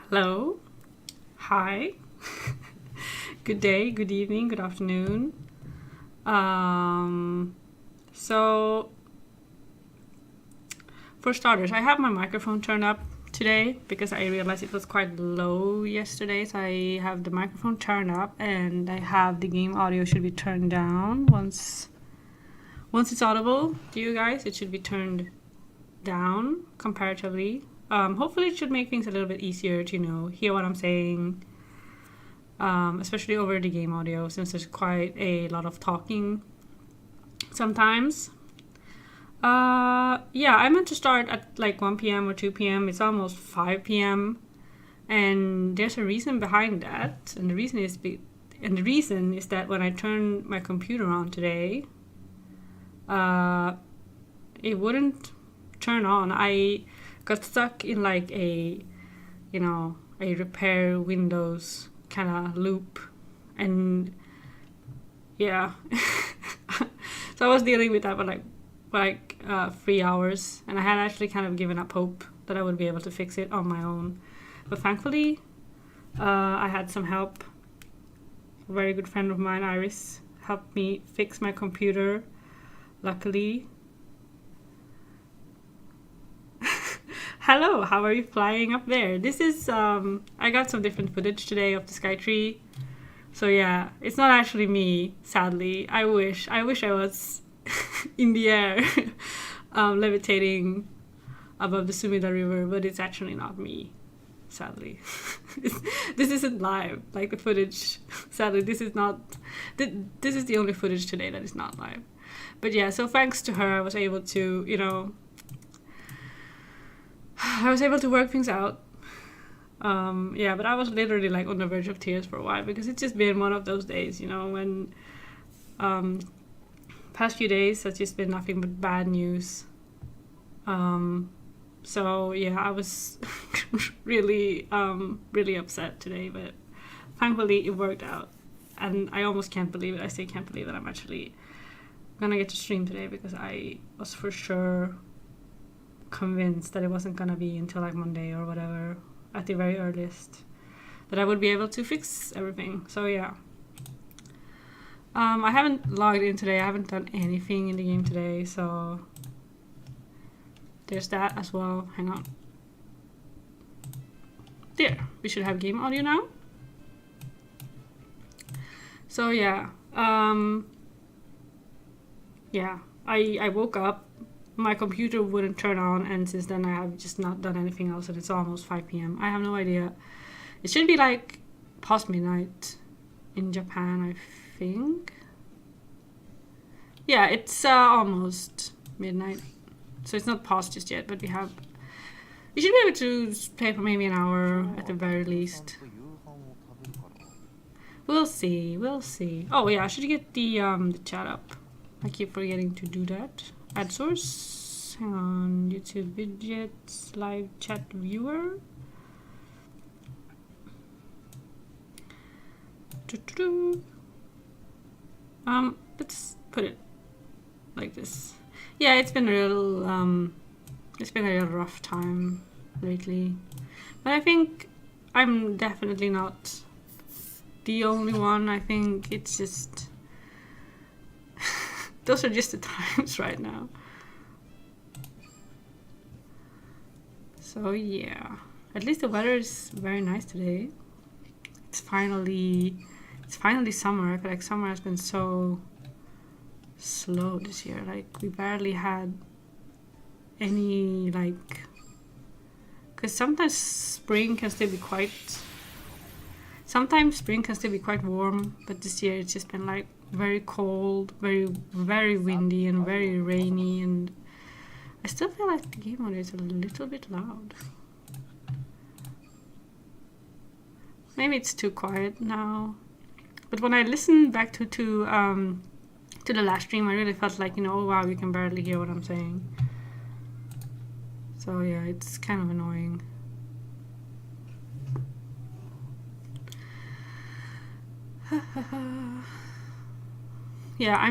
Hello. Hi. Good day, good evening, good afternoon. Um, so, for starters, I have my microphone turned up today because I realized it was quite low yesterday. So I have the microphone turned up and I have the game audio should be turned down once it's audible to you guys. It should be turned down comparatively. Hopefully, it should make things a little bit easier to hear what I'm saying. Especially over the game audio, since there's quite a lot of talking sometimes. Yeah, I meant to start at like 1 p.m. or 2 p.m. It's almost 5 p.m. And there's a reason behind that. And the reason is that when I turned my computer on today, it wouldn't turn on. I got stuck in like a repair Windows kind of loop, and yeah. So I was dealing with that for like 3 hours, and I had actually kind of given up hope that I would be able to fix it on my own, but thankfully I had some help. A very good friend of mine, Iris, helped me fix my computer, luckily. Hello, how are you flying up there? This is, I got some different footage today of the Skytree. So yeah, it's not actually me, sadly. I wish I was in the air, levitating above the Sumida River, but it's actually not me, sadly. This isn't live, like the footage. Sadly, this is the only footage today that is not live. But yeah, so thanks to her, I was able to, work things out. Yeah, but I was literally like on the verge of tears for a while because it's just been one of those days, when past few days has just been nothing but bad news. So yeah, I was really upset today, but thankfully it worked out. And I almost can't believe it. I still can't believe that I'm actually gonna get to stream today because I was for sure convinced that it wasn't gonna be until like Monday or whatever at the very earliest that I would be able to fix everything. So yeah, I haven't logged in today. I haven't done anything in the game today, so there's that as well. Hang on. There, we should have game audio now. So yeah, yeah, I woke up, my computer wouldn't turn on, and since then I have just not done anything else, and it's almost 5 p.m. I have no idea. It should be like past midnight in Japan, I think. Yeah, it's almost midnight, so it's not past just yet, but we should be able to play for maybe an hour at the very least. We'll see. Oh yeah, I should get the chat up. I keep forgetting to do that. Add source. Hang on. YouTube widgets. Live chat viewer. Let's put it like this. Yeah, it's been a real rough time lately, but I think I'm definitely not the only one. I think it's just those are just the times right now. So yeah, at least the weather is very nice today. It's finally summer. I feel like summer has been so slow this year. Like we barely had any because sometimes spring can still be quite warm, but this year it's just been like very cold, very, very windy and very rainy, and I still feel like the game audio is a little bit loud. Maybe it's too quiet now, but when I listened back to the last stream, I really felt like, oh wow, you can barely hear what I'm saying. So yeah, it's kind of annoying. Yeah,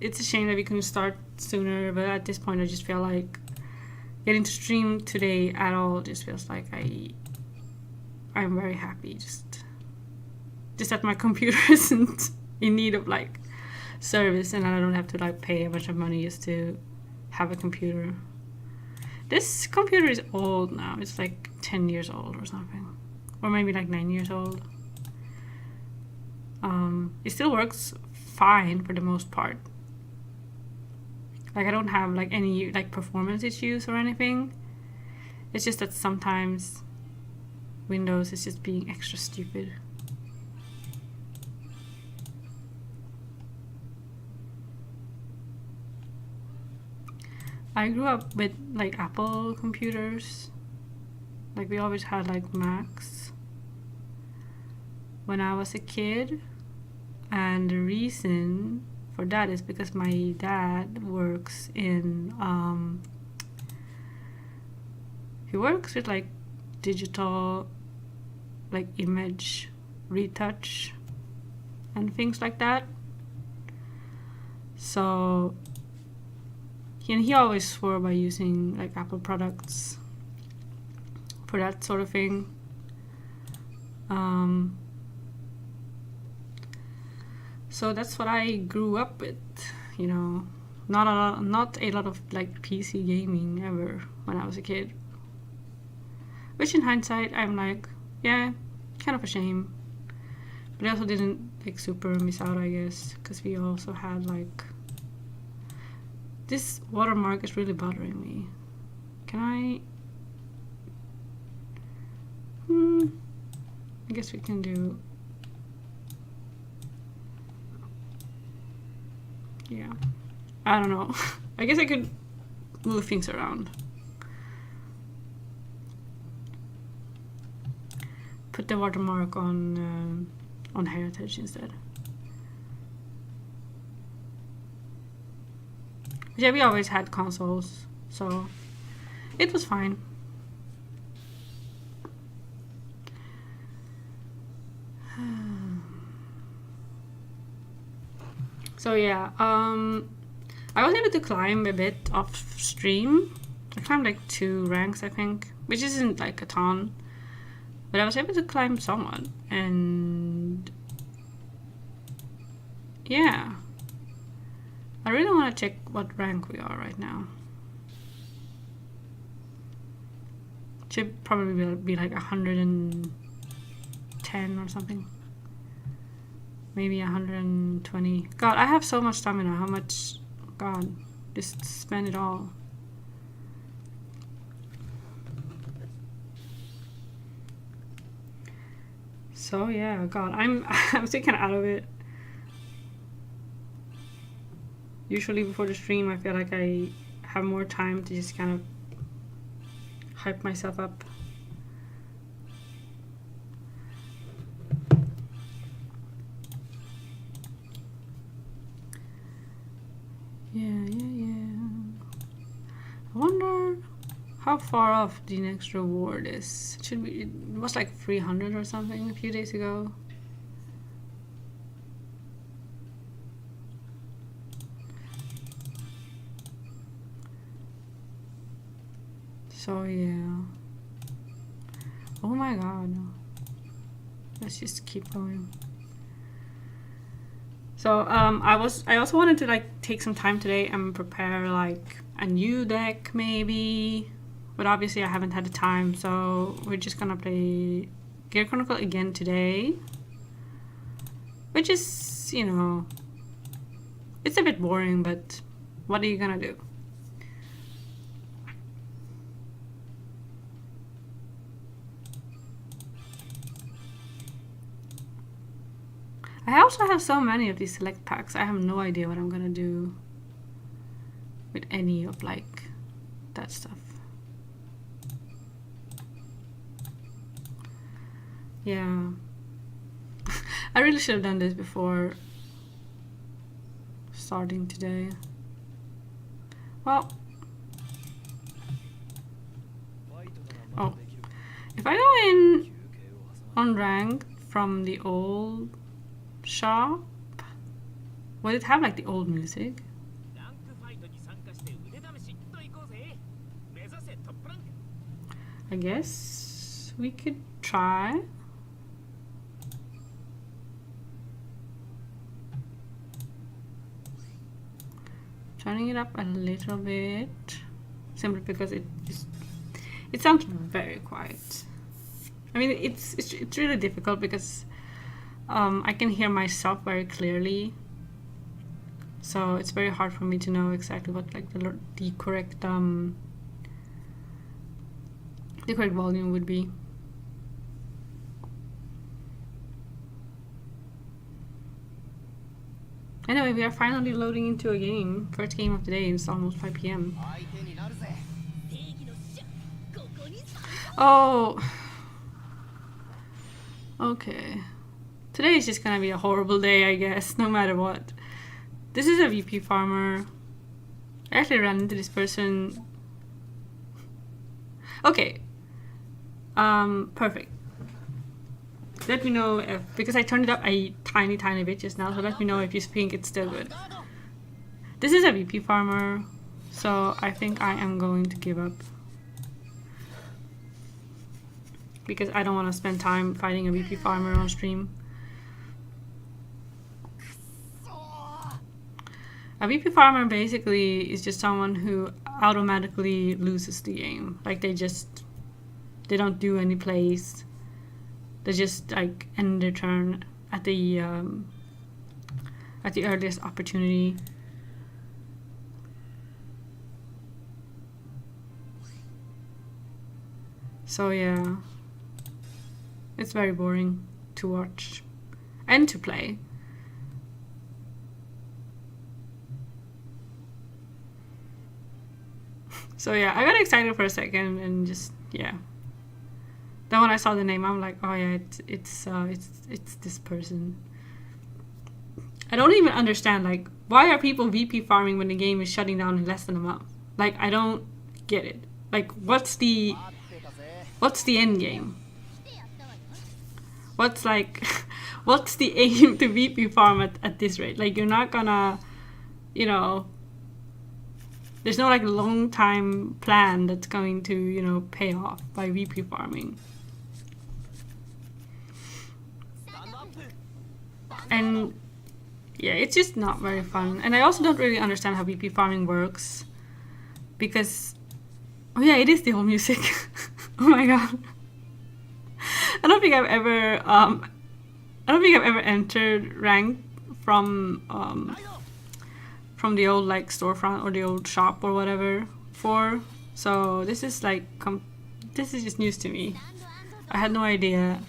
it's a shame that we couldn't start sooner, but at this point I just feel like getting to stream today at all just feels like I'm very happy just that my computer isn't in need of like service, and I don't have to like pay a bunch of money just to have a computer. This computer is old now. It's like 10 years old or something, or maybe like 9 years old. It still works fine for the most part. Like I don't have like any like performance issues or anything. It's just that sometimes Windows is just being extra stupid. I grew up with like Apple computers. Like we always had like Macs when I was a kid, and the reason for that is because my dad works in he works with like digital like image retouch and things like that. So he always swore by using like Apple products for that sort of thing. So that's what I grew up with, you know. Not a lot of like PC gaming ever when I was a kid. Which in hindsight, I'm like, yeah, kind of a shame. But I also didn't like super miss out, I guess, because we also had like, this watermark is really bothering me. Can I? I guess we can do. Yeah, I don't know. I guess I could move things around. Put the watermark on heritage instead. Yeah, we always had consoles, so it was fine. So yeah, I was able to climb a bit off stream. I climbed like 2 ranks, I think, which isn't like a ton, but I was able to climb somewhat, and yeah, I really want to check what rank we are right now. Should probably be like 110 or something. Maybe 120. God, I have so much stamina. How much? God, just spend it all. So yeah, God, I'm still kind of out of it. Usually before the stream, I feel like I have more time to just kind of hype myself up. Yeah. I wonder how far off the next reward is. It was like 300 or something a few days ago. So yeah. Oh my god. Let's just keep going. So I also wanted to like take some time today and prepare like a new deck maybe, but obviously I haven't had the time, so we're just gonna play Gear Chronicle again today, which is, you know, it's a bit boring, but what are you gonna do? I also have so many of these select packs. I have no idea what I'm gonna do with any of like that stuff. Yeah. I really should have done this before starting today. Well, oh, if I go in on rank from the old shop, would it have like the old music? I guess we could try. Turning it up a little bit, simply because it sounds very quiet. I mean, it's really difficult because I can hear myself very clearly, so it's very hard for me to know exactly what like the correct volume would be. Anyway, we are finally loading into a game. First game of the day. It's almost 5 p.m. Oh. Okay. Today is just gonna be a horrible day, I guess, no matter what. This is a VP farmer. I actually ran into this person. Okay. Perfect. Let me know if, because I turned it up a tiny bit just now, so let me know if you think it's still good. This is a VP farmer, so I think I am going to give up. Because I don't want to spend time fighting a VP farmer on stream. A VP farmer basically is just someone who automatically loses the game. Like they don't do any plays. They just like end their turn at the earliest opportunity. So yeah, it's very boring to watch and to play. So yeah, I got excited for a second and just yeah. Then when I saw the name, I'm like, oh yeah, it's this person. I don't even understand, like, why are people VP farming when the game is shutting down in less than a month? Like, I don't get it. Like, what's the end game? What's like, what's the aim to VP farm at this rate? Like, you're not gonna, you know, there's no like long time plan that's going to, you know, pay off by VP farming. And yeah, it's just not very fun. And I also don't really understand how VP farming works. Because, oh yeah, it is the whole music. Oh my god. I don't think I've ever entered rank from the old like storefront or the old shop or whatever before. So this is like, this is just news to me. I had no idea.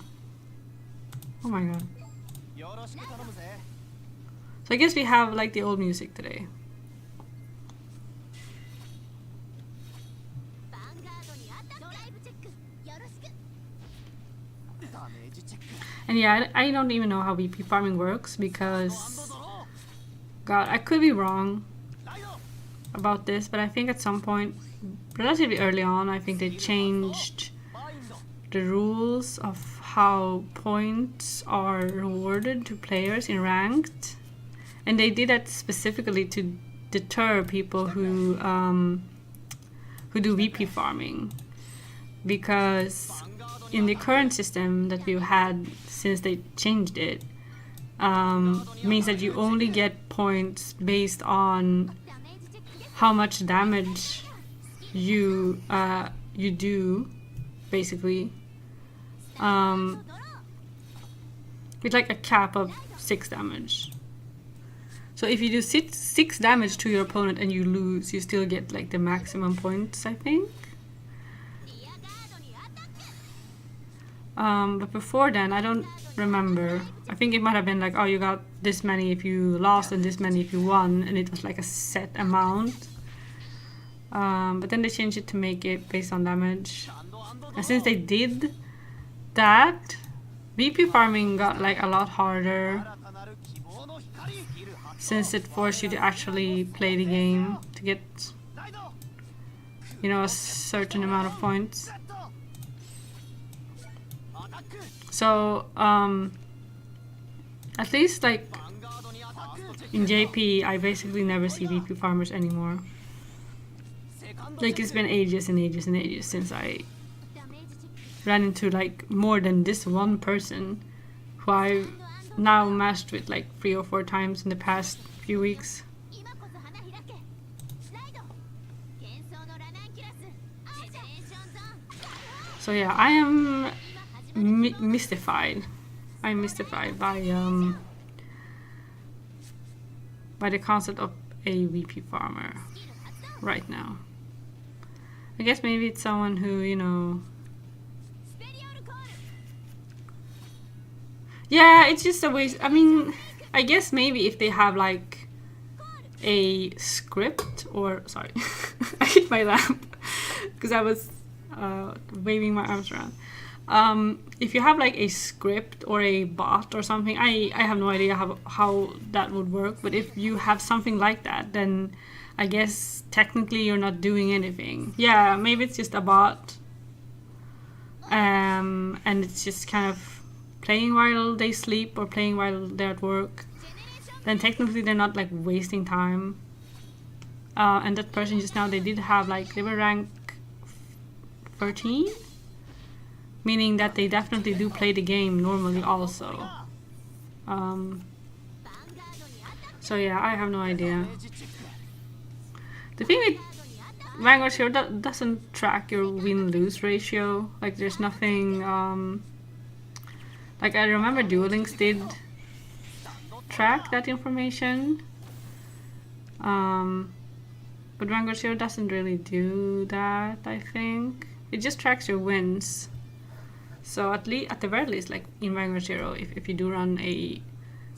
Oh my god. So I guess we have like the old music today. And yeah, I don't even know how VP farming works because, God, I could be wrong about this, but I think at some point, relatively early on, I think they changed the rules of how points are rewarded to players in ranked. And they did that specifically to deter people who do VP farming, because in the current system that we've had since they changed it, means that you only get points based on how much damage you do, basically, with like a cap of 6 damage. So if you do 6 damage to your opponent and you lose, you still get like the maximum points, I think. But before then, I don't remember. I think it might have been like, oh, you got this many if you lost and this many if you won, and it was like a set amount. But then they changed it to make it based on damage. And since they did that, VP farming got like a lot harder, since it forced you to actually play the game to get, you know, a certain amount of points. So, at least like in JP, I basically never see VP farmers anymore. Like it's been ages and ages and ages since I ran into like more than this one person who I now matched with like 3 or 4 times in the past few weeks. So yeah, I am mystified. I'm mystified by the concept of a VP farmer right now. I guess maybe it's someone who, you know... Yeah, it's just a waste. I mean, I guess maybe if they have like a script or... Sorry, I hit my lamp because I was waving my arms around. If you have like a script or a bot or something, I have no idea how that would work. But if you have something like that, then I guess technically you're not doing anything. Yeah, maybe it's just a bot. And it's just kind of playing while they sleep or playing while they're at work. Then technically they're not like wasting time. And that person just now, they did have like, they were rank 13? Meaning that they definitely do play the game normally also. So yeah, I have no idea. The thing with Vanguard here doesn't track your win-lose ratio. Like there's nothing... like I remember Duel Links did track that information. But Vanguard Zero doesn't really do that, I think. It just tracks your wins. So at the very least, like in Vanguard Zero, if you do run a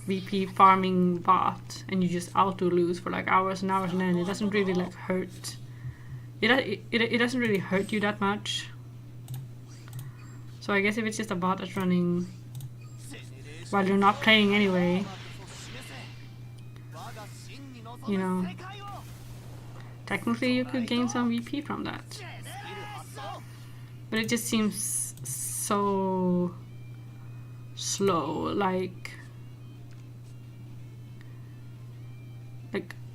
VP farming bot and you just auto lose for like hours and hours, and then it doesn't really like hurt. It doesn't really hurt you that much. So I guess if it's just a bot that's running while you're not playing anyway, you know, technically you could gain some VP from that. But it just seems so slow, like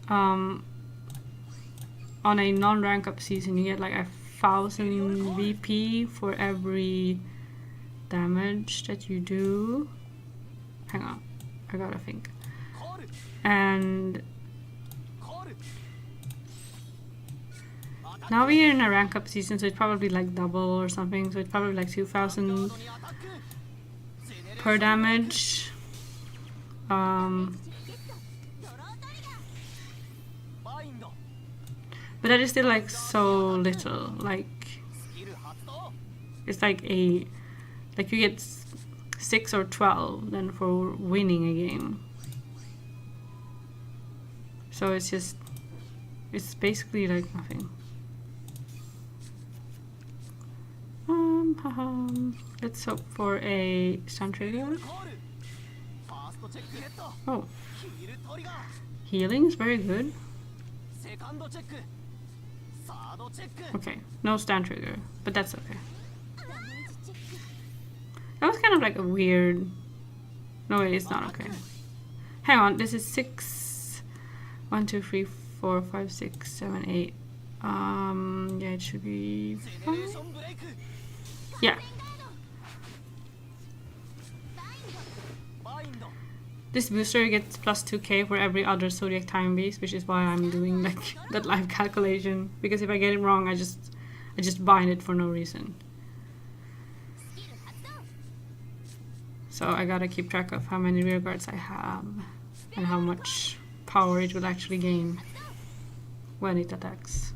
on a non-rank up season you get like 1,000 VP for every damage that you do. Hang on, I gotta think. And now we're in a rank up season, so it's probably like double or something, so it's probably like 2,000 per damage. But that is still like so little. Like it's like you get 6 or 12 then for winning a game. So it's basically like nothing. Let's hope for a stun trigger. Oh, healing is very good. Okay, no stun trigger, but that's okay. That was kind of like a weird... No, wait, it's not okay. Hang on, this is 6... 1, 2, 3, 4, 5, 6, 7, 8. Yeah, it should be 5. Yeah. This booster gets plus 2k for every other zodiac time base, which is why I'm doing like that live calculation. Because if I get it wrong, I just bind it for no reason. So I gotta keep track of how many rear guards I have and how much power it will actually gain when it attacks.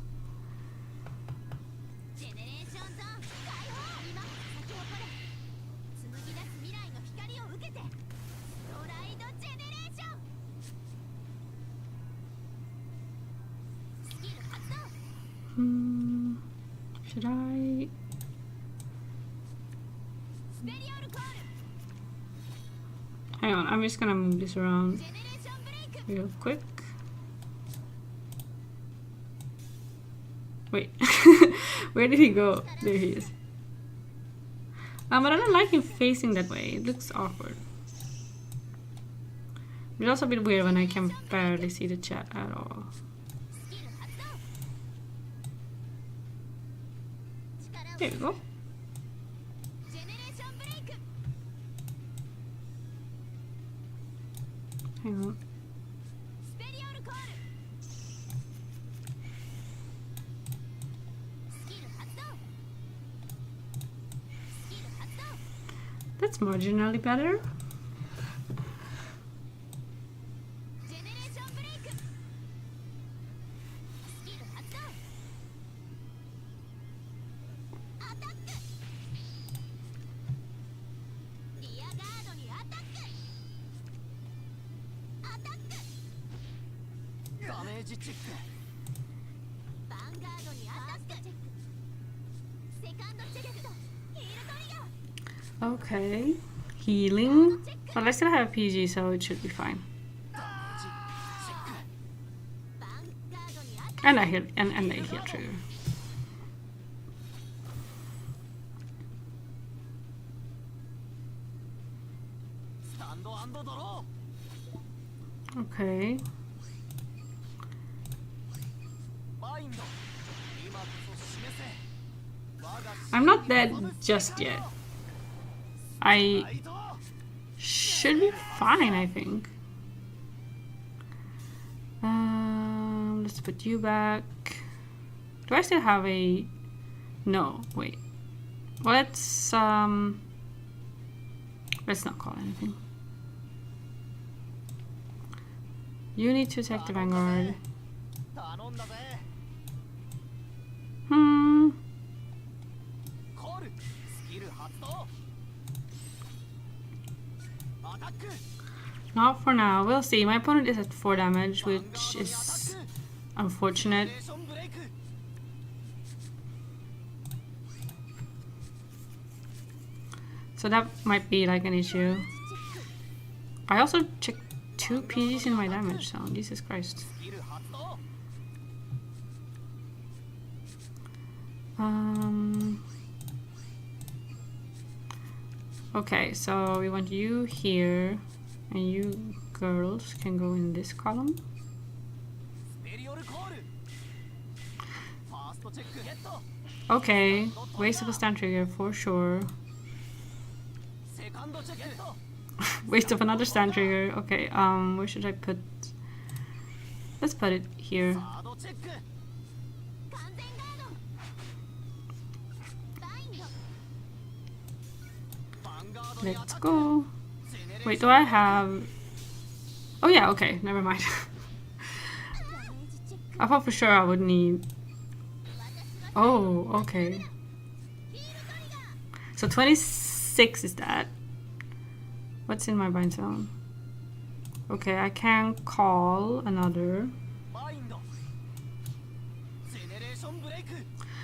Should I? Hang on, I'm just gonna move this around real quick. Wait, where did he go? There he is. But I don't like him facing that way. It looks awkward. It's also a bit weird when I can barely see the chat at all. There we go. hang on. That's marginally better. Okay, healing. But I still have PG, so it should be fine. And I heal, and I heal trigger. Okay. I'm not dead just yet. I should be fine, I think. Let's put you back. Do I still have a... No, wait. Well, let's not call anything. You need to attack the Vanguard. Not for now. We'll see. My opponent is at 4 damage, which is unfortunate. So that might be like an issue. I also checked 2 PGs in my damage zone. Jesus Christ. Okay, so we want you here, and you girls can go in this column. Okay, waste of a stand trigger for sure. Waste of another stand trigger. Okay, where should I put? Let's put it here. Let's go. Wait, do I have... Oh yeah, okay, never mind. I thought for sure I would need... Oh, okay. So 26 is that. What's in my bind zone? Okay, I can call another.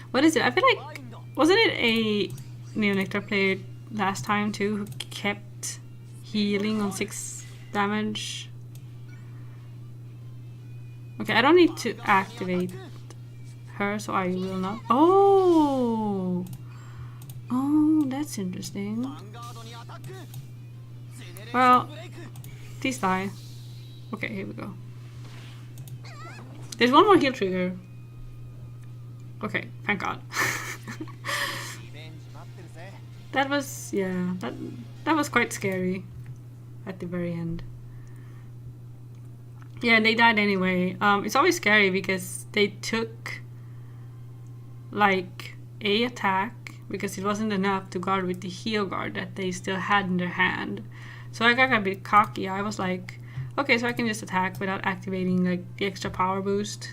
What is it? I feel like... Wasn't it a Neonectar player last time too who kept healing on 6 damage? Okay, I don't need to activate her, so I will not. Oh, that's interesting. Well, please die. Okay, here we go. There's one more heal trigger. Okay, thank God. That was, yeah, that was quite scary at the very end. Yeah, they died anyway. It's always scary because they took like a attack because it wasn't enough to guard with the heal guard that they still had in their hand. So I got a bit cocky. I was like, okay, so I can just attack without activating like the extra power boost.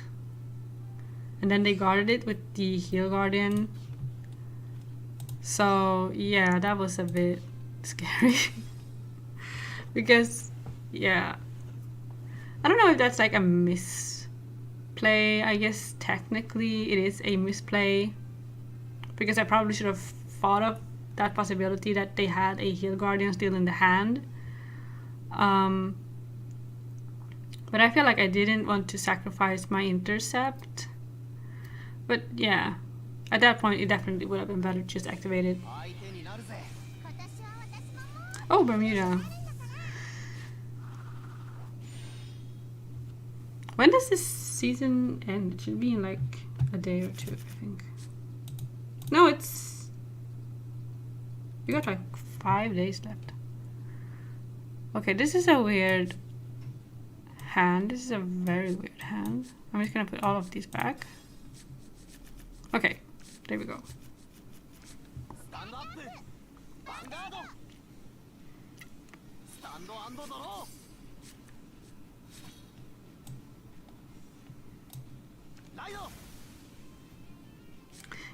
And then they guarded it with the heal guardian. So yeah, that was a bit scary. Because yeah, I don't know if that's like a misplay. I guess technically it is a misplay, because I probably should have thought of that possibility that they had a heal guardian still in the hand. But I feel like I didn't want to sacrifice my intercept. But yeah, at that point it definitely would have been better to just activate it. Oh, Bermuda. When does this season end? It should be in like a day or two, I think. No, it's... We got like 5 days left. Okay, this is a weird hand. This is a very weird hand. I'm just gonna put all of these back. Okay, there we go.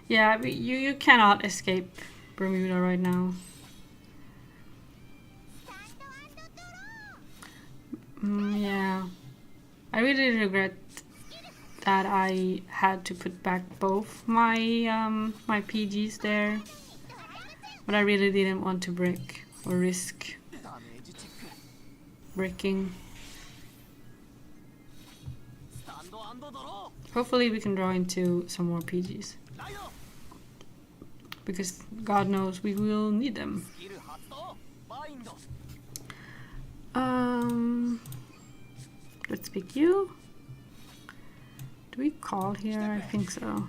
Yeah, but you cannot escape Bermuda right now. Yeah, I really regret that I had to put back both my my PGs there, but I really didn't want to break or risk breaking. Hopefully we can draw into some more PGs, because God knows we will need them. Let's pick you. Do we call here? I think so.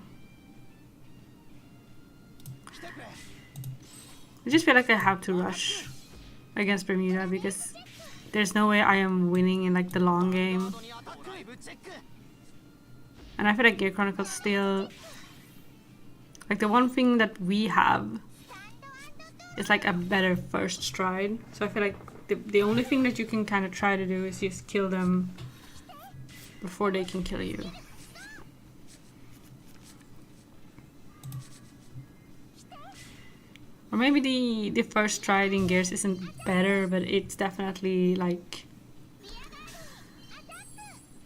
I just feel like I have to rush against Bermuda because there's no way I am winning in like the long game. And I feel like Gear Chronicles still, like, the one thing that we have is like a better first stride. So I feel like the only thing that you can kind of try to do is just kill them before they can kill you. Or maybe the first stride in Gears isn't better, but it's definitely like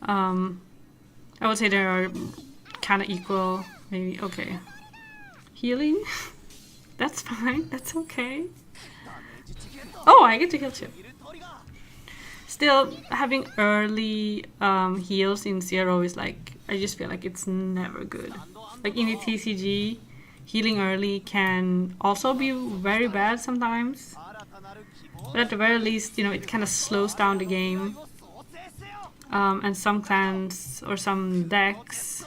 I would say they are kind of equal. Maybe. Okay, healing. That's fine. That's okay. Oh, I get to heal too. Still, having early heals in Zero is like, I just feel like it's never good. Like in the TCG, healing early can also be very bad sometimes. But at the very least, you know, it kind of slows down the game. And some clans or some decks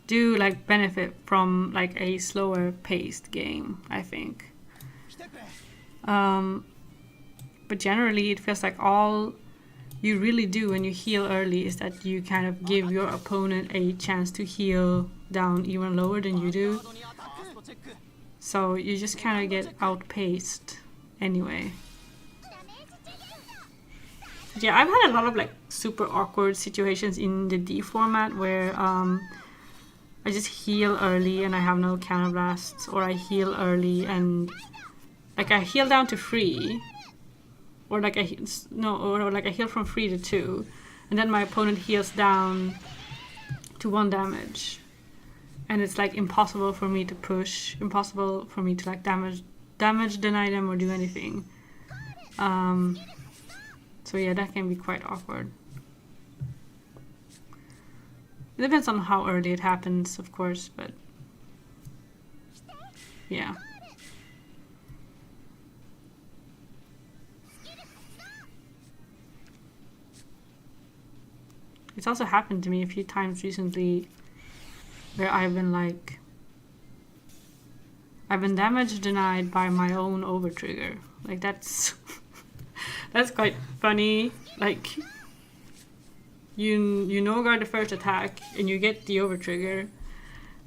do like benefit from like a slower paced game, I think. But generally it feels like all you really do when you heal early is that you kind of give your opponent a chance to heal down even lower than you do. So you just kind of get outpaced anyway. But yeah, I've had a lot of like super awkward situations in the D format where I just heal early and I have no counter blasts, or I heal early and like I heal down to 3, or like I heal from 3 to 2, and then my opponent heals down to 1 damage, and it's like impossible for me to push, impossible for me to like damage deny them or do anything. So yeah, that can be quite awkward. It depends on how early it happens, of course, but yeah. It's also happened to me a few times recently where I've been damage denied by my own overtrigger. Like that's that's quite funny. Like you no guard the first attack and you get the overtrigger,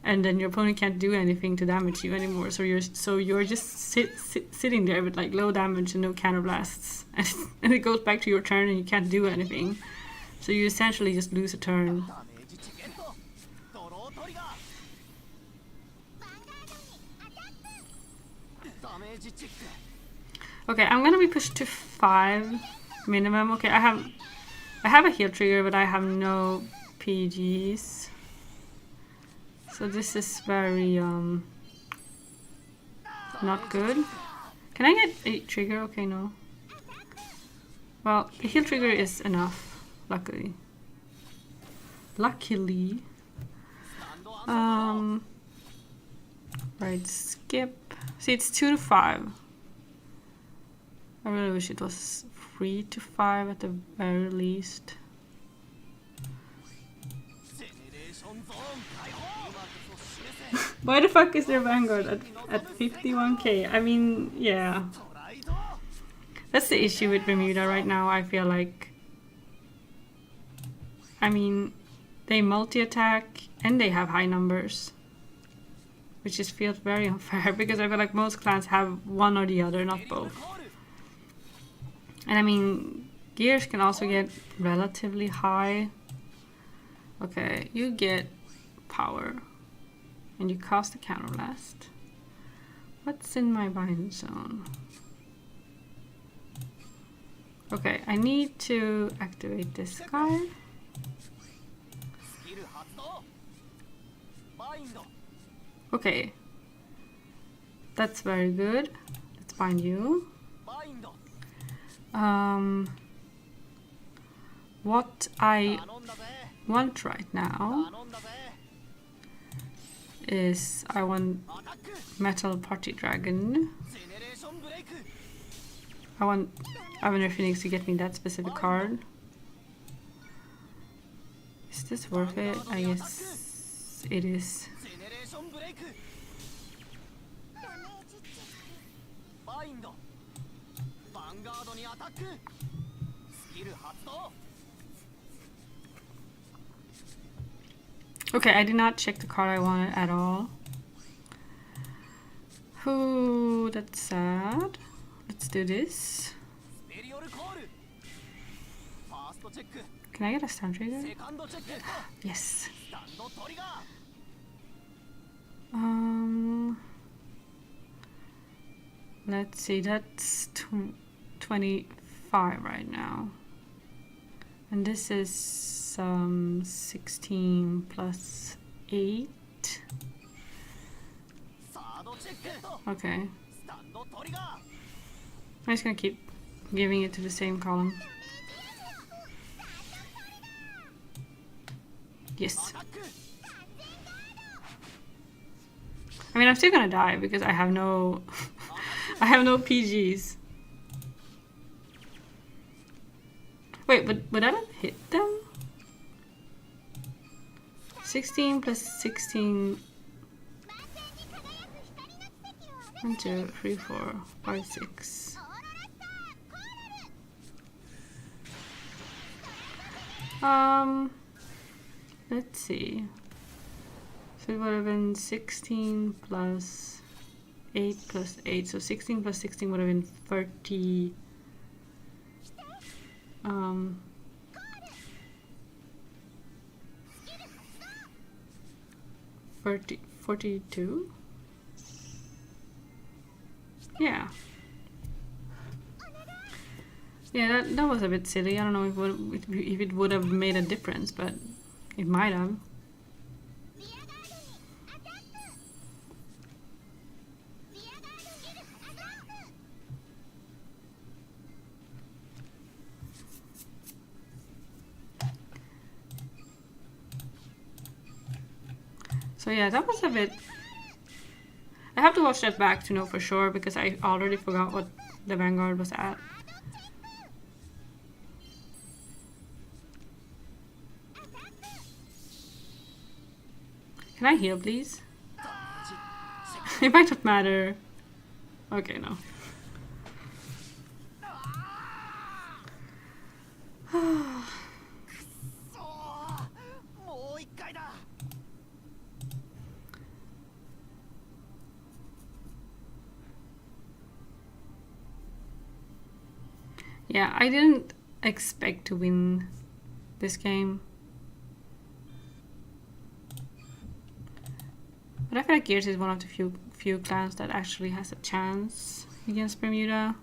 and then your opponent can't do anything to damage you anymore. So you're just sitting there with like low damage and no counter blasts, and it goes back to your turn and you can't do anything. So you essentially just lose a turn. Okay, I'm gonna be pushed to 5 minimum. Okay, I have a heal trigger, but I have no PGs. So this is very not good. Can I get a trigger? Okay, no. Well, the heal trigger is enough, luckily. Right, skip. See, it's 2 to 5. I really wish it was 3 to 5 at the very least. Why the fuck is there Vanguard at 51k? I mean, yeah. That's the issue with Bermuda right now. I feel like I mean, they multi-attack and they have high numbers. Which just feels very unfair because I feel like most clans have one or the other, not both. And I mean, gears can also get relatively high. Okay, you get power. And you cast a counterblast. What's in my bind zone? Okay, I need to activate this guy. Okay, that's very good. Let's bind you. What I want right now is I want Metal Party Dragon. I want Avenger Phoenix to get me that specific card. Is this worth it? I guess it is. Okay, I did not check the card I wanted at all. Ooh, that's sad. Let's do this. Can I get a stand trigger? Yes. Let's see, that's 25 right now. And this is 16 plus 8. Okay. I'm just gonna keep giving it to the same column. Yes. I mean, I'm still gonna die because I have no I have no PGs. Wait, but would I not hit them? 16 plus 16. 1, 2, 3, 4, 5, 6. Let's see. So it would have been 16 plus 8 plus 8. So 16 plus 16 would have been 30. 42? Yeah. Yeah, that was a bit silly. I don't know if it would have made a difference, but it might have. So yeah, that was a bit... I have to watch that back to know for sure because I already forgot what the Vanguard was at. Can I heal, please? It might not matter. Okay, no. Yeah, I didn't expect to win this game. But I feel like Gears is one of the few clans that actually has a chance against Bermuda.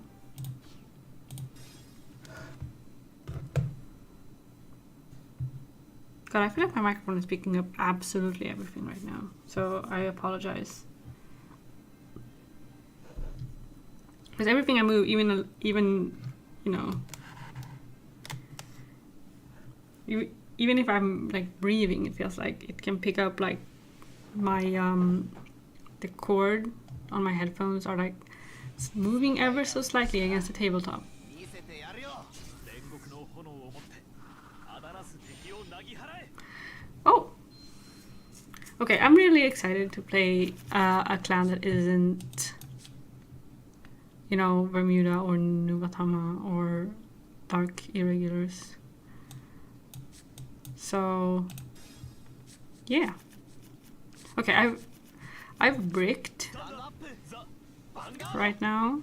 God, I feel like my microphone is picking up absolutely everything right now. So I apologize. Because everything I move, even you know, even if I'm like breathing, it feels like it can pick up like my the cord on my headphones are like moving ever so slightly against the tabletop. Oh! Okay, I'm really excited to play a clan that isn't, you know, Bermuda or Nubatama or Dark Irregulars. So yeah. Okay, I've bricked right now.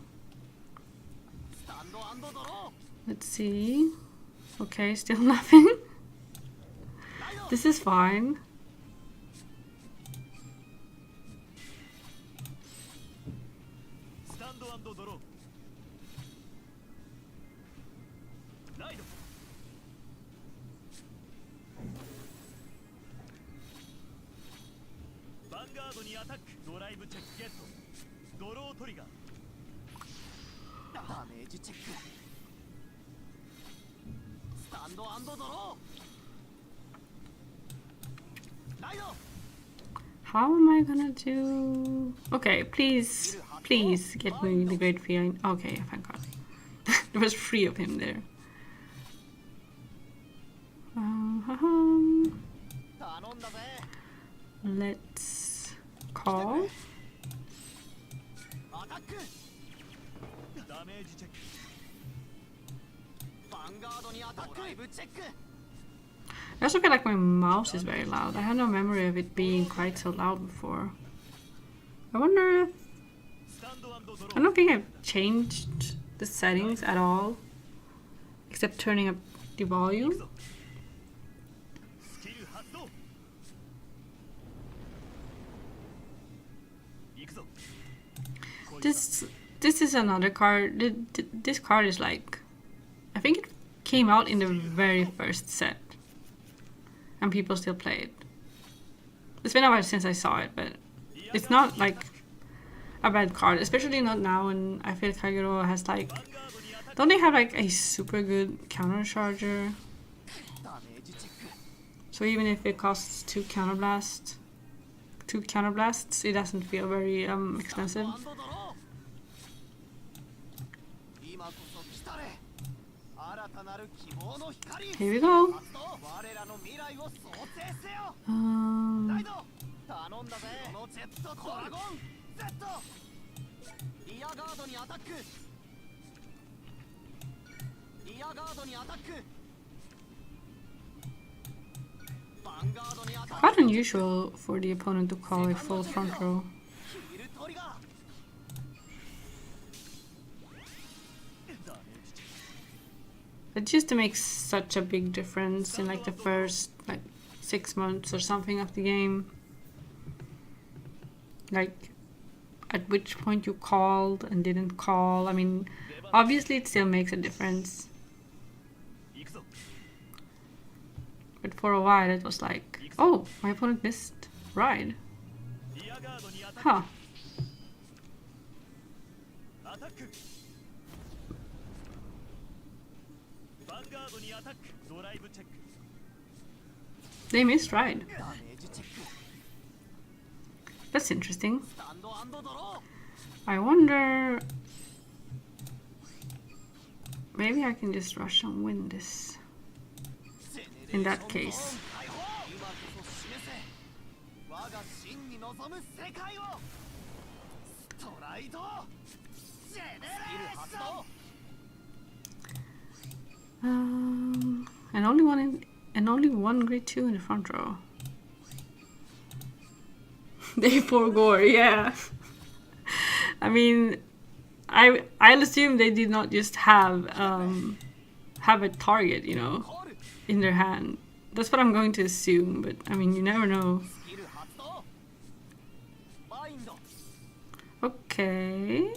Let's see. Okay, still nothing. This is fine. Vanguard にアタックドライブチェックゲットドロートリガーダメージチェックスタンド&ドローライド How am I gonna do? Okay, please get me the great feeling. Okay, thank God. There was 3 of him there. Let's call. I also feel like my mouse is very loud. I had no memory of it being quite so loud before. I wonder if... I don't think I've changed the settings at all, except turning up the volume. This is another card. This card is like, I think it came out in the very first set, and people still play it. It's been a while since I saw it, but it's not like a bad card, especially not now. And I feel Kagero has like, don't they have like a super good counter charger? So even if it costs 2 counterblasts, it doesn't feel very expensive. Here we go. Quite unusual for the opponent to call a full front row. It used to make such a big difference in like the first like 6 months or something of the game. Like at which point you called and didn't call. I mean, obviously it still makes a difference. But for a while it was like, oh, my opponent missed ride. Huh. They missed ride. That's interesting. I wonder... Maybe I can just rush and win this. In that case. And only one grade 2 in the front row. Day 4 gore, yeah. I mean, I'll assume they did not just have a target, you know, in their hand. That's what I'm going to assume, but I mean, you never know. Okay.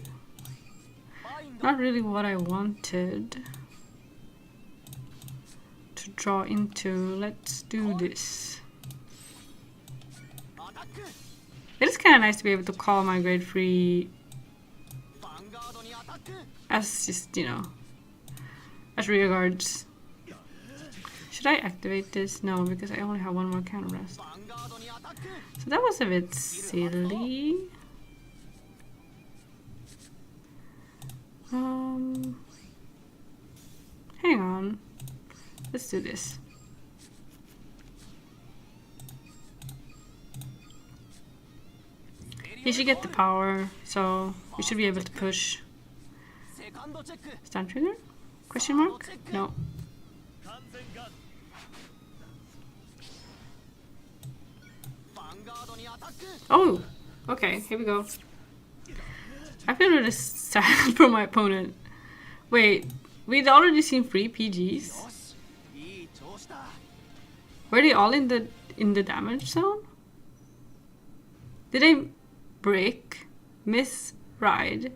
Not really what I wanted to draw into. Let's do this. It is kind of nice to be able to call my grade 3 as just, you know, as rear guards. Should I activate this? No, because I only have 1 more counterblast. So that was a bit silly. Hang on. Let's do this. He should get the power, so we should be able to push. Stun trigger? Question mark? No. Oh, okay, here we go. I feel really sad for my opponent. Wait, we'd already seen 3 PGs. Were they all in the damage zone? Did I break, miss ride,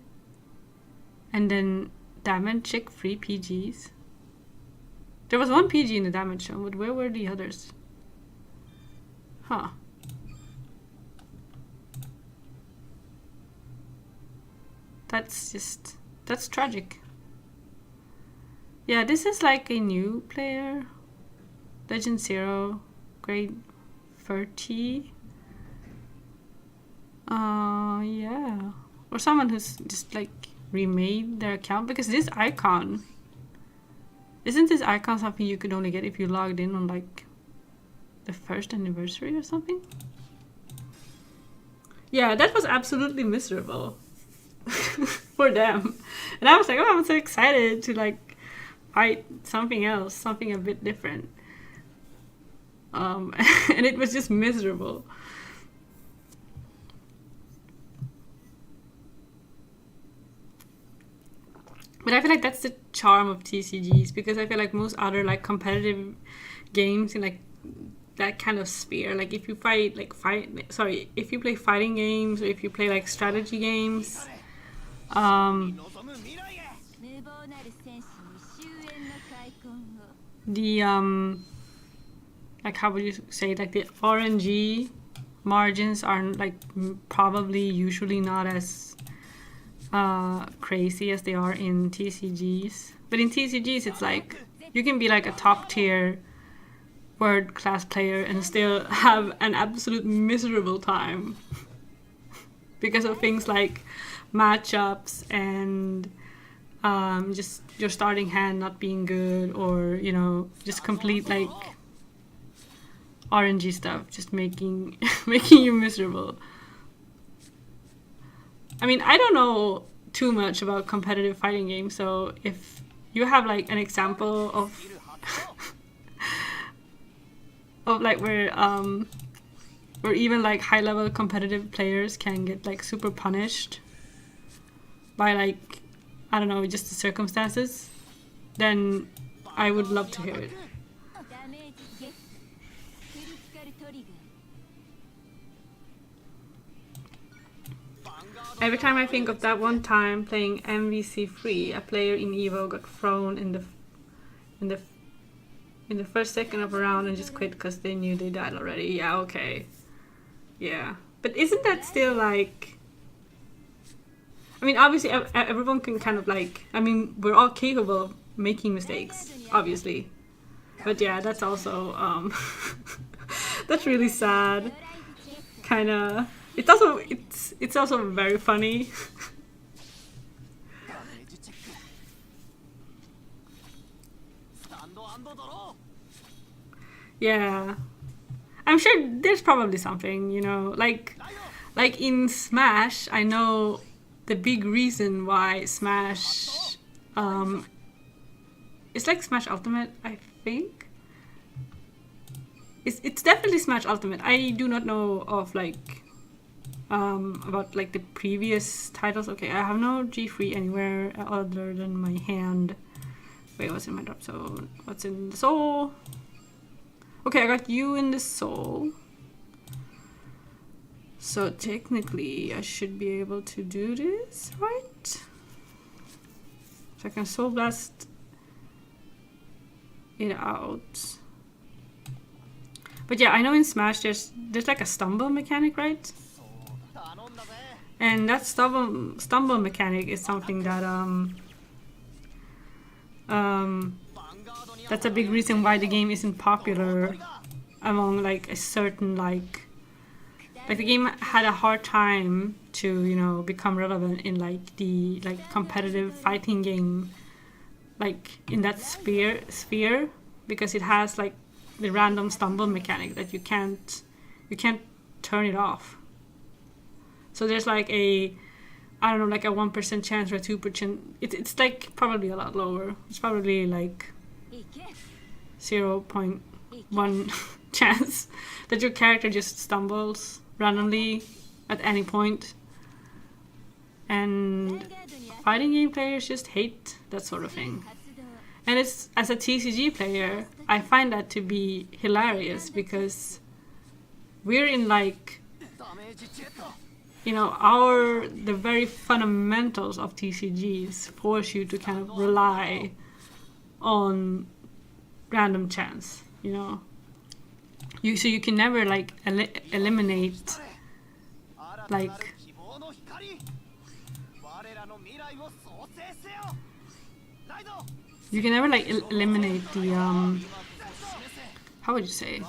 and then damage check 3 PGs? There was 1 PG in the damage zone, but where were the others? Huh. That's tragic. Yeah, this is like a new player. Legend 0, grade 30. Yeah. Or someone who's just like remade their account, because this icon, isn't this icon something you could only get if you logged in on like the 1st anniversary or something? Yeah, that was absolutely miserable for them. And I was like, oh, I'm so excited to like fight something else, something a bit different. And it was just miserable. But I feel like that's the charm of TCGs, because I feel like most other like competitive games in like that kind of sphere, like if you if you play fighting games, or if you play like strategy games, the like, how would you say, like the RNG margins are like probably usually not as crazy as they are in TCGs. But in TCGs, it's like you can be like a top tier world class player and still have an absolute miserable time because of things like matchups and just your starting hand not being good, or you know, just complete like RNG stuff just making you miserable. I mean, I don't know too much about competitive fighting games, so if you have like an example of like where even like high level competitive players can get like super punished by like, I don't know, just the circumstances, then I would love to hear it. Every time I think of that one time playing MVC3, a player in Evo got thrown in the first second of a round and just quit because they knew they died already. Yeah, okay. Yeah. But isn't that still like... I mean, obviously everyone can kind of like... I mean, we're all capable of making mistakes, obviously. But yeah, that's also... that's really sad. Kinda... It's also very funny. Yeah, I'm sure there's probably something, you know, like in Smash. I know the big reason why Smash, it's like Smash Ultimate, I think. It's definitely Smash Ultimate. I do not know of like about like the previous titles. Okay, I have no G3 anywhere other than my hand. Wait, what's in my drop zone? What's in the soul? Okay, I got you in the soul. So technically I should be able to do this, right? So I can soul blast it out. But yeah, I know in Smash there's like a stumble mechanic, right? And that stumble mechanic is something that that's a big reason why the game isn't popular among like a certain like the game had a hard time to, you know, become relevant in like the like competitive fighting game, like in that sphere because it has like the random stumble mechanic that you can't turn it off. So there's like a, I don't know, like a 1% chance or a 2%. It's like probably a lot lower. It's probably like 0.1 chance that your character just stumbles randomly at any point. And fighting game players just hate that sort of thing. And it's, as a TCG player, I find that to be hilarious because we're in like, you know, the very fundamentals of TCGs force you to kind of rely on random chance, you know. So you can never like eliminate like you can never like eliminate the how would you say,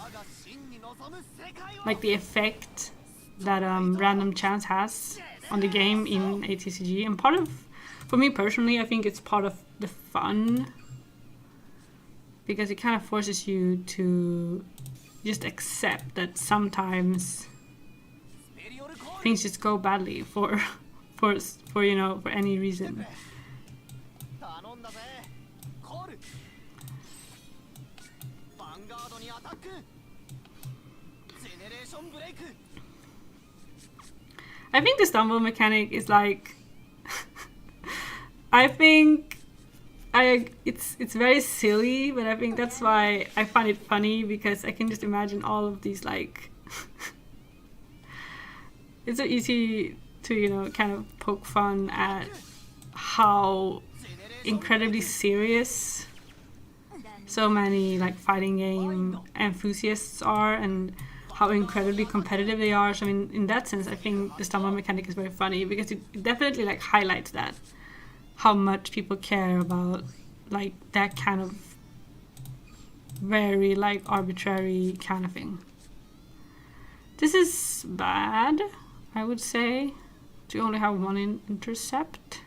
like the effect that random chance has on the game in a TCG. And for me personally, I think it's part of the fun because it kind of forces you to just accept that sometimes things just go badly for you know, for any reason. I think the stumble mechanic is like I think it's very silly, but I think that's why I find it funny because I can just imagine all of these like it's so easy to, you know, kind of poke fun at how incredibly serious so many like fighting game enthusiasts are and how incredibly competitive they are. So I mean, in that sense, I think the stumble mechanic is very funny because it definitely like highlights that how much people care about like that kind of very like arbitrary kind of thing. This is bad, I would say, to only have one intercept.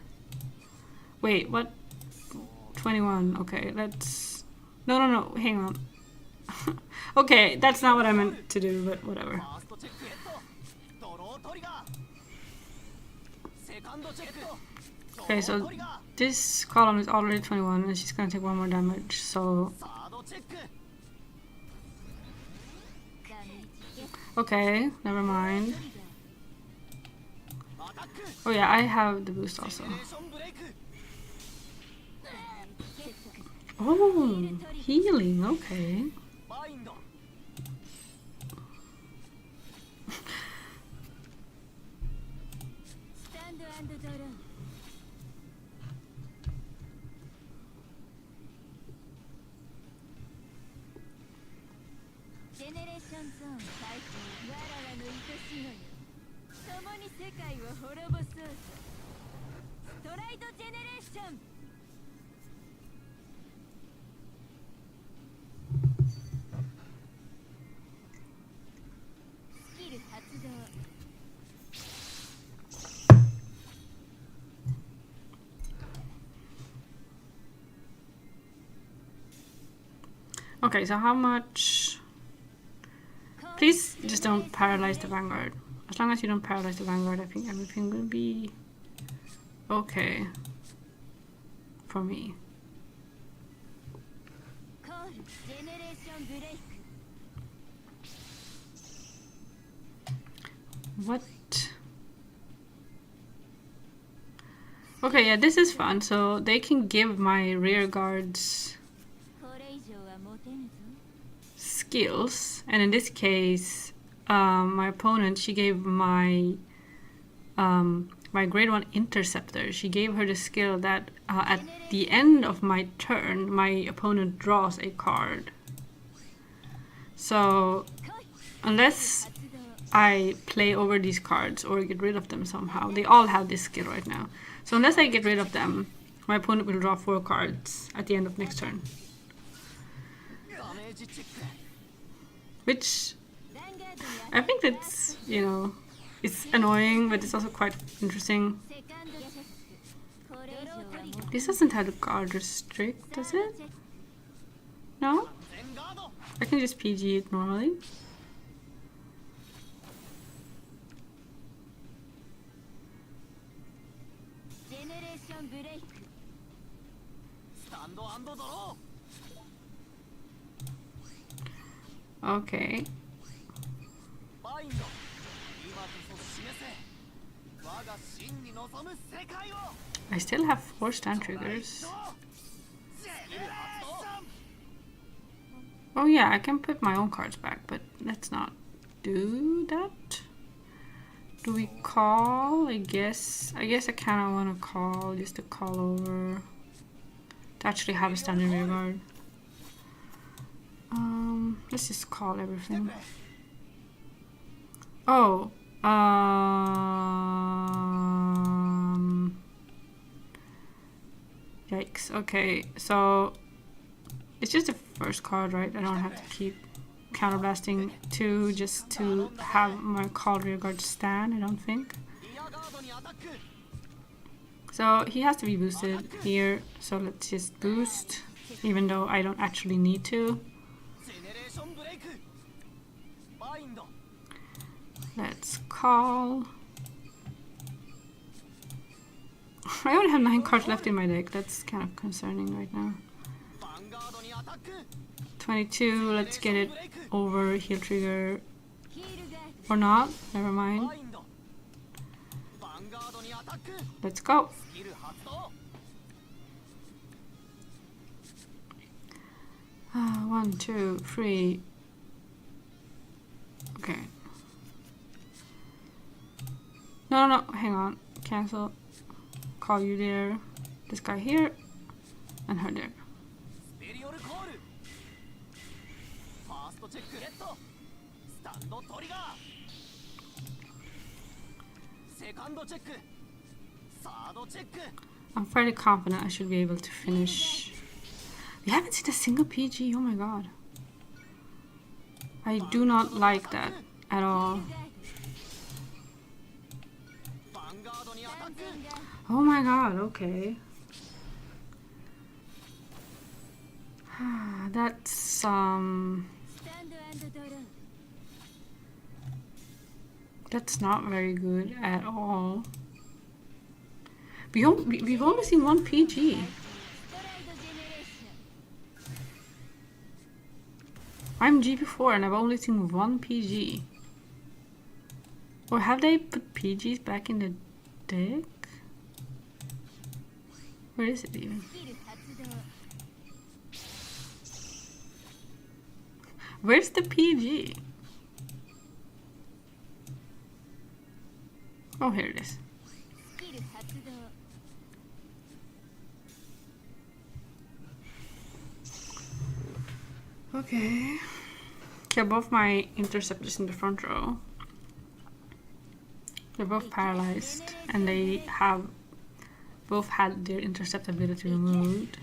Wait, what? 21. Okay, let's. No, hang on. Okay, that's not what I meant to do, but whatever. Okay, so this column is already 21 and she's gonna take one more damage, so... Okay, never mind. Oh yeah, I have the boost also. Oh, healing, okay. Okay, so how much... Please just don't paralyze the Vanguard. As long as you don't paralyze the Vanguard, I think everything will be okay for me. What? Okay, yeah, this is fun. So they can give my rear guards skills, and in this case, my opponent, she gave my my grade 1 interceptor. She gave her the skill that at the end of my turn, my opponent draws a card. So unless I play over these cards or get rid of them somehow, they all have this skill right now. So unless I get rid of them, my opponent will draw 4 cards at the end of next turn. Which I think that's, you know, it's annoying, but it's also quite interesting. This doesn't have the card restrict, does it? No? I can just PG it normally. Okay. I still have 4 stand triggers. Oh yeah, I can put my own cards back, but let's not do that. Do we call? I guess I kind of want to call, just to call over to actually have a standing rear guard. Let's just call everything. Oh, yikes. Okay, so it's just the first card, right? I don't have to keep counterblasting 2 just to have my call rear guard stand, I don't think. So he has to be boosted here, so let's just boost, even though I don't actually need to. Let's call. I only have 9 cards left in my deck, that's kind of concerning right now. 22, let's get it over heal trigger. Or not, never mind. Let's go. One, 2, 3. Okay. No, hang on. Cancel. Call you there. This guy here. And her there. I'm fairly confident I should be able to finish. We haven't seen a single PG, oh my god. I do not like that at all. Oh my god, okay. That's not very good at all. We've only seen 1 PG. I'm GP4 and I've only seen 1 PG. Or have they put PGs back in the deck? Where is it even? Where's the PG? Oh, here it is. Okay. Okay, both my interceptors in the front row. They're both paralyzed and they have both had their intercept ability removed.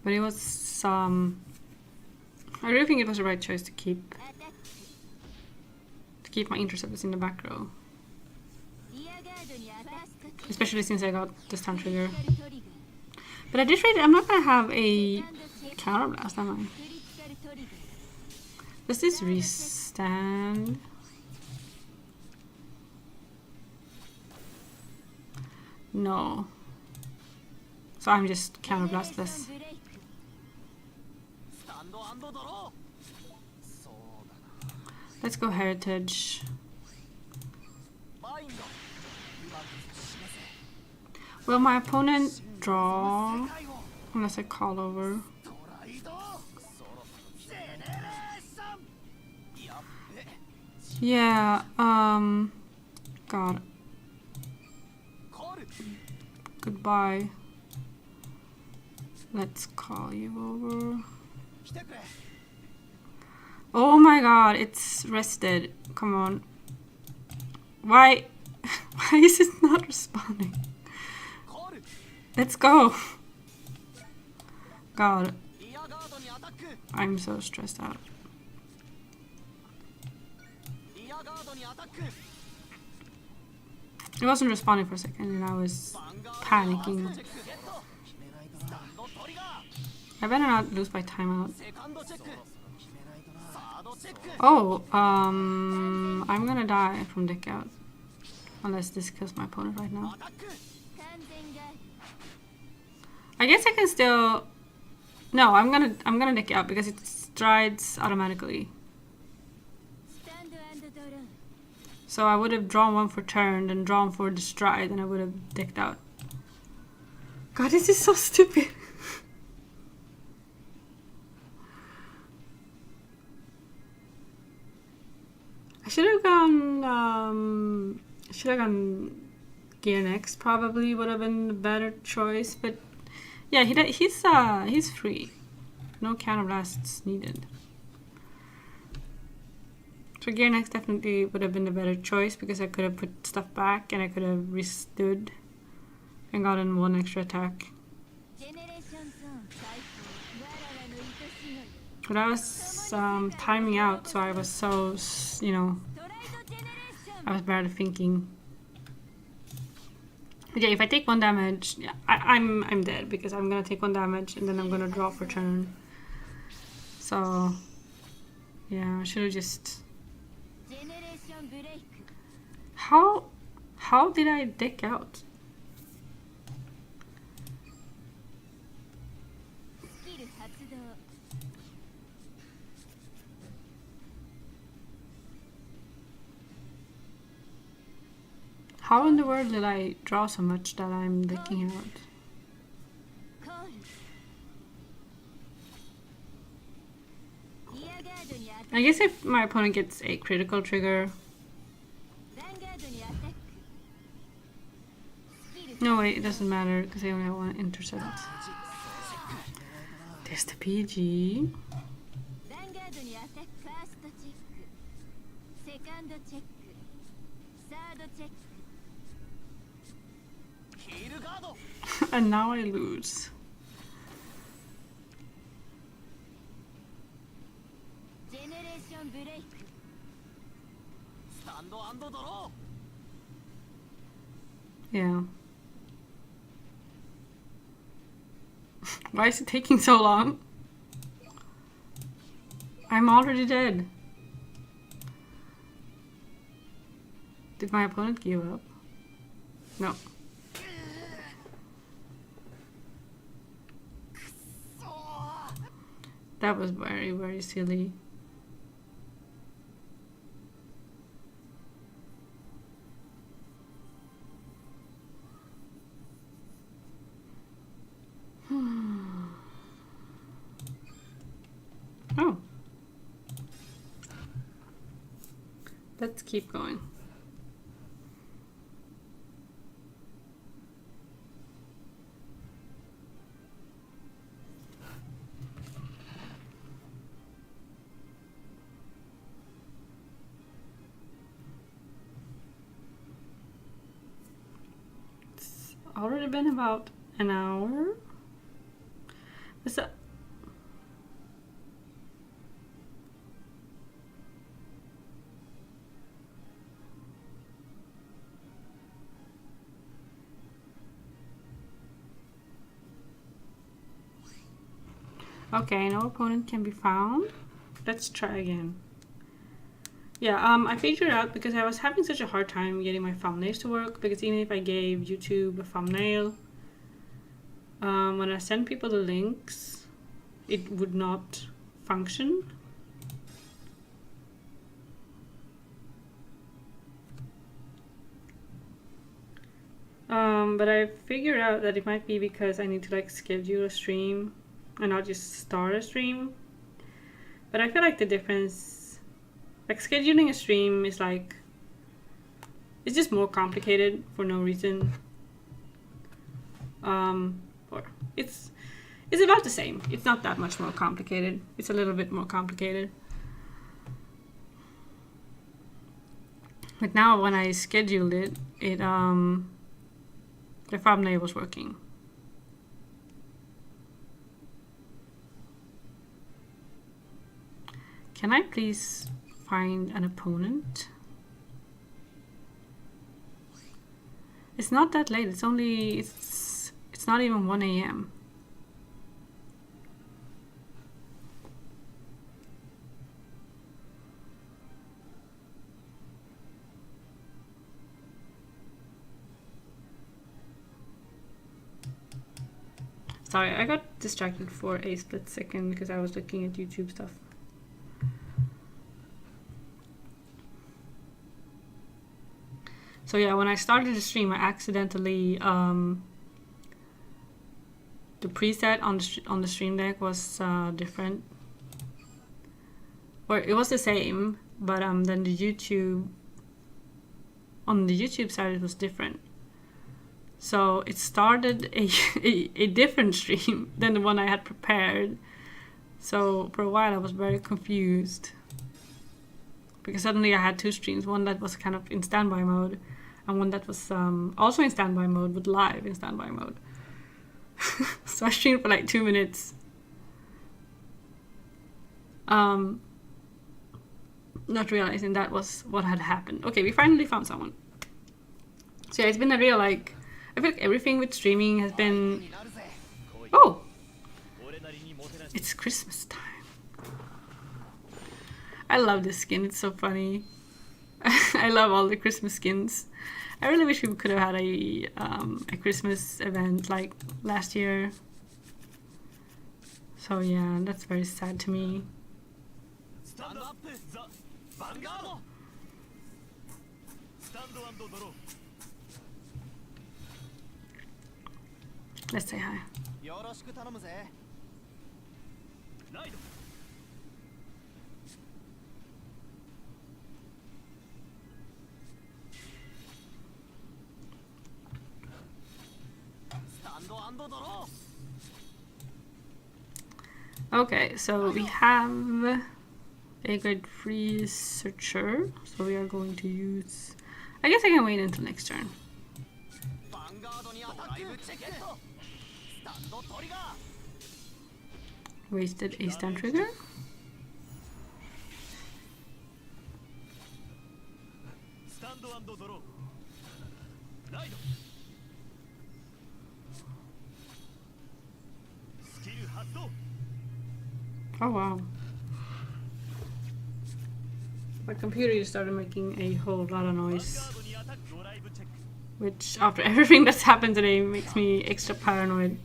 But it was I really think it was the right choice to keep my interceptors in the back row. Especially since I got the stun trigger. But at this rate, I'm not gonna have a counter blast, am I? Does this restand? No. So I'm just counter blastless. Let's go heritage. Will my opponent draw unless I call over? Yeah, God. Goodbye. Let's call you over. Oh my god, it's rested. Come on. Why? Why is it not responding? Let's go. God. I'm so stressed out. It wasn't responding for a second and I was panicking. I better not lose my timeout. Oh, I'm gonna die from deck out. Unless this kills my opponent right now. I guess I can still. No, I'm gonna deck it out because it strides automatically. So I would have drawn one for turn and drawn for the stride, and I would have decked out. God, this is so stupid. I should have gone. Gear next. Probably would have been a better choice, but yeah, he's free. No counterblasts needed. So Gear next definitely would have been the better choice because I could have put stuff back and I could have restood and gotten one extra attack. But I was timing out, so I was so, you know, I was barely thinking. But yeah, if I take 1 damage, yeah, I'm dead because I'm gonna take 1 damage and then I'm gonna draw for turn. So yeah, I should have just. How did I deck out? How in the world did I draw so much that I'm decking out? I guess if my opponent gets a critical trigger. No, wait, it doesn't matter because I only have 1 intercept. There's the PG. And now I lose. Yeah. Why is it taking so long? I'm already dead. Did my opponent give up? No. That was very, very silly. Oh. Let's keep going. It's already been about an hour. What's up? Okay, no opponent can be found. Let's try again. Yeah, I figured out because I was having such a hard time getting my thumbnails to work, because even if I gave YouTube a thumbnail, when I send people the links, it would not function. But I figured out that it might be because I need to like schedule a stream and not just start a stream. But I feel like the difference, like scheduling a stream is like, it's just more complicated for no reason. Or it's about the same. It's not that much more complicated. It's a little bit more complicated. But now when I scheduled it, the thumbnail was working. Can I please find an opponent? It's not that late. It's only it's not even 1 a.m. Sorry, I got distracted for a split second because I was looking at YouTube stuff. So yeah, when I started the stream, I accidentally the preset on the stream deck was different, or it was the same, but then the YouTube on the YouTube side it was different. So it started a different stream than the one I had prepared. So for a while I was very confused because suddenly I had two streams, one that was kind of in standby mode and one that was also in standby mode but live in standby mode. So I streamed for like 2 minutes. Not realizing that was what had happened. Okay, we finally found someone. So yeah, it's been a real like, I feel like everything with streaming has been... Oh! It's Christmas time. I love this skin, it's so funny. I love all the Christmas skins. I really wish we could have had a Christmas event like last year. So yeah, that's very sad to me. Stand up, the Vanguard. Stand and draw. Let's say hi. Yoroshiku tanomu ze. Ride. Stand and draw. Okay, so we have a grade 3 searcher, so we are going to use... I guess I can wait until next turn. Wasted a stand trigger. Stand and draw. Ride. Skill発動. Oh wow. My computer just started making a whole lot of noise. Which, after everything that's happened today, makes me extra paranoid.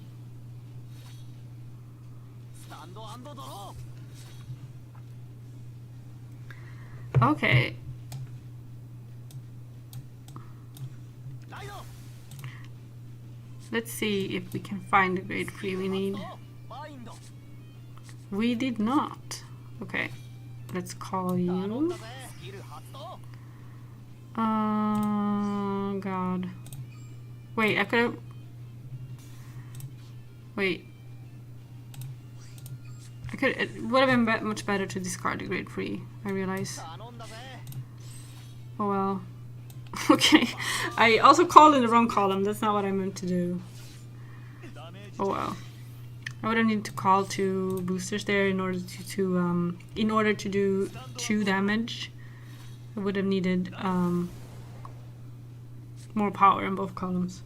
Okay. Let's see if we can find the grade 3 we need. We did not. Okay. Let's call you. God. Wait, I could have... Wait. It would have been much better to discard the grade 3, I realize. Oh well. Okay. I also called in the wrong column. That's not what I meant to do. Oh well. I would have needed to call 2 boosters there in order to do 2 damage. I would have needed more power in both columns.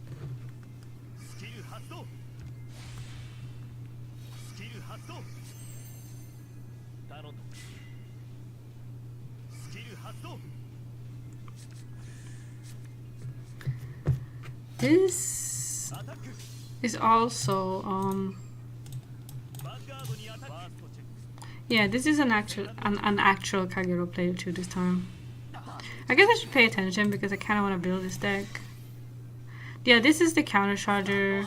This is also yeah, this is an actual Kagero player too this time. I guess I should pay attention because I kind of want to build this deck. Yeah, this is the counter charger.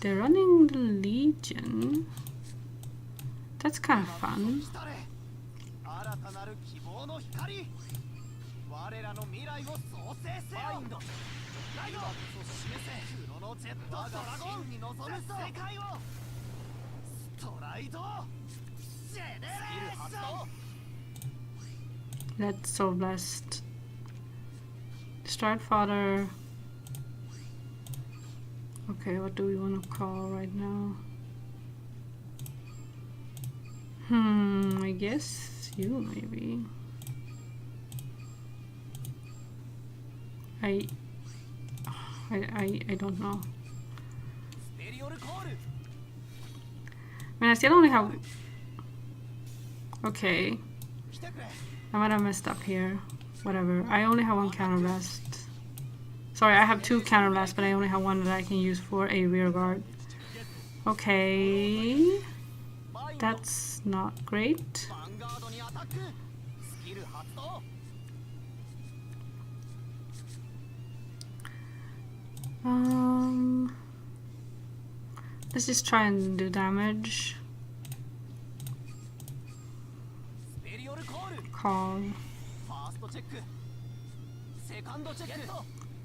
They're running the Legion. That's kind of fun. Let's Soul Blast. Start fodder. Okay, what do we want to call right now? I guess you maybe. I don't know. I mean, I still only have... Okay. I might have messed up here. Whatever. I only have 1 counter rest. Sorry, I have 2 counterblasts, but I only have 1 that I can use for a rear guard. Okay. That's not great. Let's just try and do damage. Call.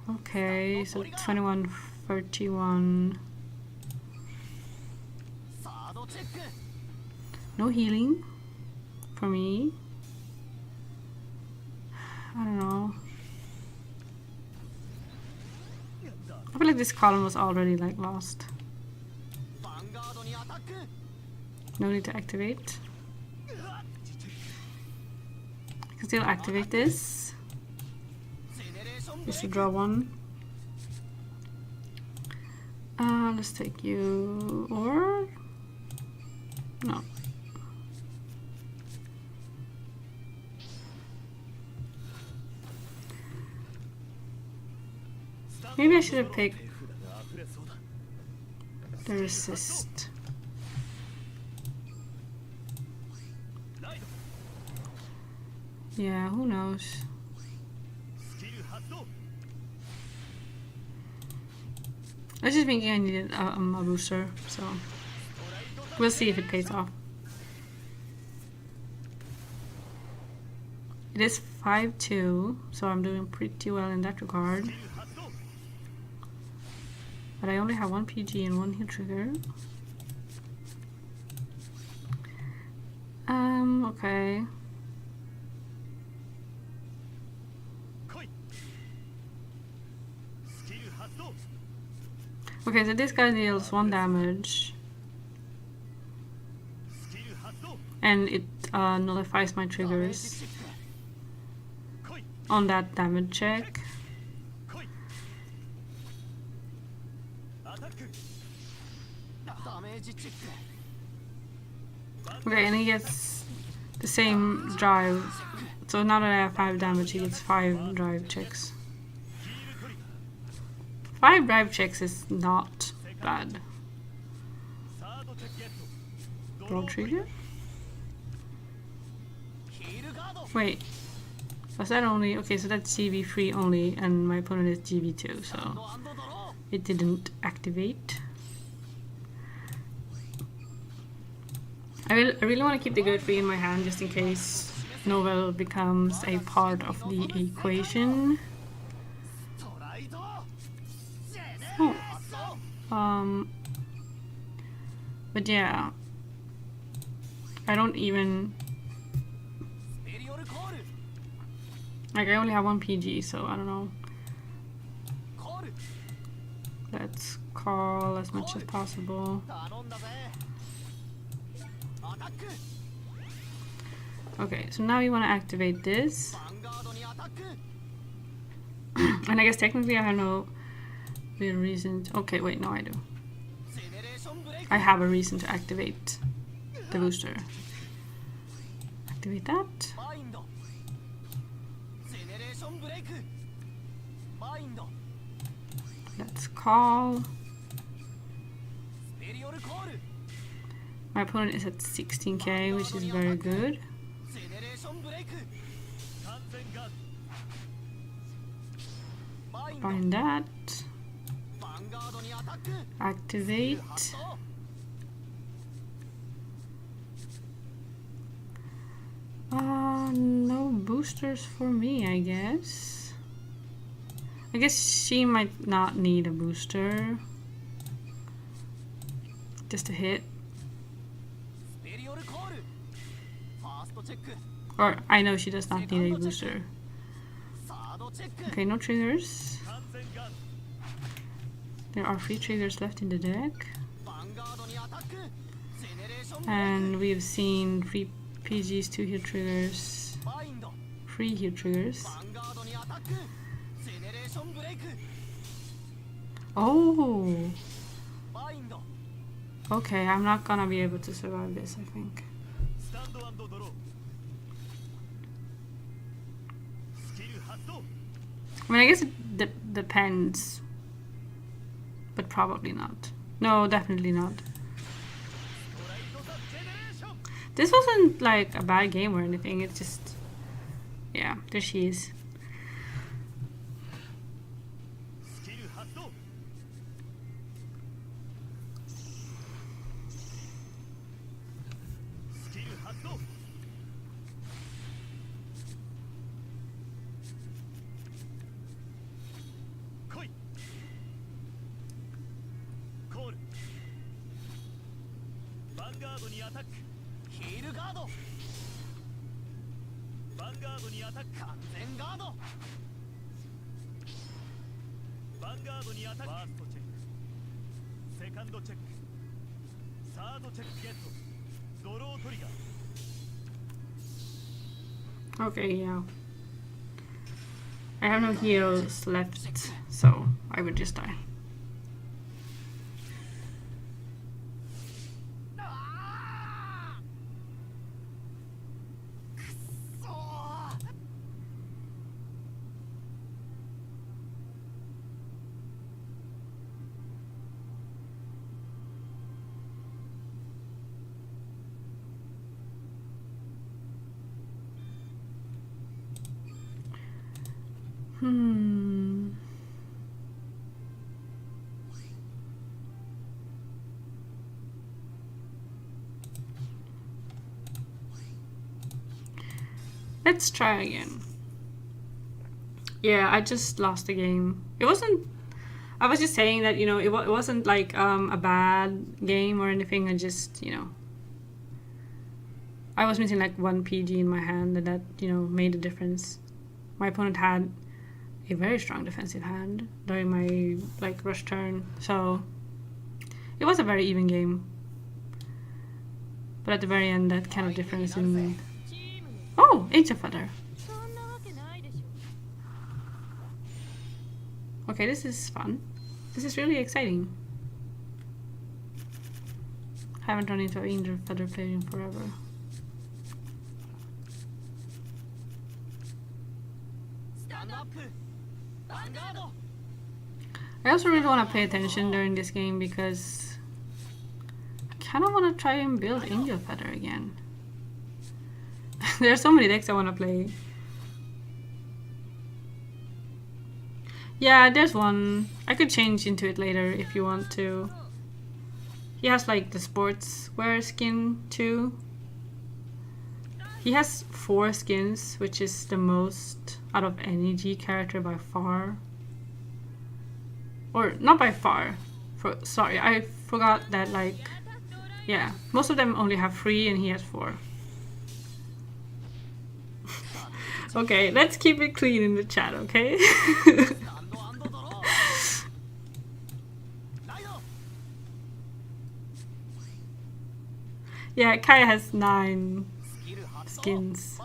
Okay, so 21, 31. No healing for me. I don't know. I feel like this column was already like lost. No need to activate. I can still activate this. Just to draw 1. Let's take you, or no. Maybe I should have picked the resist. Yeah, who knows? I was just thinking I needed a booster, so we'll see if it pays off. It is 5-2, so I'm doing pretty well in that regard. But I only have 1 PG and 1 heal trigger. Okay. Okay, so this guy deals 1 damage. And it nullifies my triggers on that damage check. Okay, and he gets the same drive. So now that I have 5 damage, he gets 5 drive checks. 5 drive checks is not bad. Roll trigger? Wait. Was that only? Okay, so that's GB3 only, and my opponent is GB2, so it didn't activate. I really want to keep the good free in my hand just in case Novel becomes a part of the equation. Oh. But yeah, I don't even, like, I only have 1 PG, so I don't know. Let's call as much as possible. Okay, so now you want to activate this. And I guess technically I have no real reason to, okay, wait, no, I do. I have a reason to activate the booster. Activate that. Let's call. My opponent is at 16k, which is very good. Find that. Activate. No boosters for me, I guess. I guess she might not need a booster. Just a hit. Or I know she does not need a booster. Okay, no triggers. There are 3 triggers left in the deck. And we've seen 3 PGs, 2 heal triggers, 3 heal triggers. Oh! Okay, I'm not gonna be able to survive this, I think. I mean, I guess the Depends. But probably not. No, definitely not. This wasn't like a bad game or anything. It's just... Yeah, there she is. Vanguard にアタック。ヒールガード。ヴァンガードにアタック。完全ガード。ヴァンガードにアタック。ファーストチェック。セカンドチェック。サードチェックゲット。ドロートリガー。Okay, yeah. I have no heroes left, so I would just die. Let's try again. Yeah, I just lost the game. It wasn't... I was just saying that, you know, it wasn't like a bad game or anything. I just, you know... I was missing like one PG in my hand, and that, you know, made a difference. My opponent had a very strong defensive hand during my like rush turn, so it was a very even game. But at the very end, that kind of difference in... Oh, Angel Feather. Okay, this is fun. This is really exciting. Haven't run into Angel Feather player in forever. I also really want to pay attention during this game because I kind of want to try and build Angel Feather again. There are so many decks I want to play. Yeah, there's one. I could change into it later if you want to. He has like the sportswear skin too. He has 4 skins, which is the most out of any G character by far. Or not by far. Sorry, I forgot that, like, yeah, most of them only have 3 and he has 4. Okay, let's keep it clean in the chat, okay? Yeah, Kaya has 9 skins.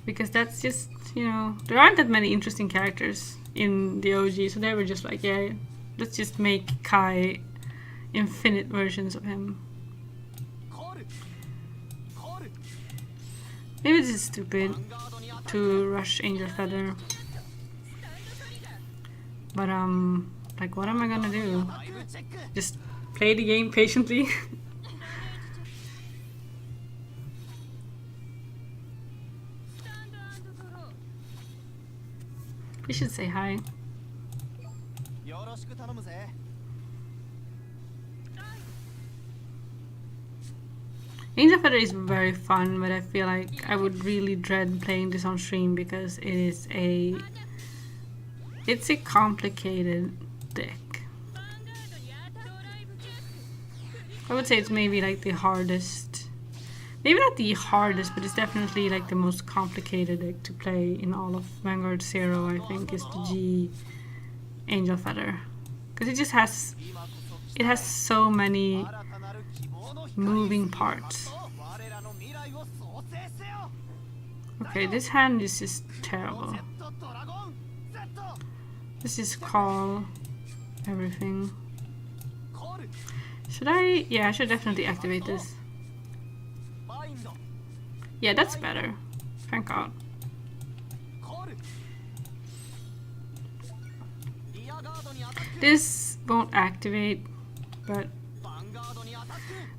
Because that's just, you know, there aren't that many interesting characters in the OG, so they were just like, yeah, let's just make Kai infinite versions of him. Maybe this is stupid to rush Angel Feather, but like, what am I gonna do? Just play the game patiently? We should say hi. Angel Feather is very fun, but I feel like I would really dread playing this on stream because it's a complicated deck. I would say it's maybe like the hardest, maybe not the hardest, but it's definitely like the most complicated deck to play in all of Vanguard 0, I think, is the G Angel Feather. Because it just has, it has so many moving parts. Okay, this hand is just terrible. Let's just call everything. Should I? Yeah, I should definitely activate this. Yeah, that's better. Thank God. This won't activate, but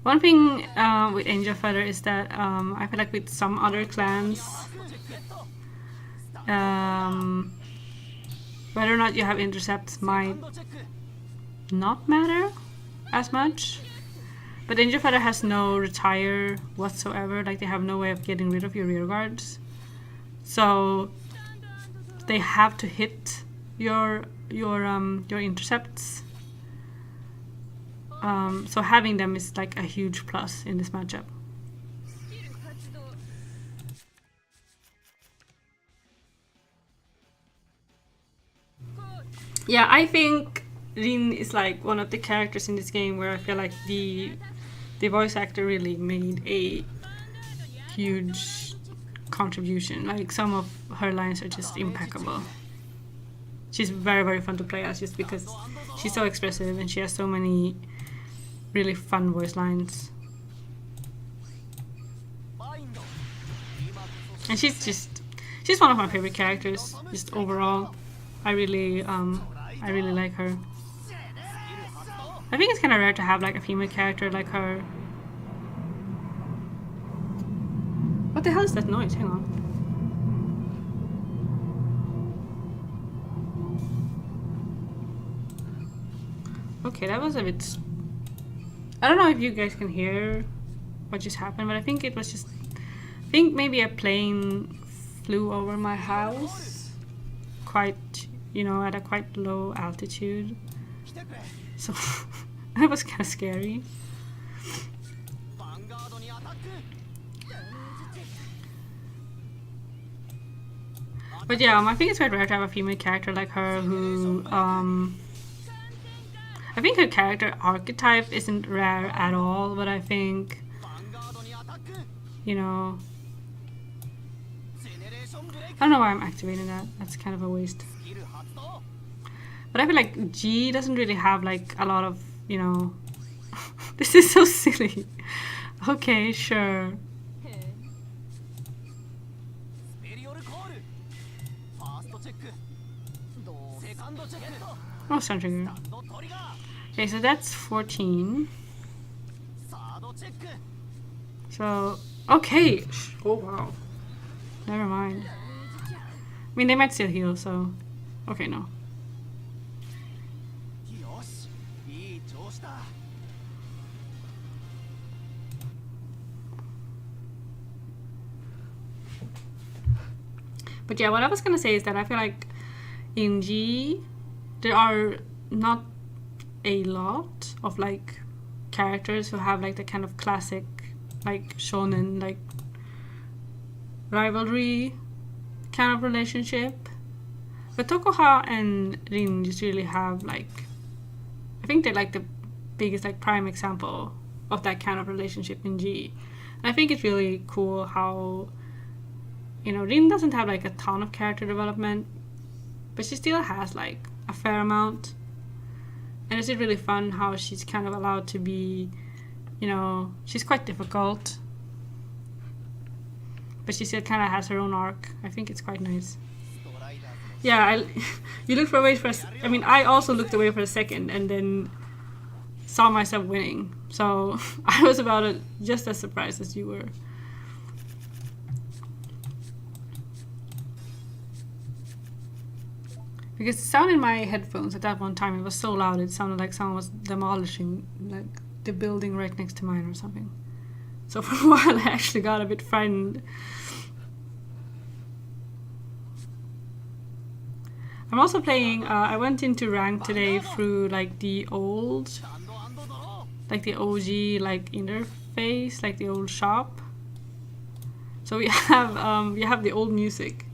one thing with Angel Feather is that I feel like with some other clans, whether or not you have intercepts might not matter as much. But Angel Feather has no retire whatsoever, like they have no way of getting rid of your rear guards. So they have to hit your intercepts. So having them is like a huge plus in this matchup. Yeah, I think Rin is like one of the characters in this game where I feel like the voice actor really made a huge contribution. Like some of her lines are just impeccable. She's very, very fun to play as just because she's so expressive and she has so many really fun voice lines. And she's one of my favorite characters just overall. I really like her. I think it's kind of rare to have like a female character like her. What the hell is that noise? Hang on. Okay, that was a bit... I don't know if you guys can hear what just happened, but I think it was just... I think maybe a plane flew over my house. Quite, you know, at a quite low altitude. So, that was kind of scary. But yeah, I think it's quite rare to have a female character like her who, I think her character archetype isn't rare at all, but I think, you know, I don't know why I'm activating that. That's kind of a waste. But I feel like G doesn't really have like a lot of, you know, this is so silly. Okay, sure. Oh, Sun Trigger. Okay, so that's 14. So, okay. Oh, wow. Never mind. I mean, they might still heal, so... Okay, no. But yeah, what I was gonna say is that I feel like in G, there are not a lot of like characters who have like the kind of classic like shonen like rivalry kind of relationship. But Tokoha and Rin just really have like, I think they're like the biggest like prime example of that kind of relationship in G. And I think it's really cool how, you know, Rin doesn't have like a ton of character development, but she still has like a fair amount. And it's really fun how she's kind of allowed to be, you know, she's quite difficult, but she still kind of has her own arc. I think it's quite nice. Yeah, you looked away for I mean, I also looked away for a second and then saw myself winning. So I was about it just as surprised as you were. Because the sound in my headphones at that one time, it was so loud, it sounded like someone was demolishing like the building right next to mine or something. So for a while I actually got a bit frightened. I'm also playing, I went into rank today through like the old, like the OG like interface, like the old shop. So we have the old music.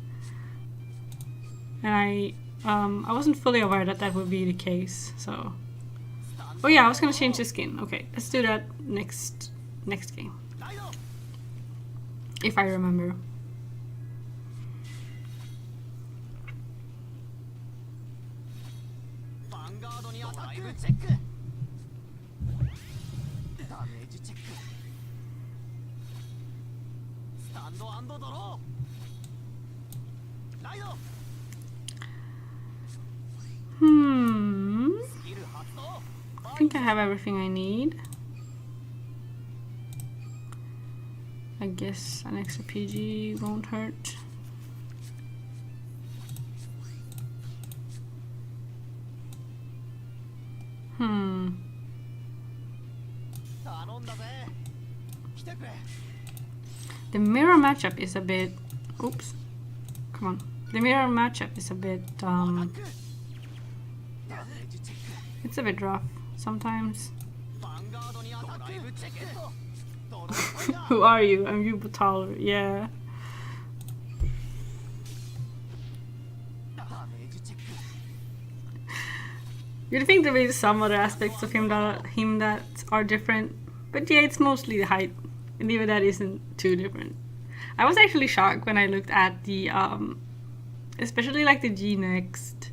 And I wasn't fully aware that that would be the case, so... Oh yeah, I was gonna change the skin. Okay, let's do that next game. If I remember. think I have everything I need. I guess an extra PG won't hurt. The mirror matchup is a bit... Oops. Come on. The mirror matchup is a bit... it's a bit rough sometimes. Who are you? I'm you, Butaler. Yeah. You'd think there is some other aspects of him that are different, but yeah, it's mostly the height, and even that isn't too different. I was actually shocked when I looked at the, especially like the G-Next,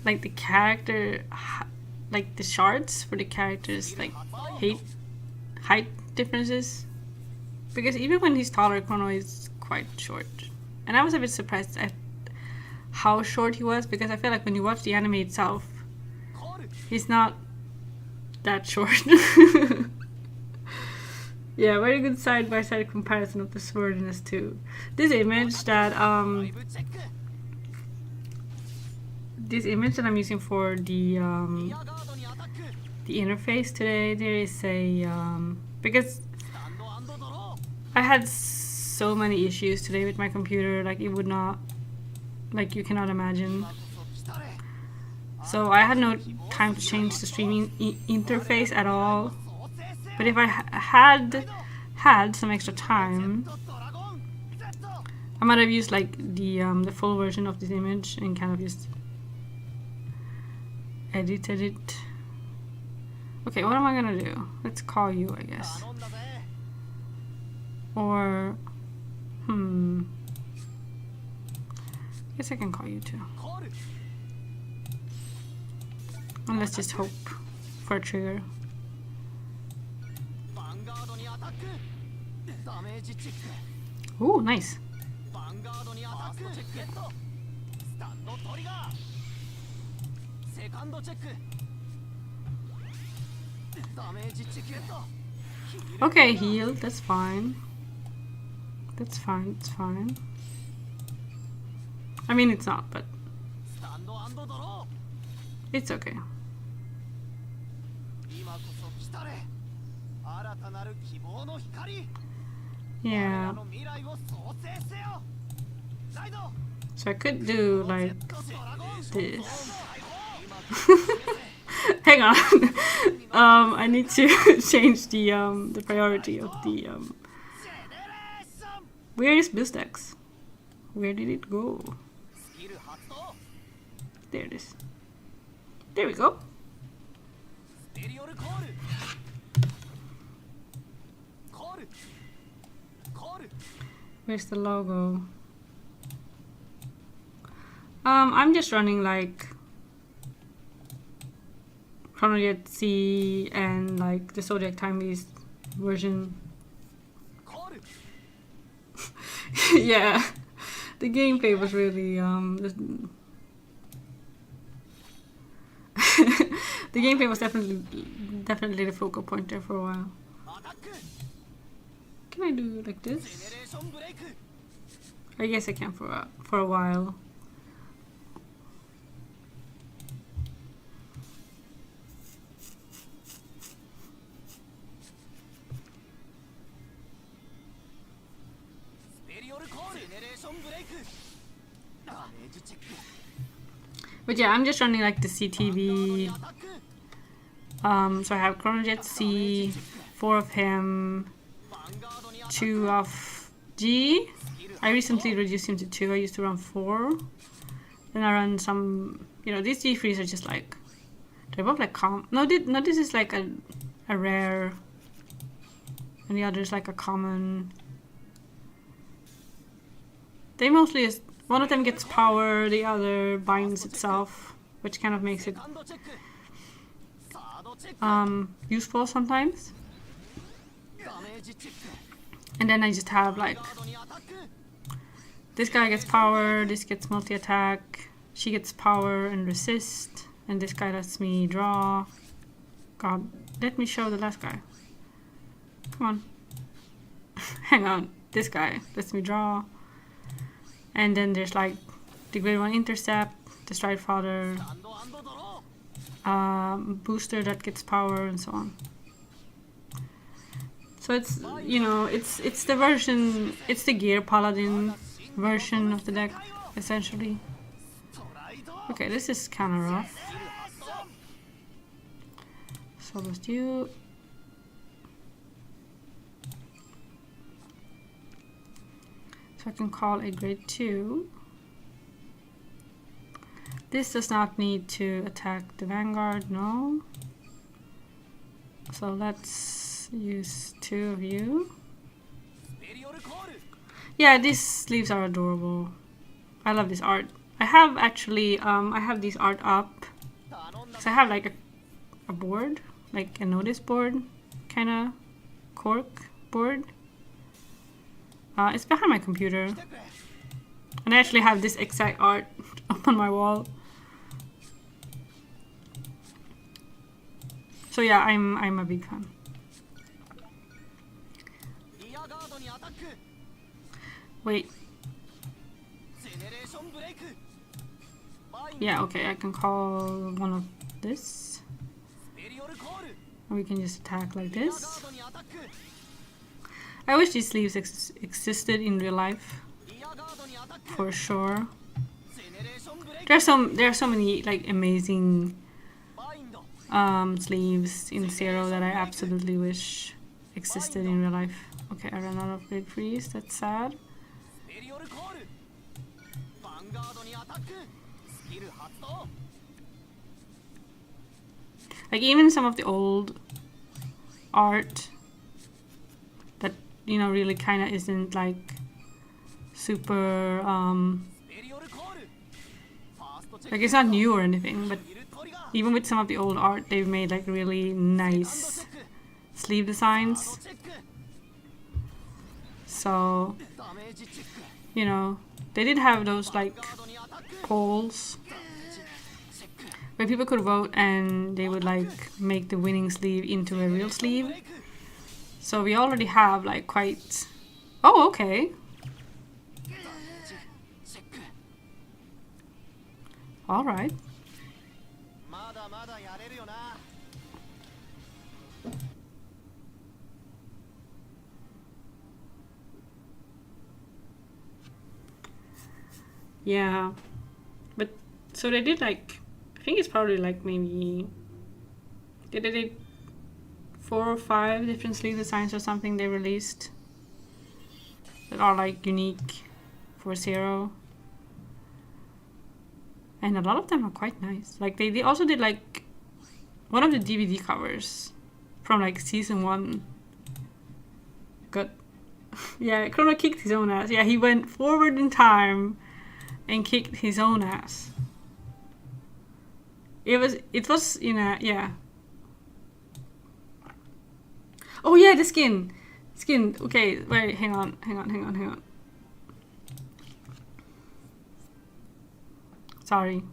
like the character, like the charts for the characters, like height differences, because even when he's taller, Chrono is quite short, and I was a bit surprised at how short he was, because I feel like when you watch the anime itself, he's not that short. Yeah, very good side-by-side comparison of the swordiness too. This image that I'm using for the interface today, there is a because I had so many issues today with my computer, like it would not, like you cannot imagine. So I had no time to change the streaming interface at all. But if I had some extra time, I might have used like the full version of this image and kind of just edited it. Okay, what am I gonna do? Let's call you, I guess. Or I guess I can call you too. And let's just hope for a trigger. Ooh, nice. Okay, heal. That's fine. That's fine. It's fine. I mean, it's not, but it's okay. Yeah. So I could do like this. Hang on. I need to change the priority of the Where is BuzzDex? Where did it go? There it is. There we go. Where's the logo? I'm just running like Chronojet C and like the Zodiac Time Beast version. Yeah, the gameplay was really the gameplay was definitely the focal point there for a while. Can I do like this? I guess I can for a while. But yeah, I'm just running like the CTV. So I have Chronojet C, 4 of him, 2 of G. I recently reduced him to 2. I used to run 4. Then I run some, these G3s are just like, they're both like no, this is like a rare, and the other is like a common. They mostly is, one of them gets power, the other binds itself, which kind of makes it useful sometimes. And then I just have like, this guy gets power, this gets multi-attack, she gets power and resist, and this guy lets me draw. God, let me show the last guy. Come on. Hang on, this guy. Let me draw. And then there's like the grade 1 intercept, the Stride Father, booster that gets power, and so on. So it's, you know, it's the version, it's the Gear Paladin version of the deck, essentially. Okay, this is kind of rough. So let's do. So I can call a grade 2. This does not need to attack the Vanguard, no. So let's use 2 of you. Yeah, these sleeves are adorable. I love this art. I have actually, I have this art up. So I have like a board, like a notice board, kind of cork board. It's behind my computer. And I actually have this exact art up on my wall. So yeah, I'm a big fan. Wait. Yeah, okay, I can call one of this. And we can just attack like this. I wish these sleeves existed in real life. For sure. There are so many like amazing sleeves in Zero that I absolutely wish existed in real life. Okay, I ran out of grade 3s, that's sad. Like even some of the old art that, you know, really kind of isn't like super like it's not new or anything, but even with some of the old art they've made like really nice sleeve designs. So, you know, they did have those like polls where people could vote and they would like make the winning sleeve into a real sleeve. So we already have like quite... Oh, okay. Alright. Yeah. But, so they did like... I think it's probably like maybe... They did 4 or 5 different sleeve designs or something they released. That are like unique for Zero. And a lot of them are quite nice. Like they also did like one of the DVD covers from like season 1. Good. Yeah, Chrono kicked his own ass. Yeah, he went forward in time and kicked his own ass. It was, you know, yeah. Oh yeah, the skin. Skin. Okay, wait, hang on. Sorry.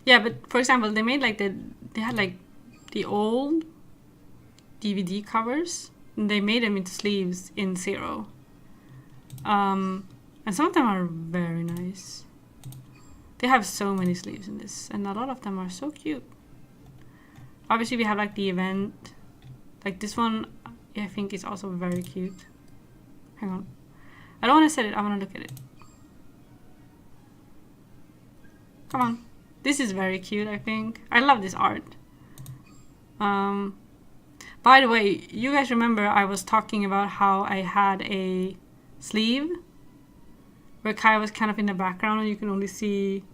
Yeah, but for example, they made like they had like the old DVD covers and they made them into sleeves in Zero. And some of them are very nice. They have so many sleeves in this, and a lot of them are so cute. Obviously, we have like the event. Like this one, I think is also very cute. Hang on. I don't want to set it, I want to look at it. Come on. This is very cute, I think. I love this art. By the way, you guys remember I was talking about how I had a sleeve where Kai was kind of in the background and you can only see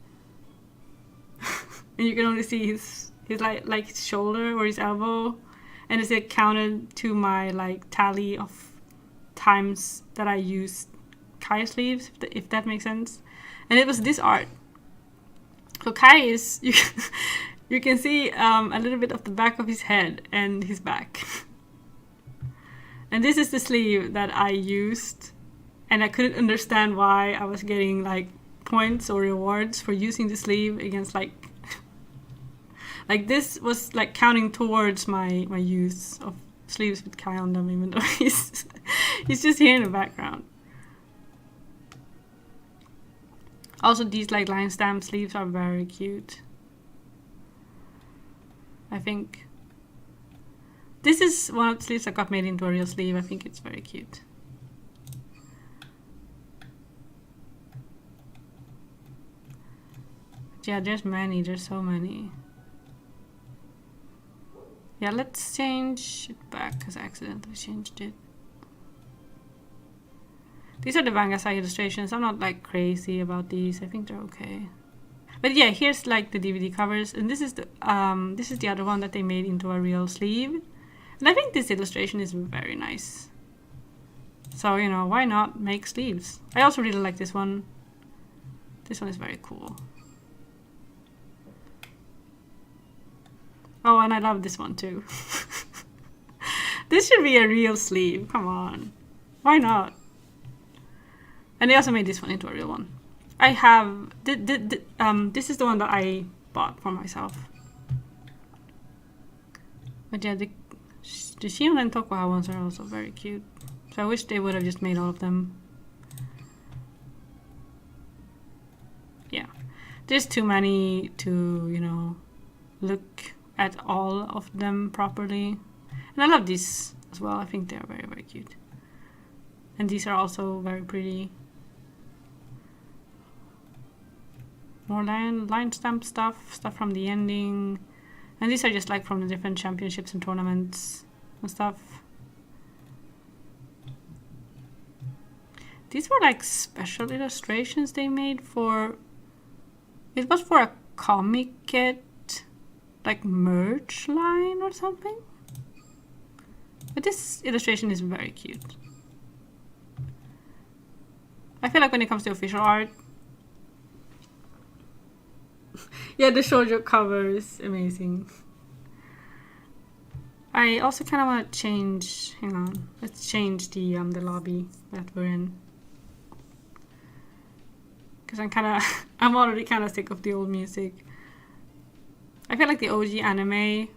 and you can only see his like his shoulder or his elbow, and it's like counted to my like tally of times that I used Kai sleeves, if that makes sense. And it was this art. So Kai is you can see a little bit of the back of his head and his back. And this is the sleeve that I used, and I couldn't understand why I was getting like points or rewards for using the sleeve against like like this was like counting towards my use of sleeves with Kai on them, even though he's just here in the background. Also, these like line stamp sleeves are very cute. I think this is one of the sleeves that got made into a real sleeve. I think it's very cute. Yeah, there's so many. Yeah, let's change it back because I accidentally changed it. These are the Vanguard illustrations. I'm not like crazy about these. I think they're okay. But yeah, here's like the DVD covers, and this is the other one that they made into a real sleeve. And I think this illustration is very nice. So, you know, why not make sleeves? I also really like this one. This one is very cool. Oh, and I love this one too. This should be a real sleeve. Come on. Why not? And they also made this one into a real one. I have... this is the one that I bought for myself. But yeah, the Shion and Tokuha ones are also very cute. So I wish they would have just made all of them. Yeah. There's too many to, you know, look at all of them properly. And I love these as well. I think they are very, very cute. And these are also very pretty. More line stamp stuff from the ending. And these are just like from the different championships and tournaments and stuff. These were like special illustrations they made for... It was for a Comiket like merch line or something. But this illustration is very cute. I feel like when it comes to official art, yeah, the shoujo cover is amazing. I also kind of want to change. Hang on, let's change the lobby that we're in, because I'm already kind of sick of the old music. I feel like the OG anime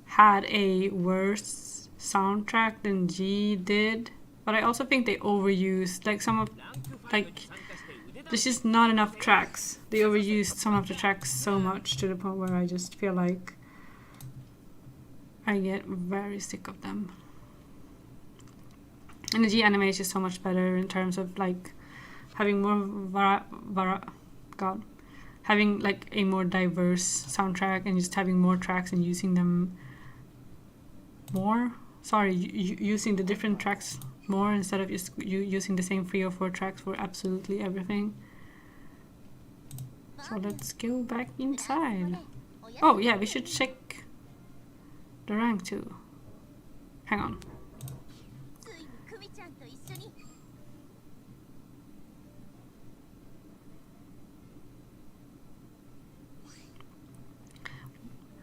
had a worse soundtrack than G did, but I also think they overused like some of there's just not enough tracks. They overused some of the tracks so much to the point where I just feel like I get very sick of them. And the G anime is just so much better in terms of like having more having like a more diverse soundtrack and just having more tracks and using them more. Sorry, using the different tracks more instead of just using the same 3 or 4 tracks for absolutely everything. So let's go back inside. Oh yeah, we should check the rank too. Hang on.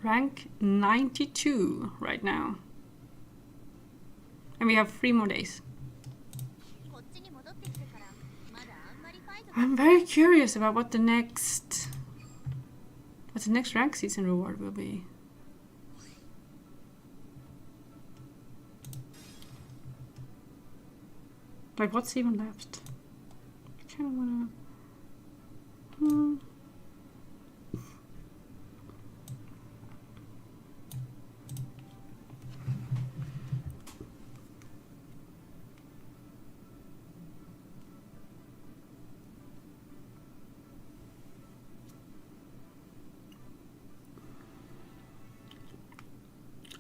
Rank 92 right now. And we have 3 more days. I'm very curious about what the next rank season reward will be. Like, what's even left? I kind of wanna...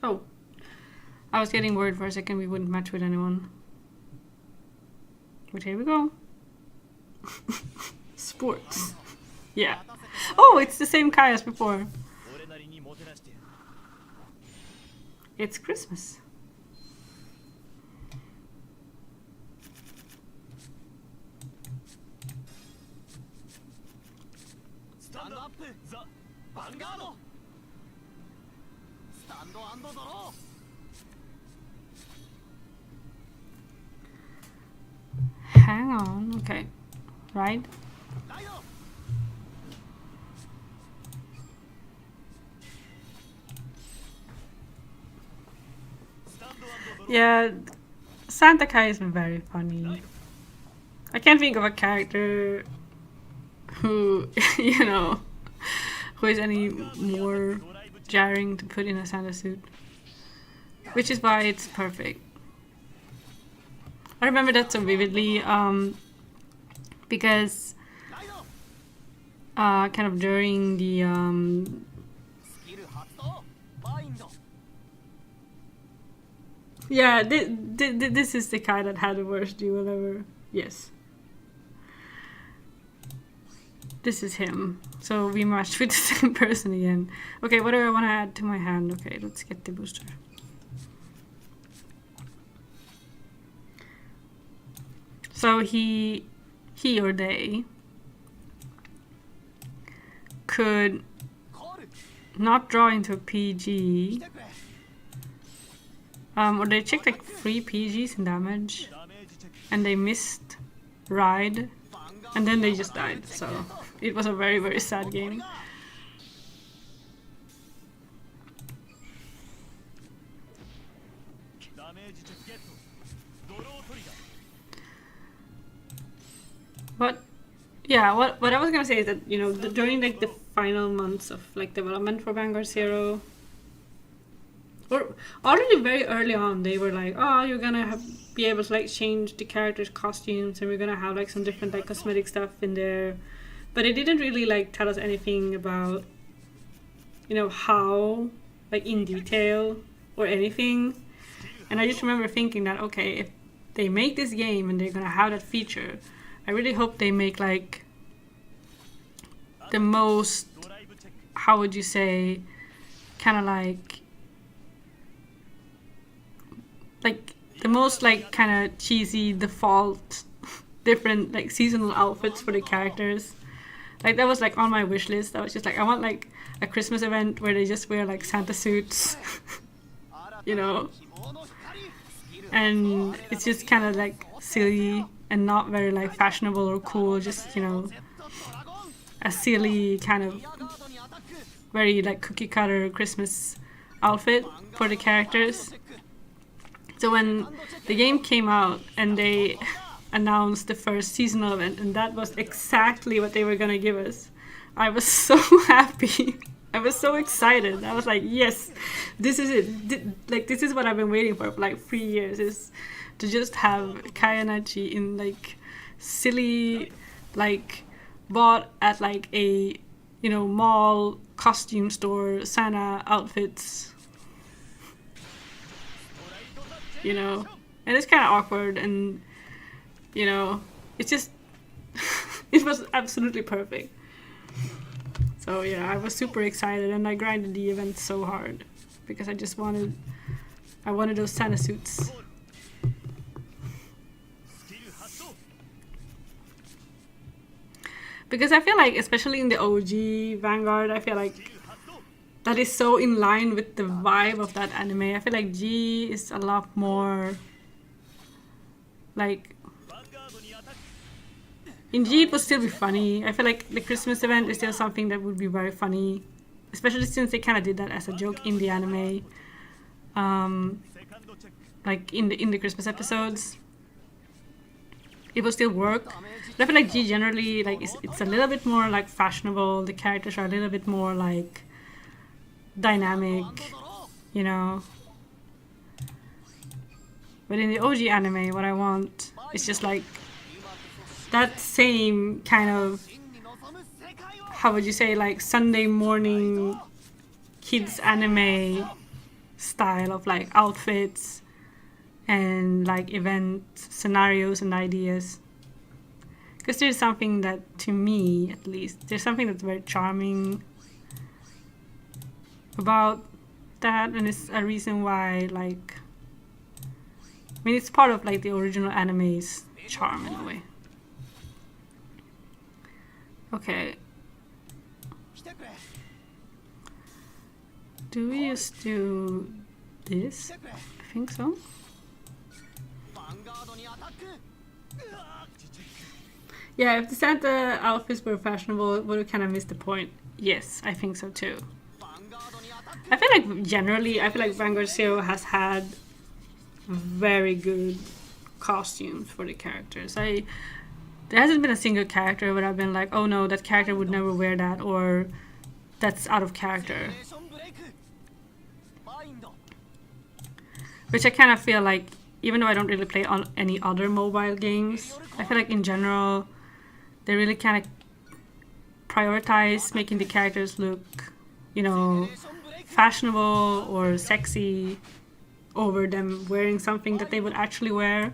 Oh, I was getting worried for a second we wouldn't match with anyone. But here we go. Sports. Yeah. Oh, it's the same Kai as before. It's Christmas. Stand up, the Vanguard. Stand and draw. Hang on, okay. Right? Yeah, Santa Kai is very funny. I can't think of a character who, you know, who is any more jarring to put in a Santa suit. Which is why it's perfect. I remember that so vividly, because kind of during the yeah, this is the guy that had the worst duel ever. Yes, this is him. So we matched with the same person again. Okay, what do I want to add to my hand? Okay, let's get the booster. So he or they could not draw into a PG, or they checked like 3 PGs in damage, and they missed ride, and then they just died. So it was a very, very sad game. But yeah, what I was gonna say is that, you know, during like the final months of like development for Vanguard Zero, or already very early on, they were like, oh, you're gonna be able to like change the characters' costumes, and we're gonna have like some different like cosmetic stuff in there, but it didn't really like tell us anything about, you know, how, like in detail or anything. And I just remember thinking that, okay, if they make this game and they're gonna have that feature, I really hope they make like the most, how would you say, kind of like the most like kind of cheesy default different like seasonal outfits for the characters. Like that was like on my wish list. I was just like, I want like a Christmas event where they just wear like Santa suits, you know, and it's just kind of like silly and not very like fashionable or cool, just, you know, a silly kind of very like cookie cutter Christmas outfit for the characters. So when the game came out and they announced the first seasonal event, and that was exactly what they were gonna give us, I was so happy. I was so excited. I was like, yes, this is it. Like, this is what I've been waiting for like 3 years, is to just have Kayanachi in like silly, like bought at like a, you know, mall costume store Santa outfits, you know, and it's kind of awkward, and you know, it's just it was absolutely perfect. So yeah, I was super excited, and I grinded the event so hard because I wanted those Santa suits. Because I feel like, especially in the OG Vanguard, I feel like that is so in line with the vibe of that anime. I feel like G is a lot more like, in G it would still be funny. I feel like the Christmas event is still something that would be very funny, especially since they kind of did that as a joke in the anime, like in the Christmas episodes. It will still work. But I feel like G generally, like, it's a little bit more like fashionable. The characters are a little bit more like dynamic, you know. But in the OG anime, what I want is just like that same kind of, how would you say, like Sunday morning kids anime style of like outfits and like event scenarios and ideas. Because there's something that, to me at least, there's something that's very charming about that, and it's a reason why, like, I mean, it's part of like the original anime's charm in a way. Okay. Do we just do this? I think so. Yeah, if the Santa outfits were fashionable, would have kind of missed the point. Yes, I think so too. I feel like generally, I feel like Vanguard Zero has had very good costumes for the characters. There hasn't been a single character where I've been like, oh no, that character would never wear that, or that's out of character. Which I kind of feel like, even though I don't really play on any other mobile games, I feel like in general, they really kind of prioritize making the characters look, you know, fashionable or sexy over them wearing something that they would actually wear.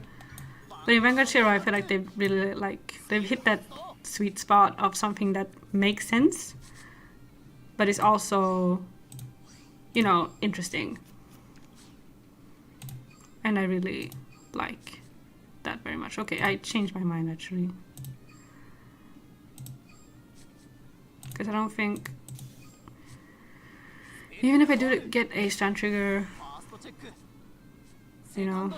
But in Vanguard Zero, I feel like they've really they've hit that sweet spot of something that makes sense, but is also, you know, interesting. And I really like that very much. Okay, I changed my mind actually. Because I don't think, even if I do get a stand trigger, you know.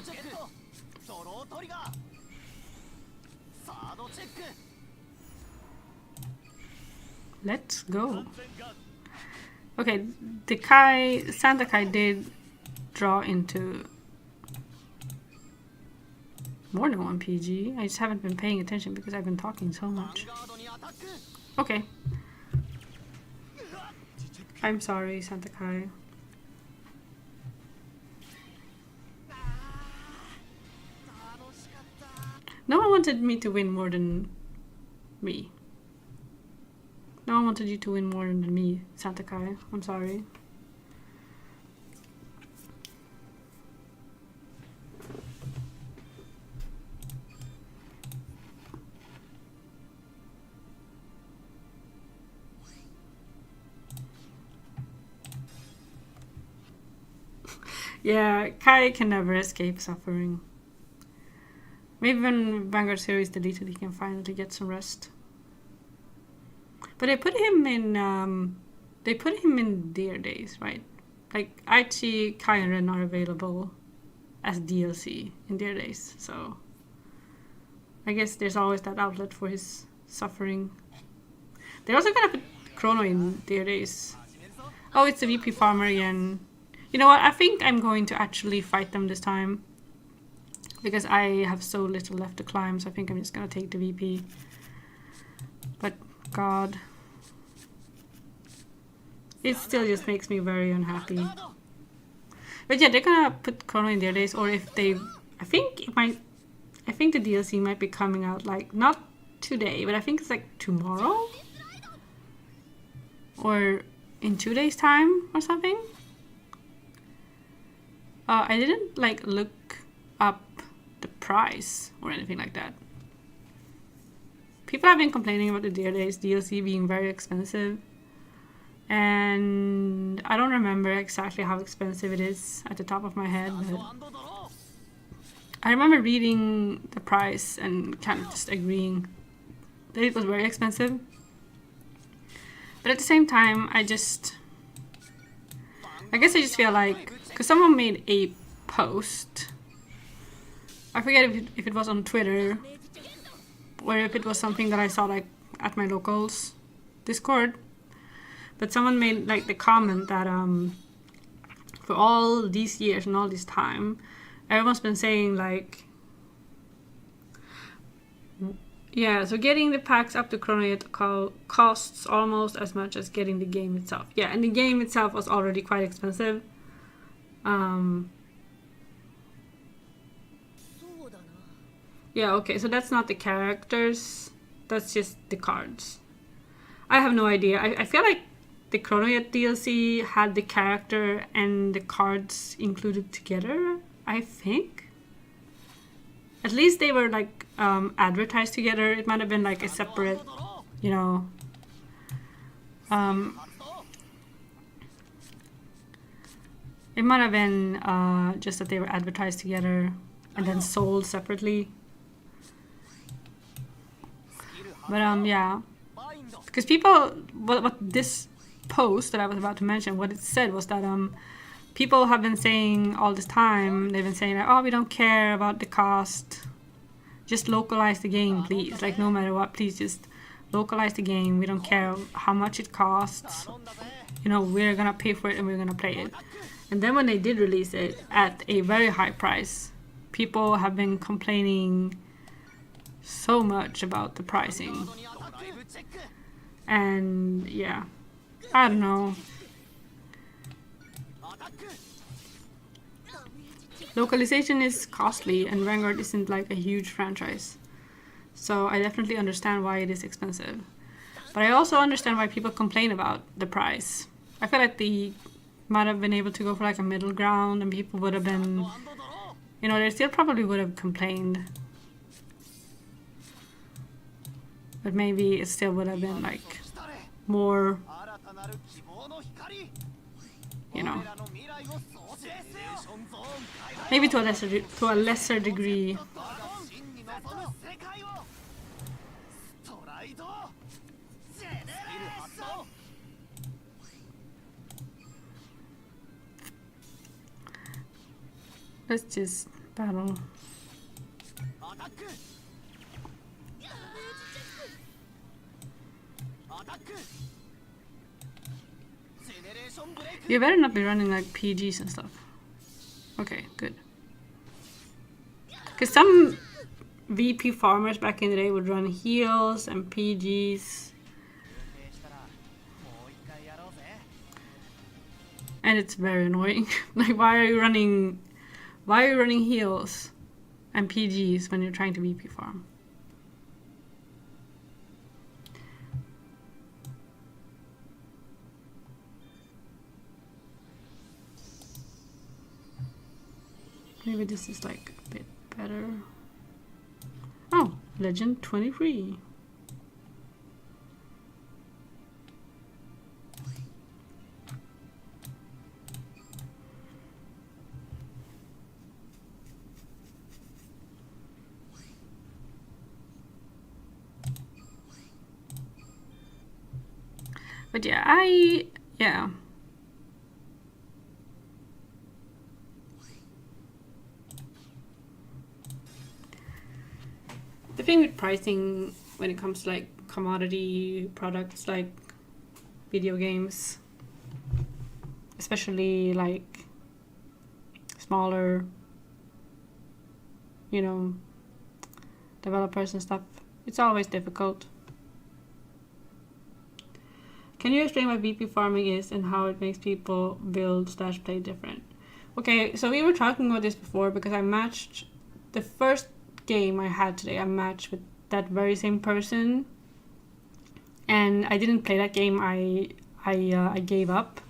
Let's go. Okay, the Santa Kai did draw into more than one PG. I just haven't been paying attention because I've been talking so much. Okay. I'm sorry, Santa Kai. No one wanted me to win more than me. No one wanted you to win more than me, Santa Kai. I'm sorry. Yeah, Kai can never escape suffering. Maybe when Vanguard Zero is deleted, he can finally get some rest. But they put him in Deer Days, right? Like Aichi, Kai, and Ren are available as DLC in Deer Days, so I guess there's always that outlet for his suffering. They're also gonna put Chrono in Deer Days. Oh, it's the VP farmer again. You know what? I think I'm going to actually fight them this time, because I have so little left to climb, so I think I'm just gonna take the VP. But God, it still just makes me very unhappy. But yeah, they're gonna put Chrono in Their Days, or if they, I think the DLC might be coming out like not today, but I think it's like tomorrow or in 2 days time or something. I didn't like look up the price or anything like that. People have been complaining about the Dear Days DLC being very expensive, and I don't remember exactly how expensive it is at the top of my head, but I remember reading the price and kind of just agreeing that it was very expensive. But at the same time, I guess I just feel like, because someone made a post, I forget if it was on Twitter or if it was something that I saw like at my locals Discord, but someone made like the comment that for all these years and all this time, everyone's been saying like, yeah, so getting the packs up to Chronojet costs almost as much as getting the game itself. Yeah, and the game itself was already quite expensive. Yeah, okay, so that's not the characters, that's just the cards. I have no idea. I feel like the Chronojet DLC had the character and the cards included together, I think. At least they were like advertised together. It might have been like a separate, you know, it might have been just that they were advertised together and then sold separately. But yeah, because people, what this post that I was about to mention, what it said was that people have been saying all this time, they've been saying like, oh, we don't care about the cost, just localize the game, please. Like, no matter what, please just localize the game. We don't care how much it costs. You know, we're gonna pay for it and we're gonna play it. And then when they did release it at a very high price, people have been complaining so much about the pricing. And yeah, I don't know. Localization is costly and Vanguard isn't like a huge franchise. So I definitely understand why it is expensive. But I also understand why people complain about the price. I feel like they might have been able to go for like a middle ground and people would have been, you know, they still probably would have complained. But maybe it still would have been like more, you know, maybe to a lesser degree. Let's just battle. You better not be running like PGs and stuff. Okay, good. Because some VP farmers back in the day would run heals and PGs. And it's very annoying. Like, why are you running heals and PGs when you're trying to VP farm? Maybe this is like a bit better. Oh, Legend 23. But yeah, the thing with pricing when it comes to like commodity products like video games, especially like smaller, you know, developers and stuff, it's always difficult. Can you explain what VP farming is and how it makes people build/play different? Okay, so we were talking about this before because I matched the first game I had today. I matched with that very same person, and I didn't play that game. I gave up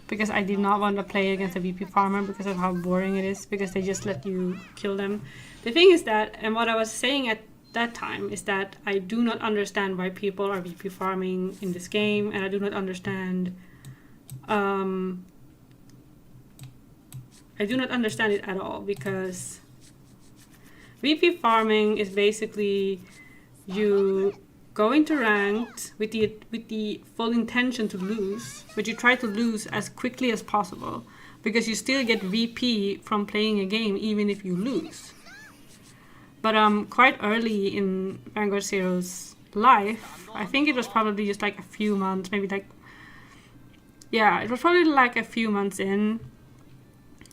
because I did not want to play against a VP farmer because of how boring it is. Because they just let you kill them. The thing is that, and what I was saying at that time is that I do not understand why people are VP farming in this game, and I do not understand it at all, because VP farming is basically you go into ranked with the full intention to lose, but you try to lose as quickly as possible because you still get VP from playing a game even if you lose. But quite early in Vanguard Zero's life, I think it was probably just like a few months, maybe like, yeah, it was probably like a few months in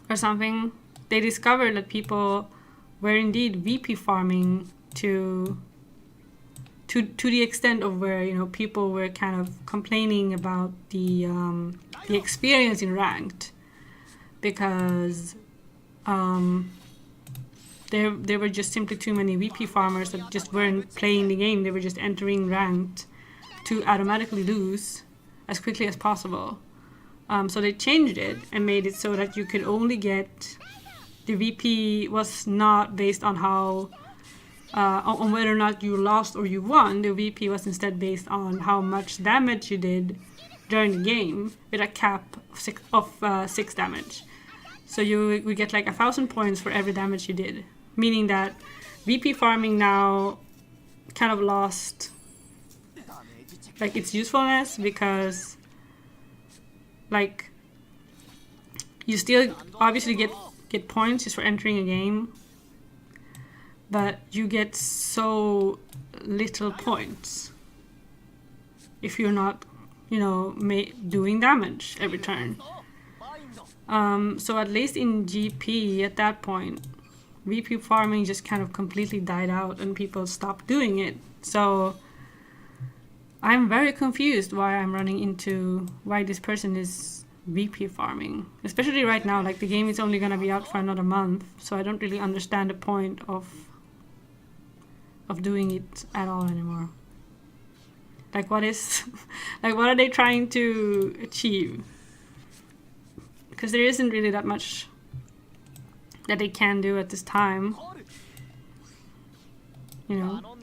or something, they discovered that people were indeed VP farming to the extent of where, you know, people were kind of complaining about the experience in ranked, because there were just simply too many VP farmers that just weren't playing the game. They were just entering ranked to automatically lose as quickly as possible. So they changed it and made it so that you could only get, the VP was not based on how, on whether or not you lost or you won. The VP was instead based on how much damage you did during the game, with a cap of 6 damage. So you would get like 1,000 points for every damage you did. Meaning that VP farming now kind of lost like its usefulness, because like you still obviously get points just for entering a game, but you get so little points if you're not, you know, doing damage every turn. So at least in GP at that point, VP farming just kind of completely died out and people stopped doing it. So I'm very confused why this person is VP farming, especially right now. Like, the game is only gonna be out for another month, so I don't really understand the point of doing it at all anymore. Like, what is like, what are they trying to achieve? Because there isn't really that much that they can do at this time, you know.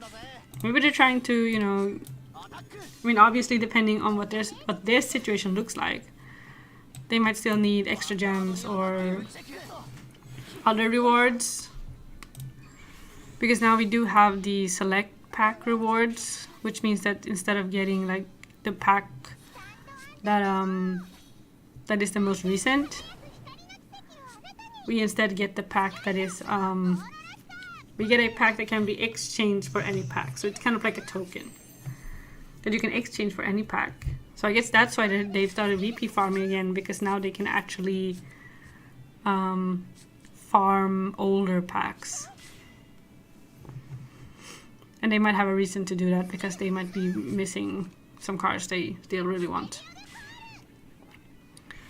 Maybe they're trying to, you know, I mean, obviously depending on what their situation looks like, they might still need extra gems or other rewards, because now we do have the select pack rewards, which means that instead of getting like the pack that that is the most recent, we instead get the pack that is we get a pack that can be exchanged for any pack. So it's kind of like a token that you can exchange for any pack. So I guess that's why they've started VP farming again, because now they can actually farm older packs. And they might have a reason to do that, because they might be missing some cards they still really want.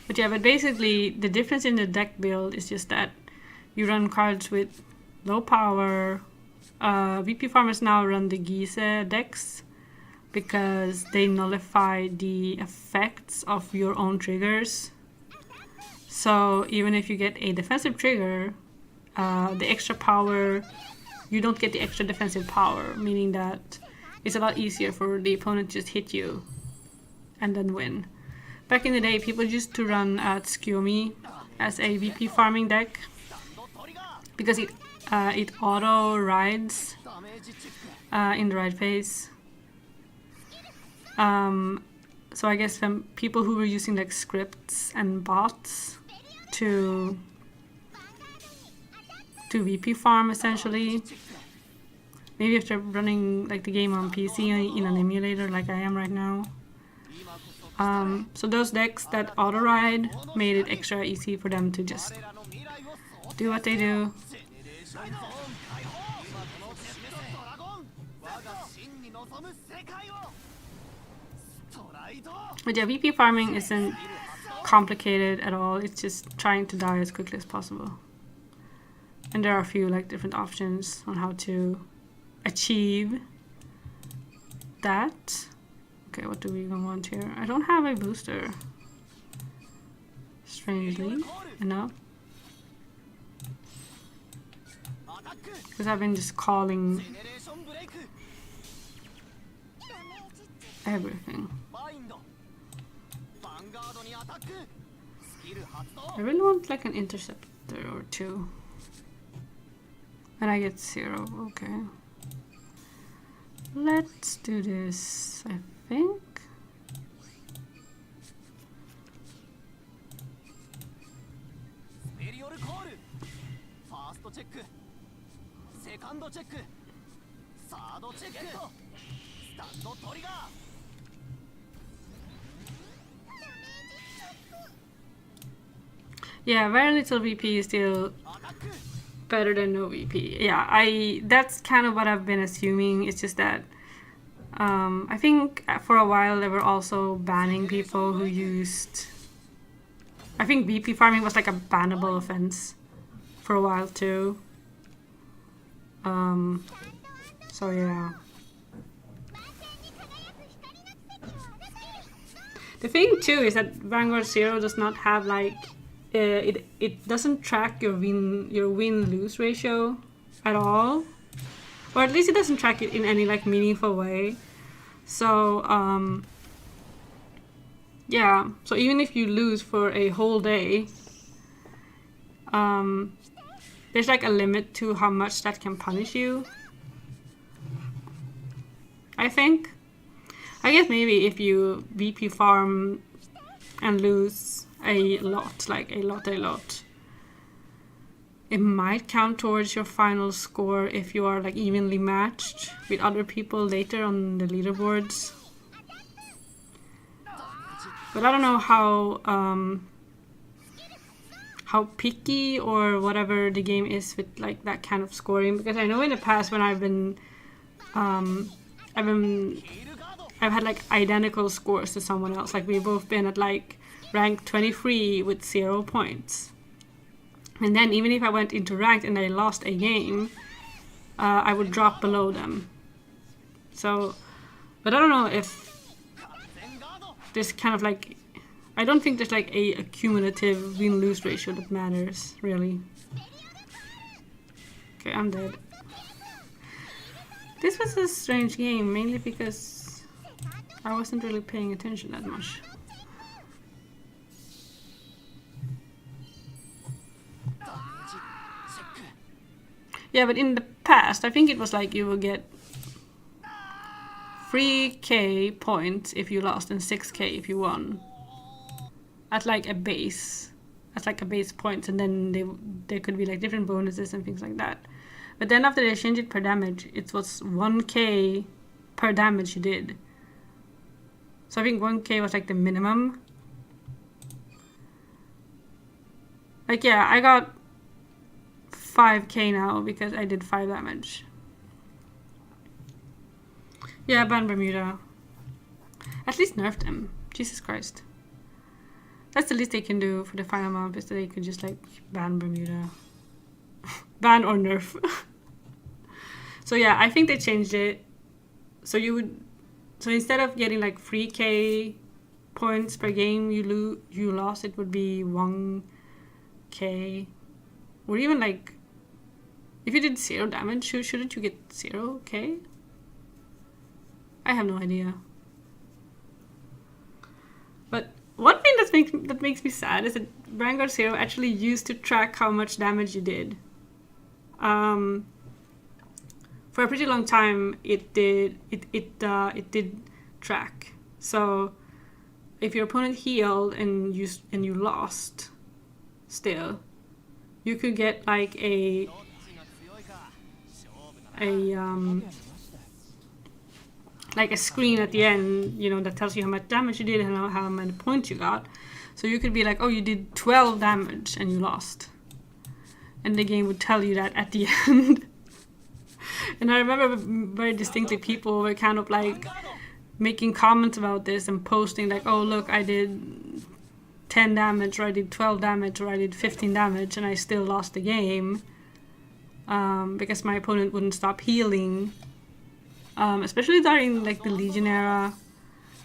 But yeah, but basically the difference in the deck build is just that you run cards with low power. VP farmers now run the Gise decks because they nullify the effects of your own triggers. So even if you get a defensive trigger, the extra power, you don't get the extra defensive power, meaning that it's a lot easier for the opponent to just hit you and then win. Back in the day, people used to run Tsukiyomi as a VP farming deck because it auto rides in the right phase. So I guess people who were using like scripts and bots to VP farm, essentially. Maybe if they're running like the game on PC in an emulator like I am right now. So those decks that auto ride made it extra easy for them to just do what they do. But yeah, VP farming isn't complicated at all. It's just trying to die as quickly as possible. And there are a few like different options on how to achieve that. Okay, what do we even want here? I don't have a booster, strangely enough, because I've been just calling everything. I really want like an interceptor or two. And I get 0, okay. Let's do this, I think. Yeah, very little VP is still better than no VP. Yeah, that's kind of what I've been assuming. It's just that I think for a while they were also banning people who used... I think VP farming was like a bannable offense for a while too. So yeah. The thing too is that Vanguard 0 does not have like it doesn't track your win-lose ratio at all, or at least it doesn't track it in any like meaningful way. So yeah, so even if you lose for a whole day, there's like a limit to how much that can punish you, I think. I guess maybe if you VP farm and lose a lot, like a lot, it might count towards your final score if you are like evenly matched with other people later on the leaderboards. But I don't know how how picky or whatever the game is with like that kind of scoring, because I know in the past when I've had like identical scores to someone else, like we've both been at like rank 23 with 0 points, and then even if I went into ranked and I lost a game, I would drop below them. So, but I don't know if this kind of like, I don't think there's like a cumulative win-lose ratio that matters, really. Okay, I'm dead. This was a strange game, mainly because I wasn't really paying attention that much. Yeah, but in the past, I think it was like you would get 3k points if you lost and 6k if you won. At like a base. At like a base points, and then there could be like different bonuses and things like that. But then after they changed it per damage, it was 1k per damage you did. So I think 1k was like the minimum. Like yeah, I got 5k now because I did 5 damage. Yeah, ban Bermuda. At least nerf them. Jesus Christ. That's the least they can do for the final map, is that they could just like ban Bermuda. Ban or nerf. So yeah, I think they changed it. So instead of getting like 3k points per game you lost, it would be 1k. Or even like, if you did 0 damage, shouldn't you get 0k? I have no idea. But one thing that makes me sad is that Vanguard 0 actually used to track how much damage you did. For a pretty long time, it did track. So if your opponent healed and you lost, still, you could get like a screen at the end, you know, that tells you how much damage you did and how many points you got. So you could be like, oh, you did 12 damage and you lost. And the game would tell you that at the end. And I remember very distinctly people were kind of like making comments about this and posting like, oh, look, I did 10 damage, or I did 12 damage, or I did 15 damage, and I still lost the game. Because my opponent wouldn't stop healing. Especially during like the Legion era,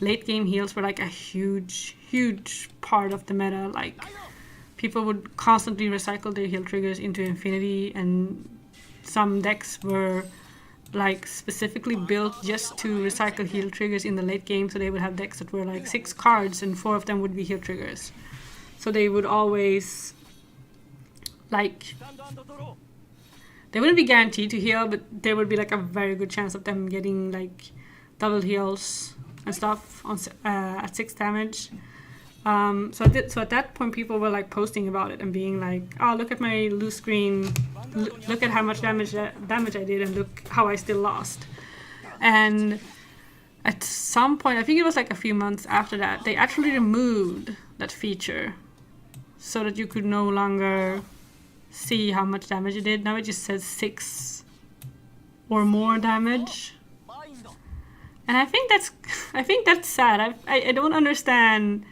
late game heals were like a huge part of the meta. Like people would constantly recycle their heal triggers into infinity, and some decks were like specifically built just to recycle heal triggers in the late game. So they would have decks that were like 6 cards and 4 of them would be heal triggers. So they would always like, they wouldn't be guaranteed to heal, but there would be like a very good chance of them getting like double heals and stuff on at 6 damage. So at that point, people were like posting about it and being like, "Oh, look at my loose screen! Look at how much damage I did, and look how I still lost." And at some point, I think it was like a few months after that, they actually removed that feature so that you could no longer see how much damage you did. Now it just says 6 or more damage, and I think that's sad. I don't understand.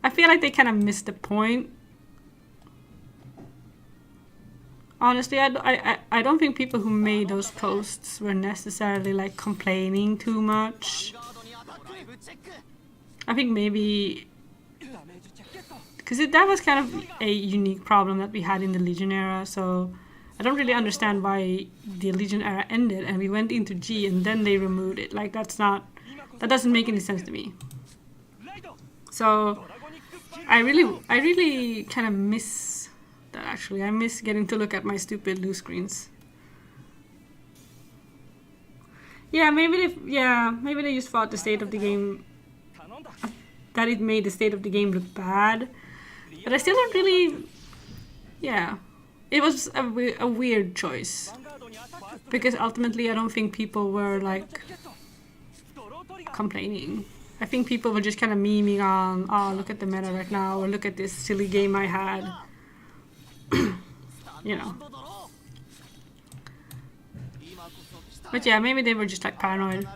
I feel like they kind of missed the point. Honestly, I don't think people who made those posts were necessarily like complaining too much. I think maybe because that was kind of a unique problem that we had in the Legion era, so I don't really understand why the Legion era ended and we went into G and then they removed it. Like that doesn't make any sense to me. So I really kind of miss that actually. I miss getting to look at my stupid loose screens. Yeah, maybe they just thought the state of the game, that it made the state of the game look bad. But I still don't really, yeah. It was a weird choice. Because ultimately I don't think people were like complaining. I think people were just kind of memeing on, oh, look at the meta right now, or look at this silly game I had. you know. But yeah, maybe they were just like paranoid.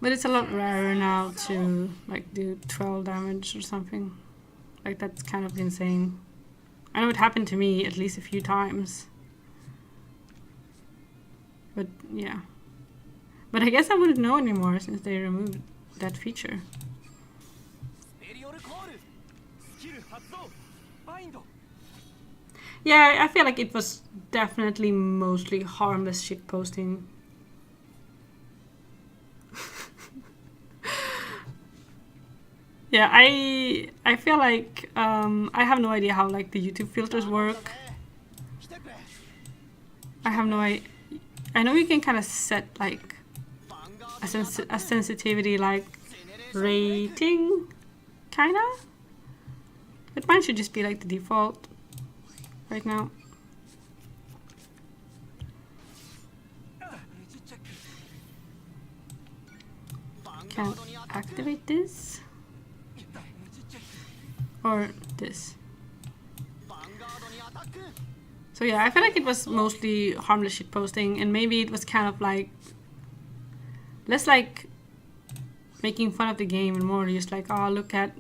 But it's a lot rarer now to like do 12 damage or something. Like that's kind of insane. I know it happened to me at least a few times. But yeah. But I guess I wouldn't know anymore since they removed that feature. Yeah, I feel like it was definitely mostly harmless shit posting. Yeah, I feel like I have no idea how like the YouTube filters work. I have no idea. I know you can kind of set like a sensitivity like rating, kinda. But mine should just be like the default right now. Can activate this or this. So yeah, I feel like it was mostly harmless shit posting, and maybe it was kind of like less like making fun of the game and more just like, oh, look at,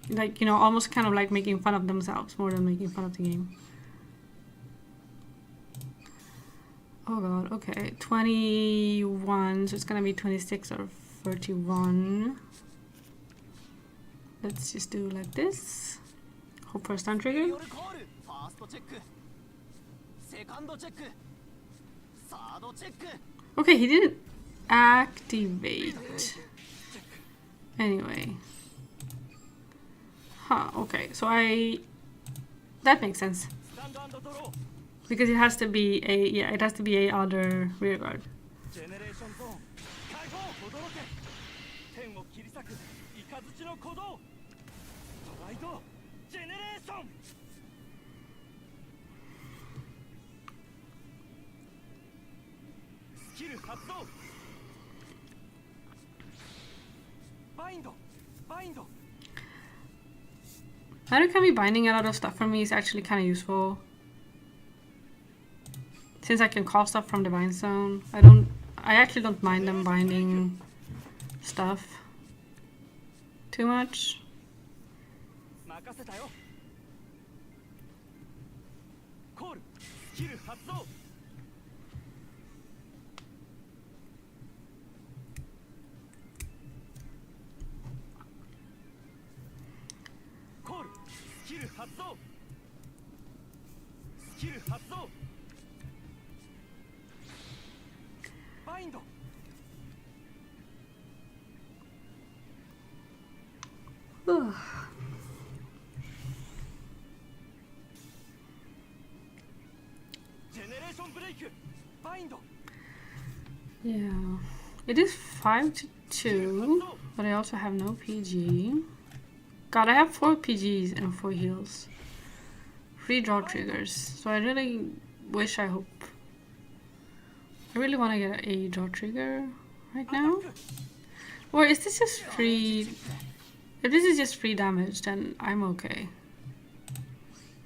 like, you know, almost kind of like making fun of themselves more than making fun of the game. Oh god, okay, 21, so it's gonna be 26 or 31. Let's just do like this. Hope for a stun trigger. Okay, he didn't activate. Anyway. Huh, okay, so that makes sense. Because it has to be a, yeah, it has to be a other rear guard. Can binding a lot of stuff for me is actually kind of useful. Since I can call stuff from the bind zone, I actually don't mind them binding stuff too much. Yeah, it is 5 to 2, but I also have no PG. God, I have 4 PGs and 4 heals. 3 draw triggers, so I really wish, I really want to get a draw trigger right now. Or is this just free? If this is just free damage, then I'm okay.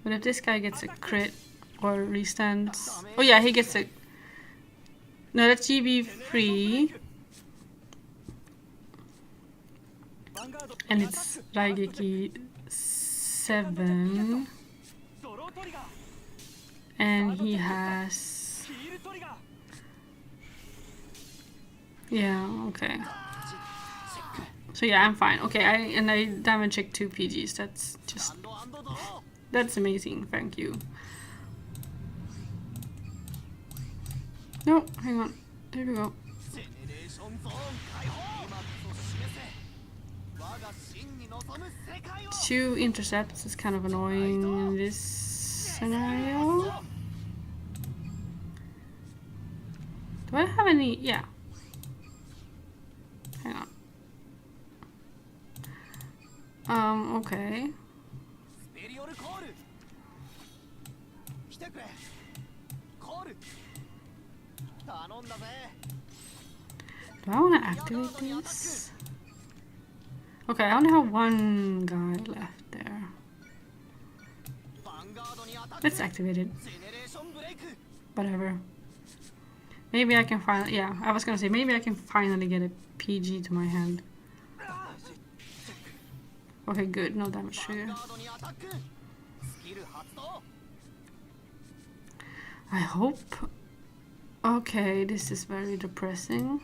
But if this guy gets a crit or restands... Oh yeah, he gets a... No, that's GB free. And it's Raigeki 7. And he has... Yeah, okay. So yeah, I'm fine. Okay, I damage check 2 PGs. That's just... That's amazing, thank you. No, hang on. There we go. 2 intercepts is kind of annoying in this scenario. Do I have any? Yeah. Hang on. Okay. Do I want to activate this? Okay, I only have one guy left there. Let's activate it. Whatever. Maybe I can finally, yeah, I was gonna say, maybe I can finally get a PG to my hand. Okay, good, no damage trigger. I hope. Okay, this is very depressing.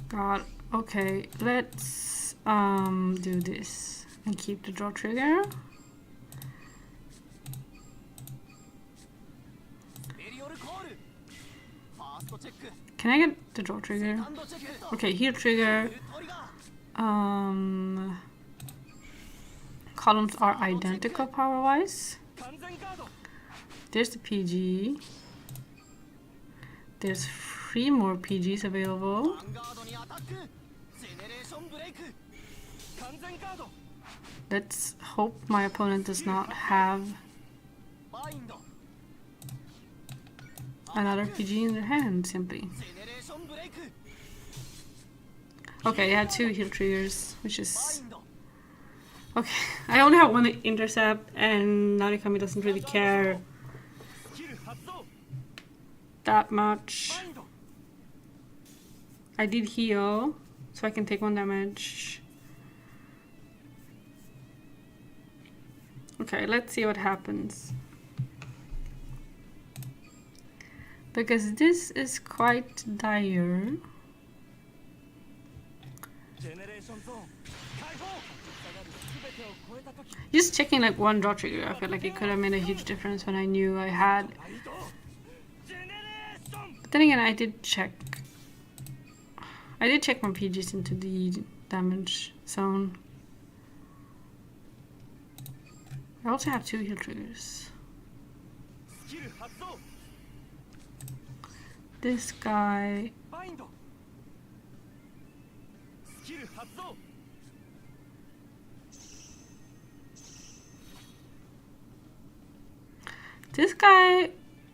God, okay, let's do this and keep the draw trigger. Can I get the draw trigger? Okay, heal trigger. Columns are identical power-wise. There's the PG. There's 3 more PGs available. Let's hope my opponent does not have another PG in their hand, simply. Okay, they had 2 heal triggers, which is... Okay, I only have 1 intercept, and Narikami doesn't really care that much. I did heal, so I can take 1 damage. Okay, let's see what happens. Because this is quite dire. Just checking like 1 draw trigger, I feel like it could have made a huge difference when I knew I had. But then again, I did check my PGs into the damage zone. I also have 2 heal triggers. This guy... This guy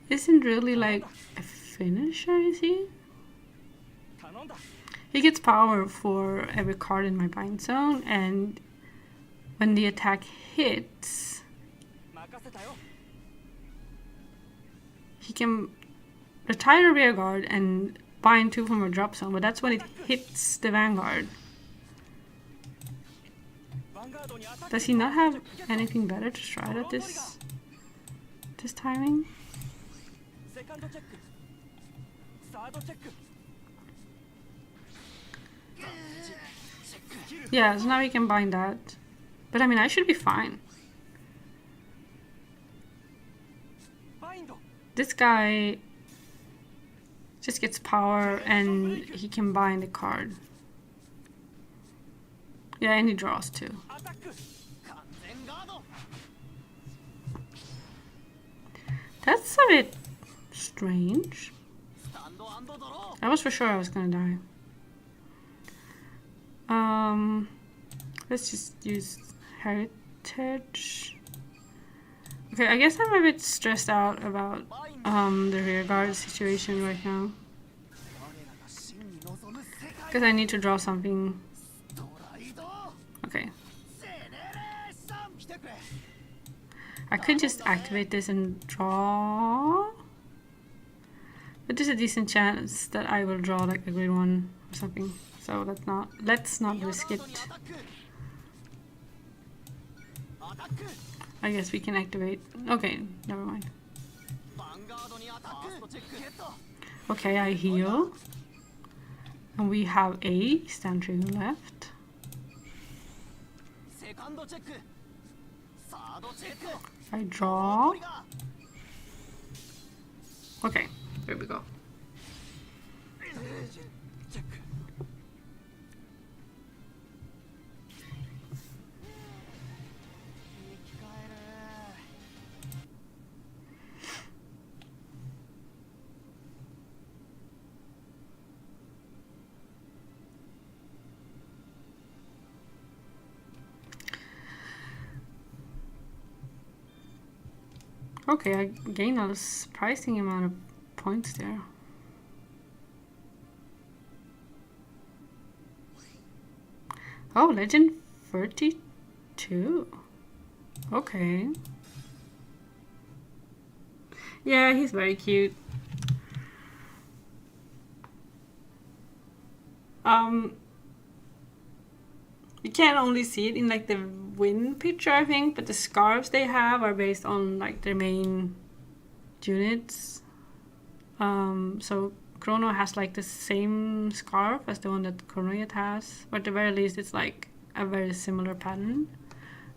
isn't really like a finisher, is he? He gets power for every card in my bind zone, and when the attack hits, he can retire a rear guard and bind 2 from a drop zone, but that's when it hits the Vanguard. Does he not have anything better to try at this timing? Yeah, so now we can bind that. But I mean, I should be fine. This guy just gets power and he can bind a card. Yeah, and he draws too. That's a bit strange. I was for sure I was gonna die. Let's just use heritage. Okay, I guess I'm a bit stressed out about the rear guard situation right now. Because I need to draw something. Okay. I could just activate this and draw. But there's a decent chance that I will draw like a green one or something. So let's not risk it. I guess we can activate. Okay, never mind. Okay, I heal. And we have a stand trigger left. I draw. Okay, here we go. Okay, I gained a surprising amount of points there. Oh, Legend 32. Okay. Yeah, he's very cute. You can't only see it in like the win picture, I think, but the scarves they have are based on like their main units. So Chrono has like the same scarf as the one that Chronojet has, but at the very least it's like a very similar pattern.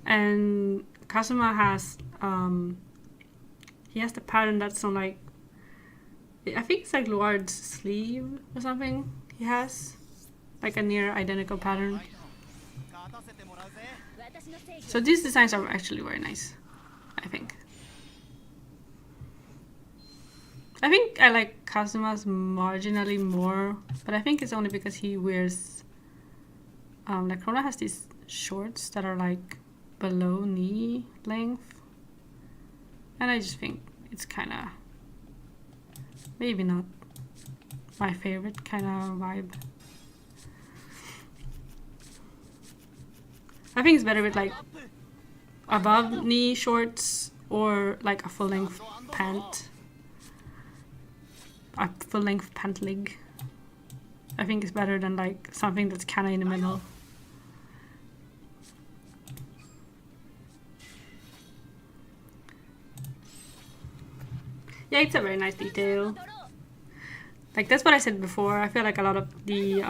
And Kazuma has he has the pattern that's on like, I think it's like Luard's sleeve or something. He has like a near identical pattern. So these designs are actually very nice, I think. I think I like Kazuma's marginally more, but I think it's only because he wears like Chrono has these shorts that are like below knee length, and I just think it's kind of maybe not my favorite kind of vibe. I think it's better with like above knee shorts or like a full length pant. A full length pant leg. I think it's better than like something that's kind of in the middle. Yeah, it's a very nice detail. Like that's what I said before. I feel like a lot of the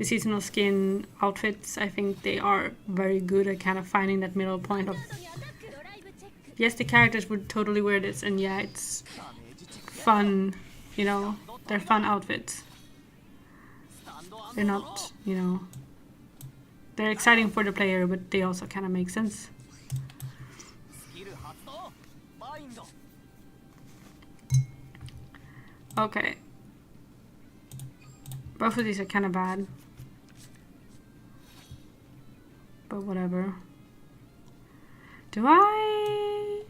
seasonal skin outfits, I think they are very good at kind of finding that middle point of, yes, the characters would totally wear this, and yeah, it's fun, you know, they're fun outfits. They're not, you know, they're exciting for the player, but they also kind of make sense. Okay. Both of these are kind of bad. But whatever. Do I...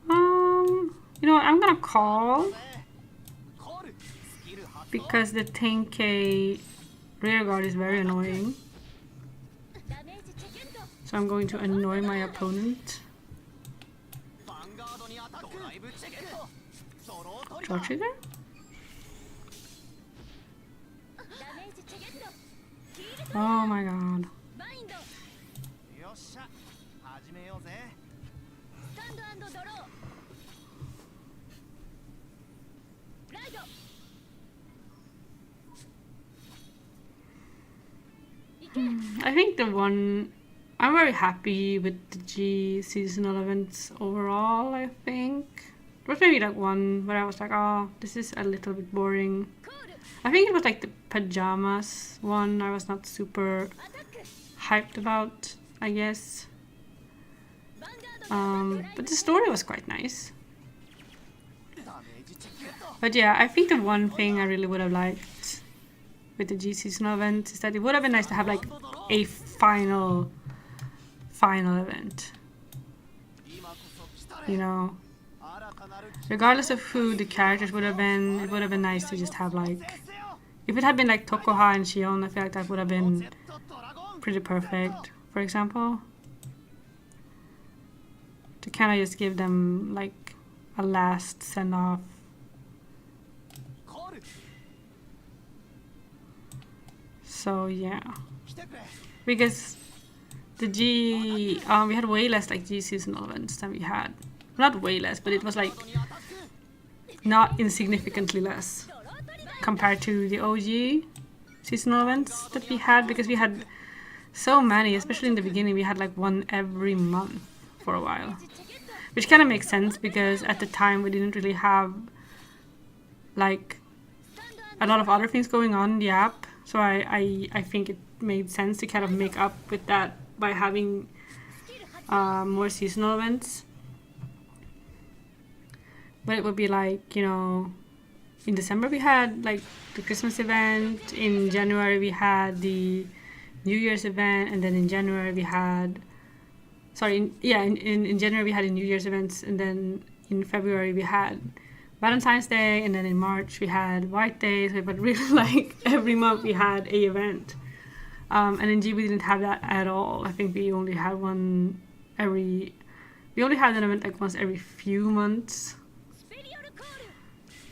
You know what, I'm gonna call. Because the 10k rear guard is very annoying. So I'm going to annoy my opponent. Draw trigger? Oh my god. I think the one... I'm very happy with the G seasonal events overall, I think. There was maybe like one where I was like, oh, this is a little bit boring. I think it was like the pajamas one I was not super hyped about, I guess. But the story was quite nice. But yeah, I think the one thing I really would have liked with the G seasonal event is that it would have been nice to have like a final event. You know, regardless of who the characters would have been, it would have been nice to just have like, if it had been like Tokoha and Shion, I feel like that would have been pretty perfect, for example. To kind of just give them like a last send-off. So yeah, because the G, we had way less like G seasonal events than we had. Not way less, but it was like not insignificantly less compared to the OG seasonal events that we had, because we had so many, especially in the beginning. We had like one every month for a while, which kind of makes sense because at the time we didn't really have like a lot of other things going on in the app. So I think it made sense to kind of make up with that by having more seasonal events. But it would be like, you know, in December we had like the Christmas event, in January we had the New Year's event, and then in January we had sorry, in January we had a New Year's events, and then in February we had Valentine's Day, and then in March we had White Day. So, but really, like every month we had a event. And in G we didn't have that at all. I think we only had one every. We only had an event like once every few months.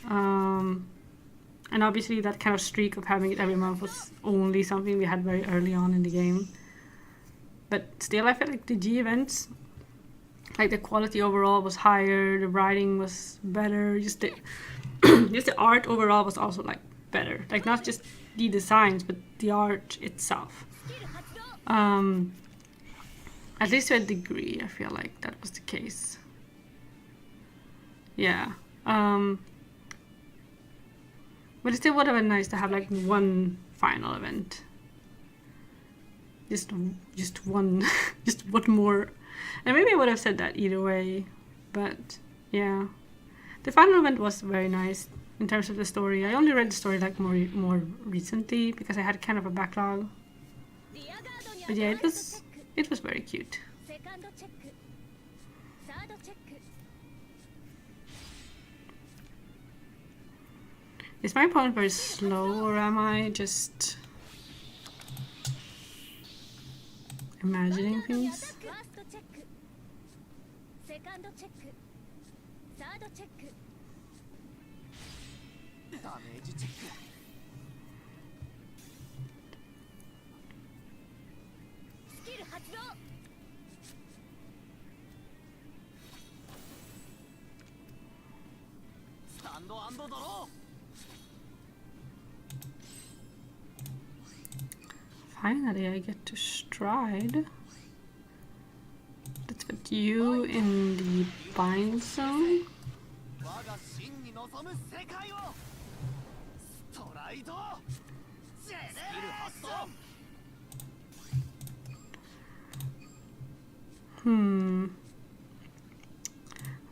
And obviously that kind of streak of having it every month was only something we had very early on in the game. But still, I felt like the G events, like the quality overall was higher, the writing was better, just the just the art overall was also like better. Like not just the designs, but the art itself. At least to a degree, I feel like that was the case. Yeah. But it still would have been nice to have like one final event. Just one, just one more. And maybe I would have said that either way. But yeah, the final event was very nice in terms of the story. I only read the story like more recently because I had kind of a backlog. But yeah, it was very cute. Is my opponent very slow, or am I just imagining things? Finally, I get to stride. Let's put you in the bind zone.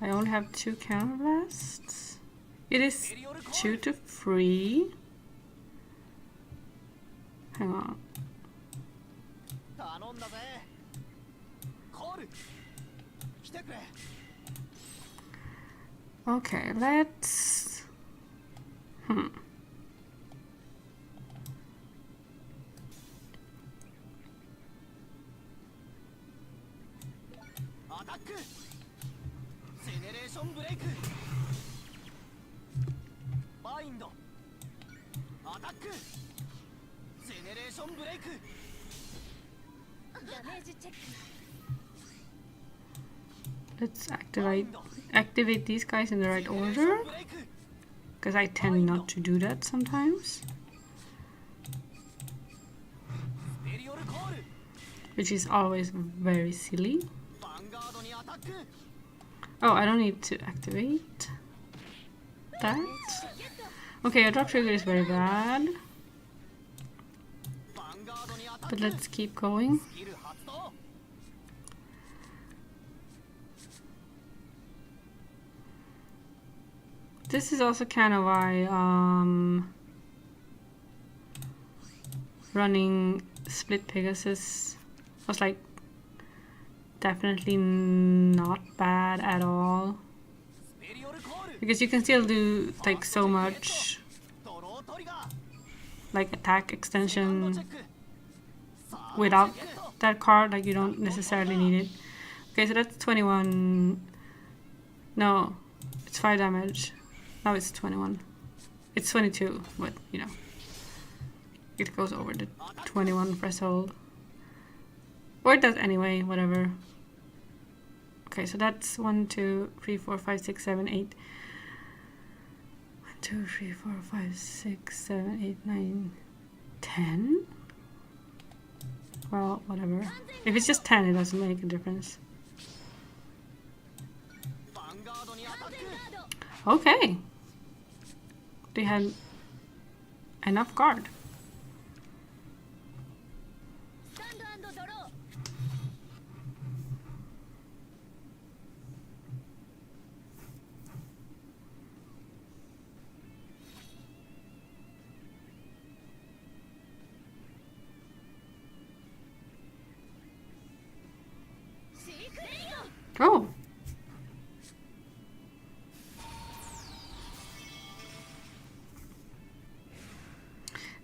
I only have 2 counterblasts. It is 2 to 3. Hang on. Okay, let's... Let's activate these guys in the right order, because I tend not to do that sometimes, which is always very silly. Oh, I don't need to activate that. Okay, a drop trigger is very bad, but let's keep going. This is also kind of why running Split Pegasus was like definitely not bad at all, because you can still do like so much, like attack extension without that card. Like you don't necessarily need it. Okay, so that's 21. No, it's 5 damage. Now it's 21. It's 22, but you know, it goes over the 21 threshold. Or it does anyway, whatever. Okay, so that's 1, 2, 3, 4, 5, 6, 7, 8. 1, 2, 3, 4, 5, 6, 7, 8, 9, 10? Well, whatever. If it's just 10, it doesn't make a difference. Okay. They had enough guard. Oh.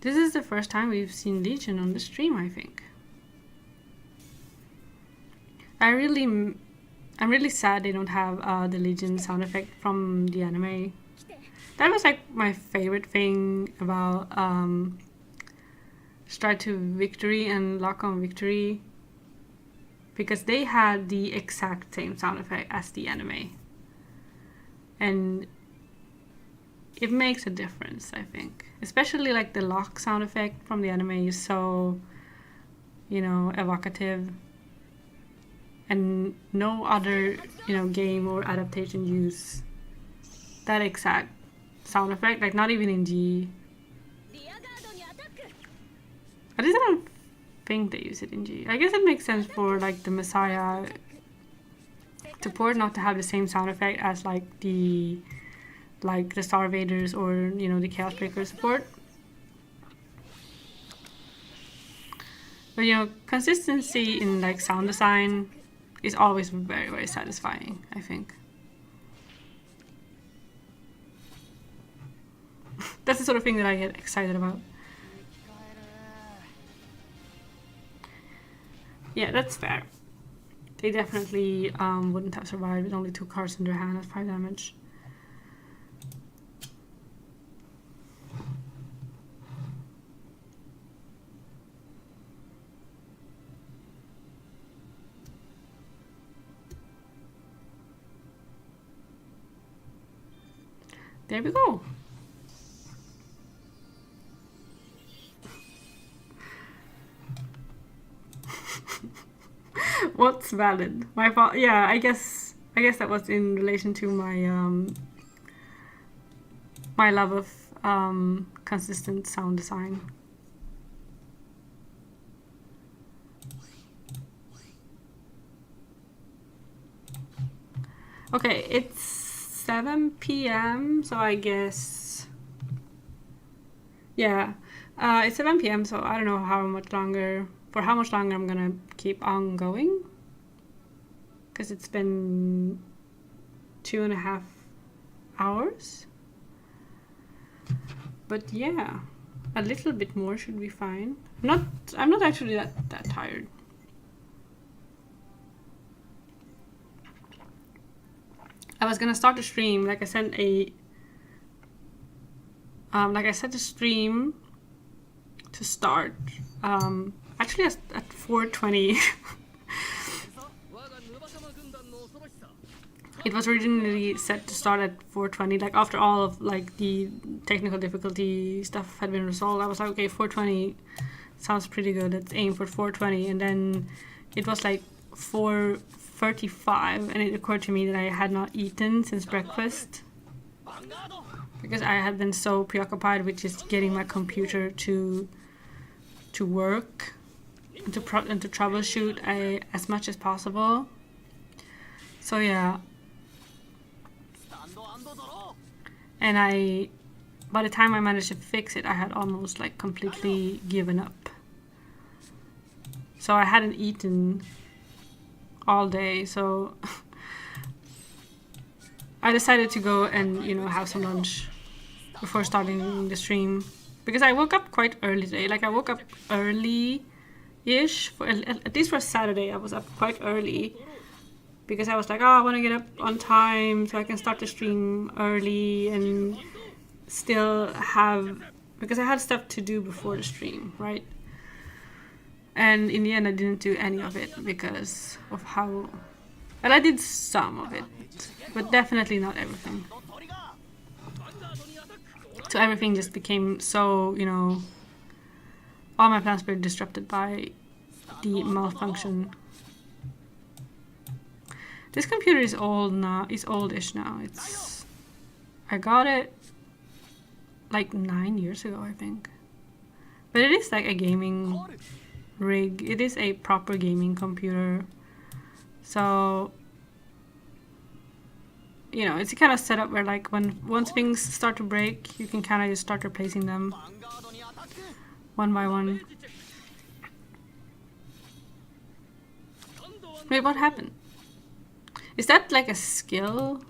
This is the first time we've seen Legion on the stream, I think. I'm really sad they don't have the Legion sound effect from the anime. That was like my favorite thing about Stride to Victory and Lock on Victory, because they had the exact same sound effect as the anime. And it makes a difference, I think. Especially like the lock sound effect from the anime is so, you know, evocative. And no other, you know, game or adaptation use that exact sound effect. Like not even in G. At least I don't think they use it in G. I guess it makes sense for like the Messiah support not to have the same sound effect as like the Star Vaders or, you know, the Chaos Breaker support. But you know, consistency in like sound design is always very, very satisfying, I think. That's the sort of thing that I get excited about. Yeah, that's fair. They definitely wouldn't have survived with only 2 cards in their hand at 5 damage. There we go. What's valid? My fault. Yeah, I guess that was in relation to my my love of consistent sound design. Okay, it's 7 p.m. so I guess, yeah, it's 7 p.m. so I don't know how much longer I'm gonna keep on going, because it's been 2.5 hours. But yeah, a little bit more should be fine. I'm not actually that tired. I was gonna start the stream, like I set the stream to start actually at 4:20. It was originally set to start at 4:20, like after all of like the technical difficulty stuff had been resolved. I was like, okay, 4:20 sounds pretty good, let's aim for 4:20. And then it was like 4:35 and it occurred to me that I had not eaten since breakfast, because I had been so preoccupied with just getting my computer to work and to troubleshoot as much as possible. So yeah, and by the time I managed to fix it, I had almost like completely given up. So I hadn't eaten all day, so I decided to go and, you know, have some lunch before starting the stream, because I woke up quite early today. Like I woke up early-ish, at least for Saturday. I was up quite early because I was like, oh, I want to get up on time so I can start the stream early and still have, because I had stuff to do before the stream, right? And in the end I didn't do any of it because of how, well, I did some of it, but definitely not everything. So everything just became so, you know, all my plans were disrupted by the malfunction. This computer is old now, it's oldish now. I got it like 9 years ago, I think. But it is like a gaming rig. It is a proper gaming computer. So, you know, it's a kind of setup where like once things start to break, you can kind of just start replacing them one by one. Wait, what happened? Is that like a skill?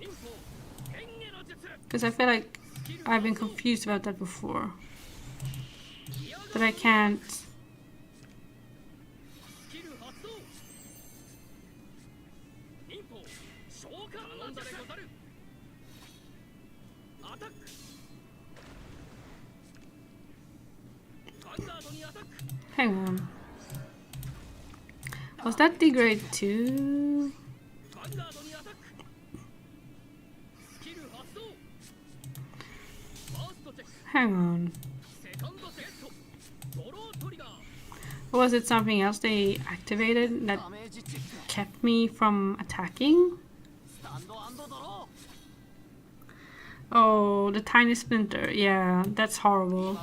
Because I feel like I've been confused about that before. That I can't... Hang on. Was that the grade 2? Hang on. Or was it something else they activated that kept me from attacking? Oh, the tiny splinter. Yeah, that's horrible.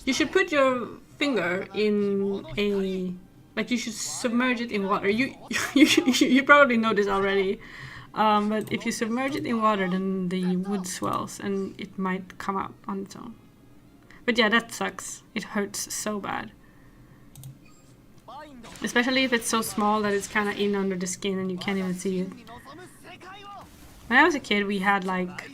You should put your finger in a... Like, you should submerge it in water. You probably know this already. But if you submerge it in water, then the wood swells and it might come out on its own. But yeah, that sucks. It hurts so bad. Especially if it's so small that it's kind of in under the skin and you can't even see it. When I was a kid, we had like...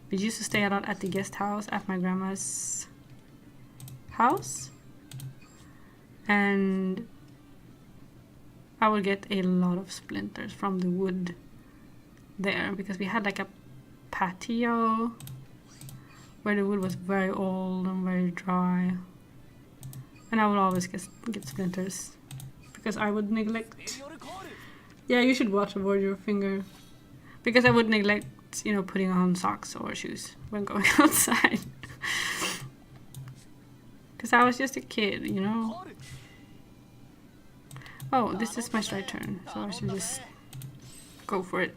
we used to stay a lot at the guest house at my grandma's house. And I would get a lot of splinters from the wood there because we had like a patio where the wood was very old and very dry. And I would always get splinters because I would neglect... Yeah, you should waterboard your finger. Because I would neglect, you know, putting on socks or shoes when going outside. Because I was just a kid, you know? Oh, this is my strike turn, so I should just go for it.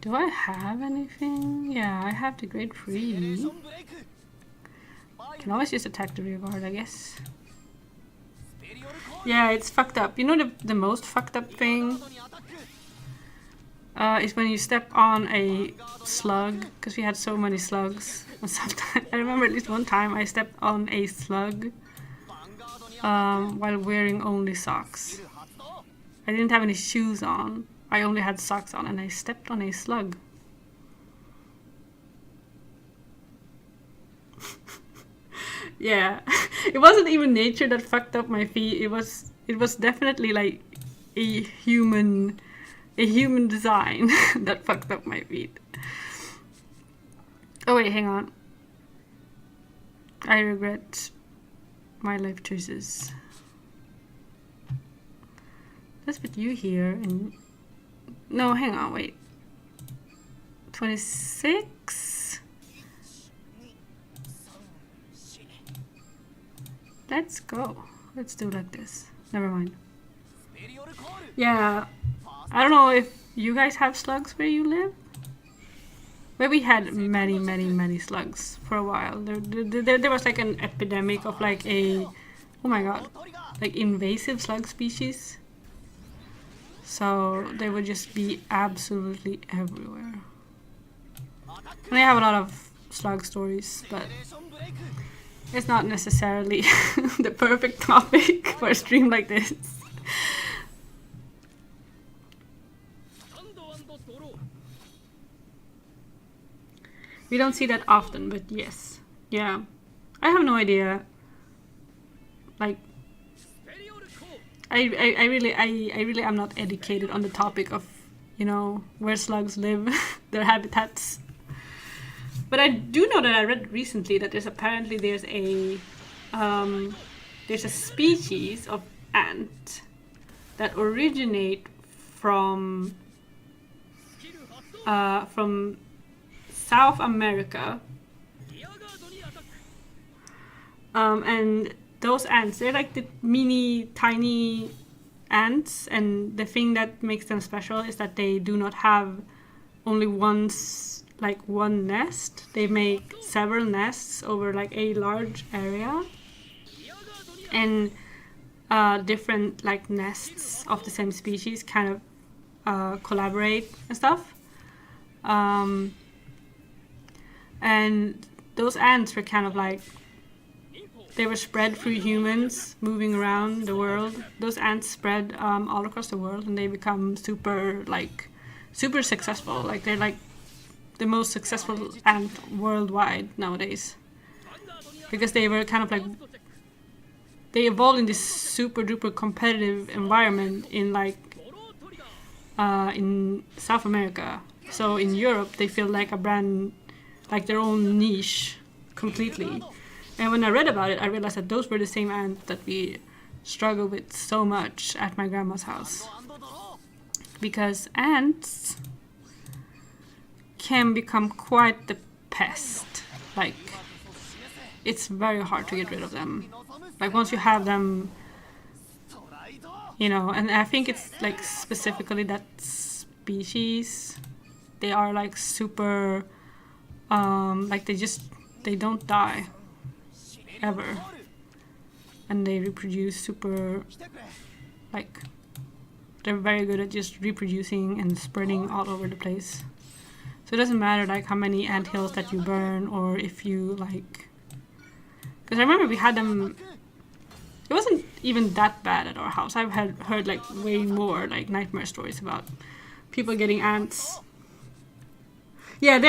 Do I have anything? Yeah, I have the grade 3. Can always just attack the rear guard, I guess. Yeah, it's fucked up. You know the most fucked up thing? Is when you step on a slug, because we had so many slugs. I remember at least one time I stepped on a slug while wearing only socks. I didn't have any shoes on. I only had socks on and I stepped on a slug. Yeah, it wasn't even nature that fucked up my feet. It was definitely like a human design that fucked up my feet. Oh wait, hang on. I regret my life choices. Let's put you here and... No, hang on, wait. 26? Let's go. Let's do like this. Never mind. Yeah, I don't know if you guys have slugs where you live. Where we had many slugs for a while. There was like an epidemic of like a... Oh my god. Like invasive slug species. So they would just be absolutely everywhere. And I have a lot of slug stories, but it's not necessarily the perfect topic for a stream like this. We don't see that often, but yes. Yeah. I have no idea. Like, I really am not educated on the topic of, you know, where slugs live, their habitats. But I do know that I read recently that there's a species of ant that originate from South America. And those ants, they're like the tiny ants, and the thing that makes them special is that they do not have only one nest. They make several nests over like a large area, and different like nests of the same species kind of collaborate and stuff. And those ants were kind of like, they were spread through humans moving around the world. Those ants spread all across the world, and they become super successful. Like they're like the most successful ant worldwide nowadays, because they were kind of like, they evolved in this super duper competitive environment in in South America. So in Europe, they feel like a brand, like their own niche completely. And when I read about it, I realized that those were the same ants that we struggle with so much at my grandma's house. Because ants can become quite the pest. Like, it's very hard to get rid of them. Like, once you have them, you know, and I think it's like specifically that species, they are like super, like they don't die ever, and they reproduce super, like, they're very good at just reproducing and spreading all over the place. So it doesn't matter like how many anthills that you burn, or if you like, because I remember we had them, it wasn't even that bad at our house. I've heard like way more like nightmare stories about people getting ants. Yeah, they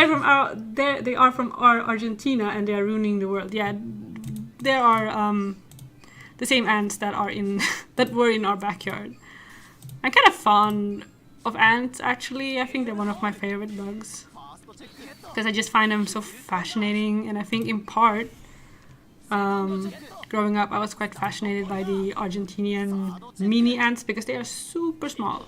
are from Argentina, and they are ruining the world. Yeah, there are the same ants that are in that were in our backyard. I'm kind of fond of ants, actually. I think they're one of my favorite bugs, because I just find them so fascinating. And I think in part, growing up, I was quite fascinated by the Argentinian mini ants, because they are super small.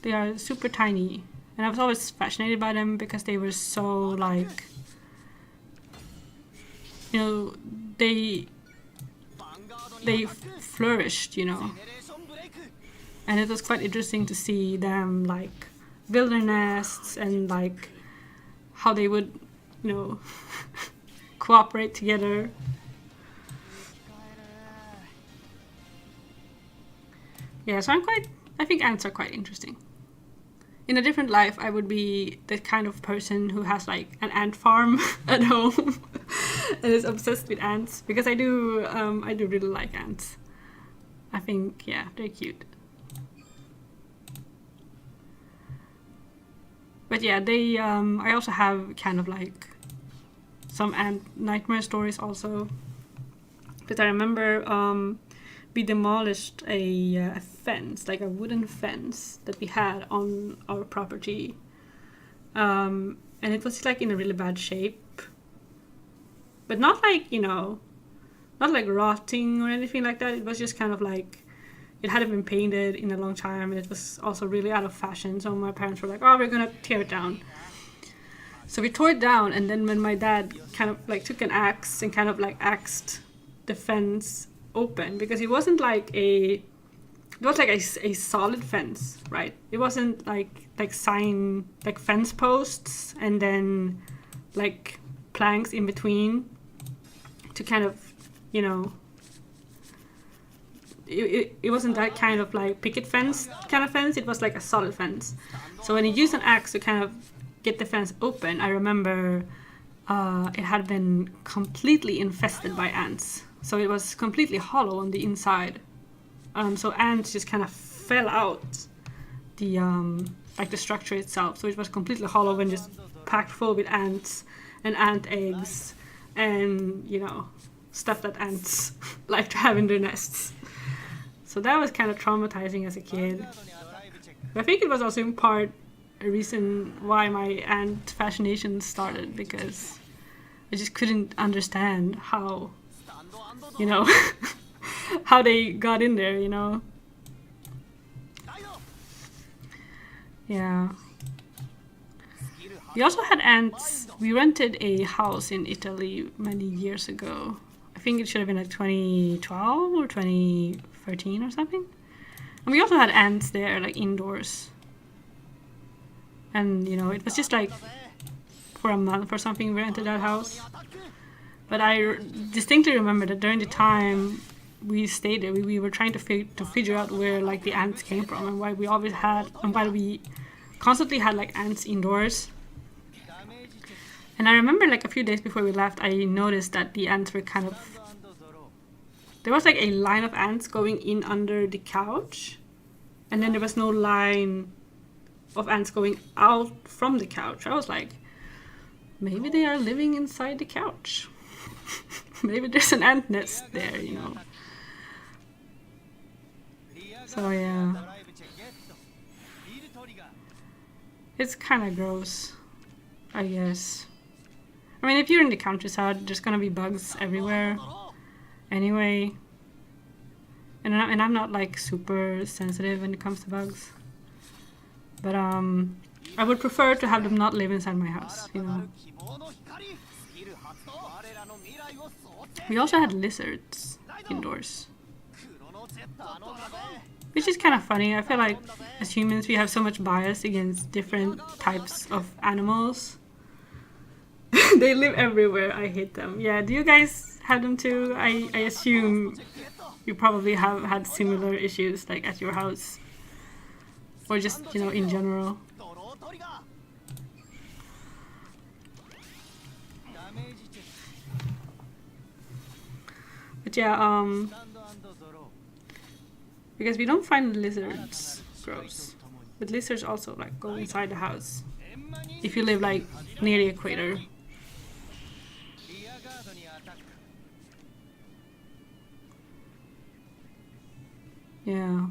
They are super tiny. And I was always fascinated by them because they were so like, you know, they flourished, you know. And it was quite interesting to see them like build their nests, and like how they would, you know, cooperate together. Yeah, so I think ants are quite interesting. In a different life, I would be the kind of person who has like an ant farm at home and is obsessed with ants, because I do really like ants. I think, yeah, they're cute. But yeah, they I also have kind of like some ant nightmare stories also. But I remember we demolished a fence, like a wooden fence that we had on our property, and it was like in a really bad shape, but not like, you know, not like rotting or anything like that. It was just kind of like, it hadn't been painted in a long time, and it was also really out of fashion. So my parents were like, oh, we're gonna tear it down. So we tore it down, and then when my dad kind of like took an axe and kind of like axed the fence open, because it wasn't like it was like a solid fence, right? It wasn't like fence posts and then like planks in between to kind of, you know, it wasn't that kind of like picket fence kind of fence. It was like a solid fence. So when he used an axe to kind of get the fence open, I remember it had been completely infested by ants. So it was completely hollow on the inside. So ants just kind of fell out the like the structure itself. So it was completely hollow and just packed full with ants and ant eggs and, you know, stuff that ants like to have in their nests. So that was kind of traumatizing as a kid. But I think it was also in part a reason why my ant fascination started, because I just couldn't understand how, you know, how they got in there, you know. Yeah. We also had ants. We rented a house in Italy many years ago. I think it should have been like 2012 or 2013 or something. And we also had ants there, like indoors. And, you know, it was just like for a month or something we rented that house. But I distinctly remember that during the time we stayed there, we were trying to figure out where like the ants came from, and why we always had, and why we constantly had like ants indoors. And I remember like a few days before we left, I noticed that the ants were kind of... There was like a line of ants going in under the couch. And then there was no line of ants going out from the couch. I was like, maybe they are living inside the couch. Maybe there's an ant nest there, you know. So yeah. It's kind of gross, I guess. I mean, if you're in the countryside, there's gonna be bugs everywhere anyway. And I'm not like super sensitive when it comes to bugs. But I would prefer to have them not live inside my house, you know. We also had lizards indoors, which is kind of funny. I feel like as humans we have so much bias against different types of animals. They live everywhere. I hate them. Yeah, do you guys have them too? I assume you probably have had similar issues like at your house. Or just, you know, in general. But yeah, because we don't find lizards gross. But lizards also like go inside the house. If you live like near the equator. Yeah.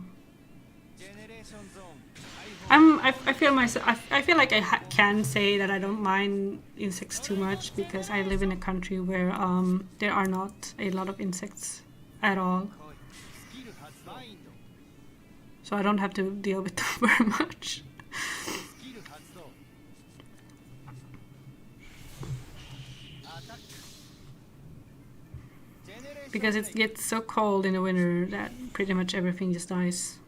I feel like I can say that I don't mind insects too much because I live in a country where there are not a lot of insects at all. So I don't have to deal with them very much. Because it gets so cold in the winter that pretty much everything just dies.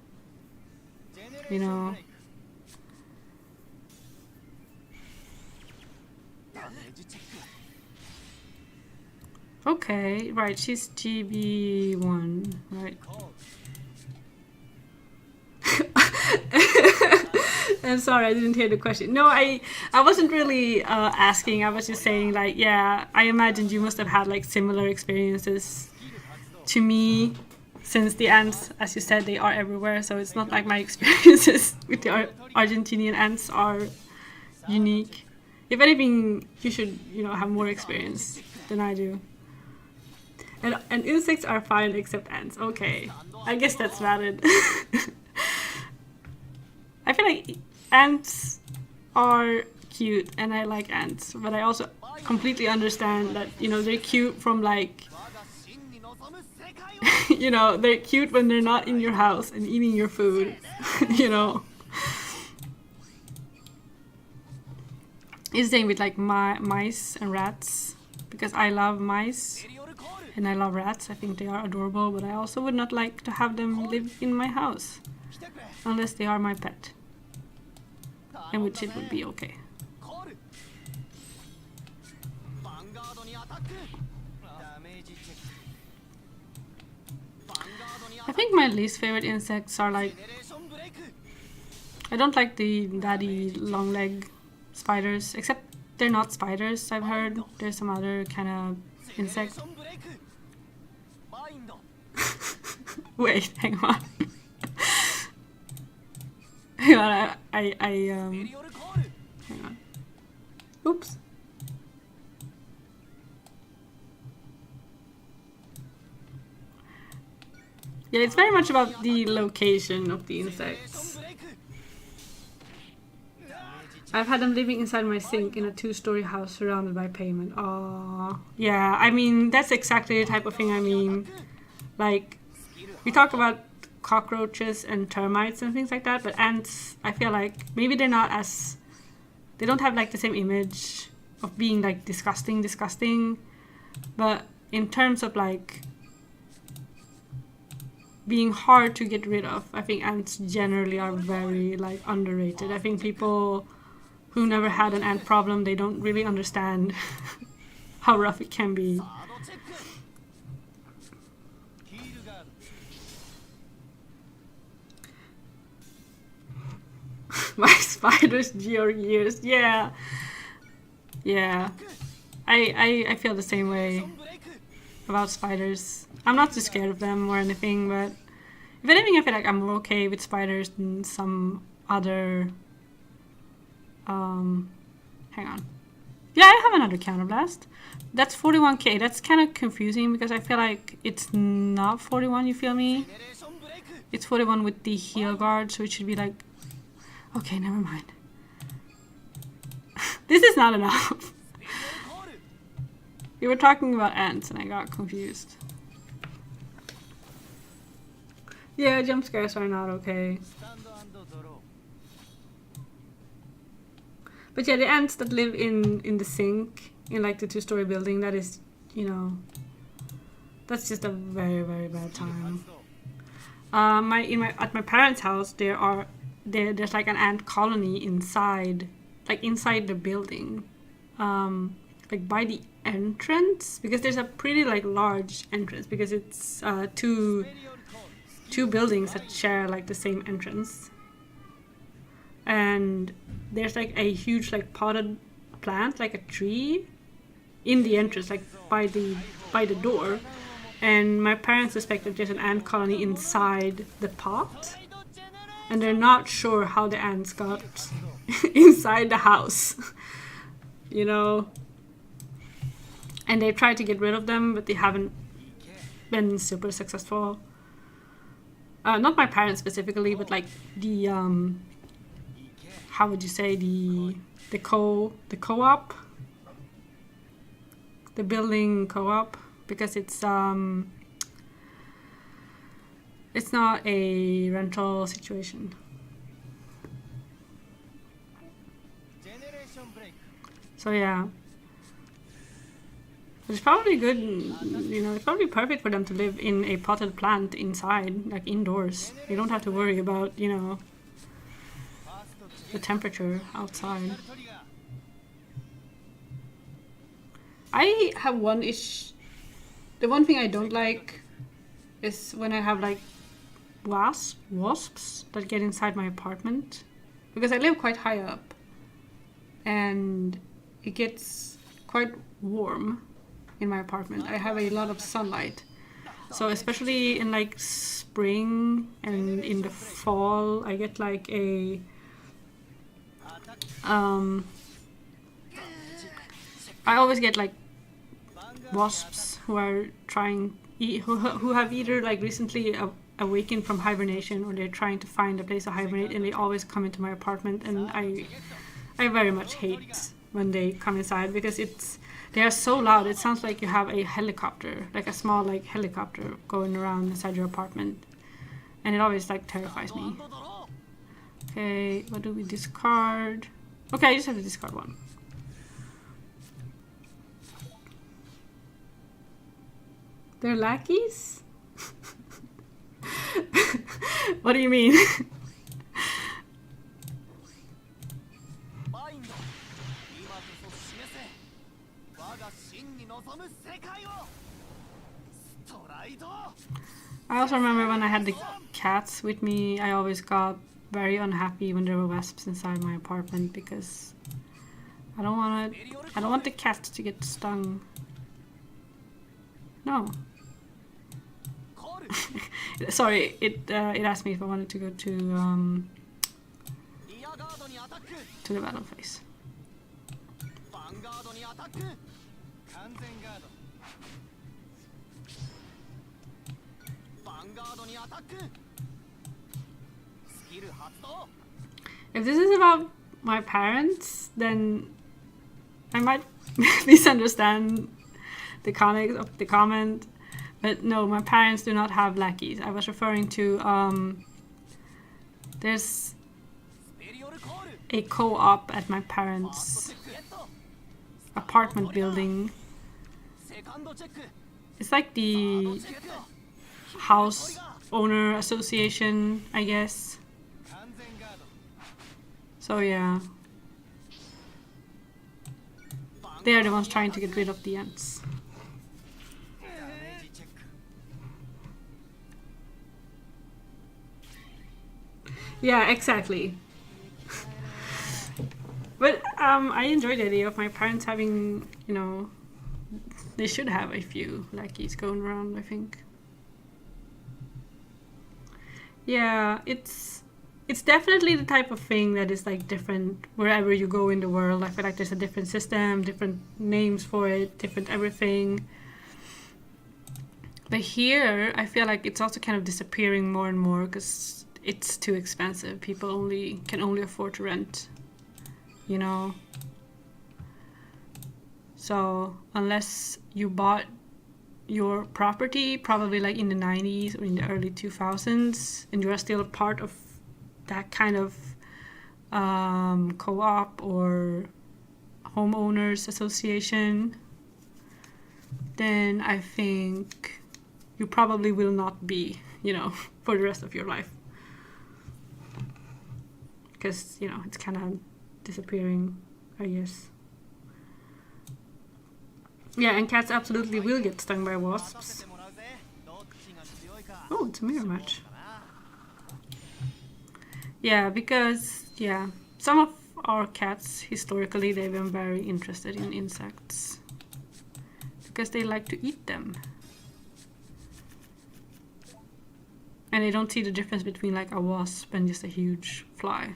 You know. Okay, right, she's GB1, right. I'm sorry, I didn't hear the question. No, I wasn't really asking, I was just saying like, yeah, I imagined you must have had like similar experiences to me, since the ants, as you said, they are everywhere, so it's not like my experiences with the Argentinian ants are unique. If anything, you should, you know, have more experience than I do. And insects are fine except ants. Okay, I guess that's valid. I feel like ants are cute and I like ants, but I also completely understand that, you know, they're cute from like, you know, they're cute when they're not in your house and eating your food, you know. It's the same with like mice and rats, because I love mice and I love rats. I think they are adorable, but I also would not like to have them live in my house unless they are my pet, in which it would be okay. I think my least favorite insects are like, I don't like the daddy long leg spiders, except they're not spiders, I've heard. There's some other kind of insect. Wait, hang on. Hang on, hang on. Oops. Yeah, it's very much about the location of the insects. I've had them living inside my sink in a 2-story house surrounded by pavement. Aww. Yeah, I mean, that's exactly the type of thing I mean. Like, we talk about cockroaches and termites and things like that, but ants, I feel like maybe they're not as... They don't have like the same image of being like disgusting, but in terms of like being hard to get rid of, I think ants generally are very like underrated. I think people who never had an ant problem, they don't really understand how rough it can be. My spiders, your years, yeah. Yeah, I feel the same way about spiders. I'm not too scared of them or anything, but if anything, I feel like I'm more okay with spiders than some other. Hang on. Yeah, I have another counterblast. That's 41k. That's kind of confusing because I feel like it's not 41. You feel me? It's 41 with the heal guard, so it should be like. Okay, never mind. This is not enough. We were talking about ants and I got confused. Yeah, jump scares are not okay. But yeah, the ants that live in the sink, in like the 2-story building, that is, you know, that's just a very, very bad time. At my parents' house, there's like an ant colony inside, like inside the building, like by the entrance, because there's a pretty like large entrance because it's two buildings that share like the same entrance, and there's like a huge like potted plant, like a tree, in the entrance, like by the door, and my parents suspect that there's an ant colony inside the pot, and they're not sure how the ants got inside the house, you know. And they tried to get rid of them, but they haven't been super successful. Not my parents specifically, but like the how would you say, the co-op, the building co-op, because it's not a rental situation. So yeah. It's probably good, you know, it's probably perfect for them to live in a potted plant inside, like indoors. You don't have to worry about, you know, the temperature outside. I have one issue. The one thing I don't like is when I have like wasps that get inside my apartment. Because I live quite high up and it gets quite warm in my apartment. I have a lot of sunlight, so especially in like spring and in the fall, I get like a I always get like wasps who are who have either like recently awakened from hibernation, or they're trying to find a place to hibernate, and they always come into my apartment, and I very much hate when they come inside because they are so loud. It sounds like you have a helicopter, like a small like helicopter going around inside your apartment, and it always like terrifies me. Okay, what do we discard? Okay, I just have to discard one. They're lackeys? What do you mean? I also remember when I had the cats with me, I always got very unhappy when there were wasps inside my apartment because I don't want the cats to get stung. No. Sorry, it asked me if I wanted to go to the battle phase. If this is about my parents, then I might misunderstand the context of the comment. But no, my parents do not have lackeys. I was referring to there's a co-op at my parents' apartment building. It's like the house owner association, I guess. So yeah, they are the ones trying to get rid of the ants. Yeah, exactly. But I enjoy the idea of my parents having, you know, they should have a few lackeys going around, I think. Yeah, it's definitely the type of thing that is like different wherever you go in the world. I feel like there's a different system, different names for it, different everything. But here, I feel like it's also kind of disappearing more and more because it's too expensive. People can only afford to rent, you know. So unless you bought your property probably like in the 90s or in the early 2000s and you are still a part of that kind of co-op or homeowners association, then I think you probably will not be, you know, for the rest of your life. Because, you know, it's kind of disappearing, I guess. Yeah, and cats absolutely will get stung by wasps. Oh, it's a mirror match. Yeah, because, yeah, some of our cats, historically, they've been very interested in insects. Because they like to eat them. And they don't see the difference between like a wasp and just a huge fly.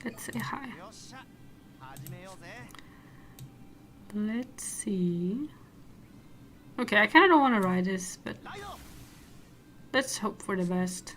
Let's say hi. Let's see. Okay, I kind of don't want to ride this, but let's hope for the best.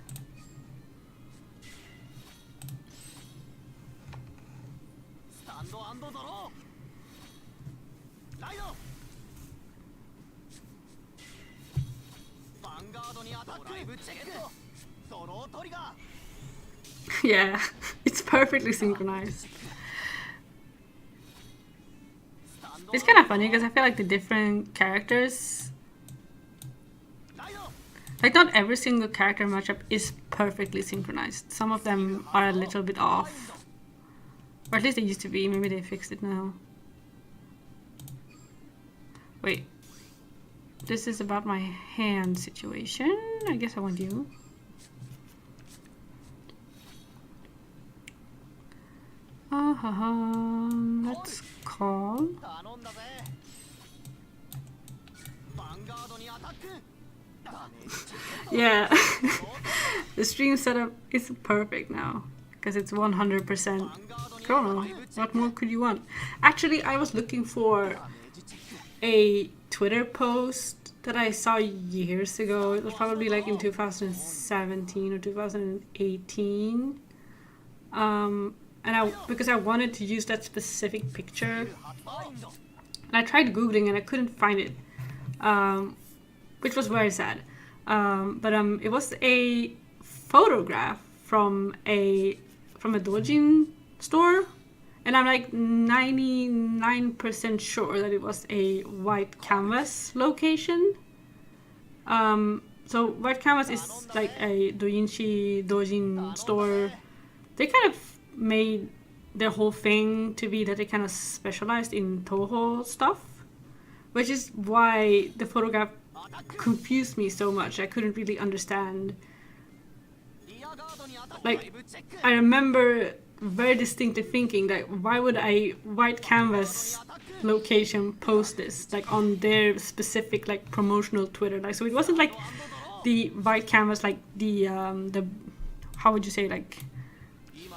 Yeah, it's perfectly synchronized. It's kind of funny because I feel like the different characters, like not every single character matchup is perfectly synchronized. Some of them are a little bit off. Or at least they used to be, maybe they fixed it now. Wait. This is about my hand situation. I guess I want you. Let's call. Yeah, the stream setup is perfect now because it's 100% Chrono. What more could you want? Actually, I was looking for a Twitter post that I saw years ago. It was probably like in 2017 or 2018. Because I wanted to use that specific picture, and I tried googling and I couldn't find it, which was very sad. But it was a photograph from a doujin store, and I'm like 99% sure that it was a white canvas location. So white canvas is like a doujin store. They kind of made their whole thing to be that they kind of specialized in Toho stuff, which is why the photograph confused me so much. I couldn't really understand. Like, I remember very distinctly thinking that why would a white canvas location post this like on their specific like promotional Twitter, like, so it wasn't like the white canvas, like the how would you say, like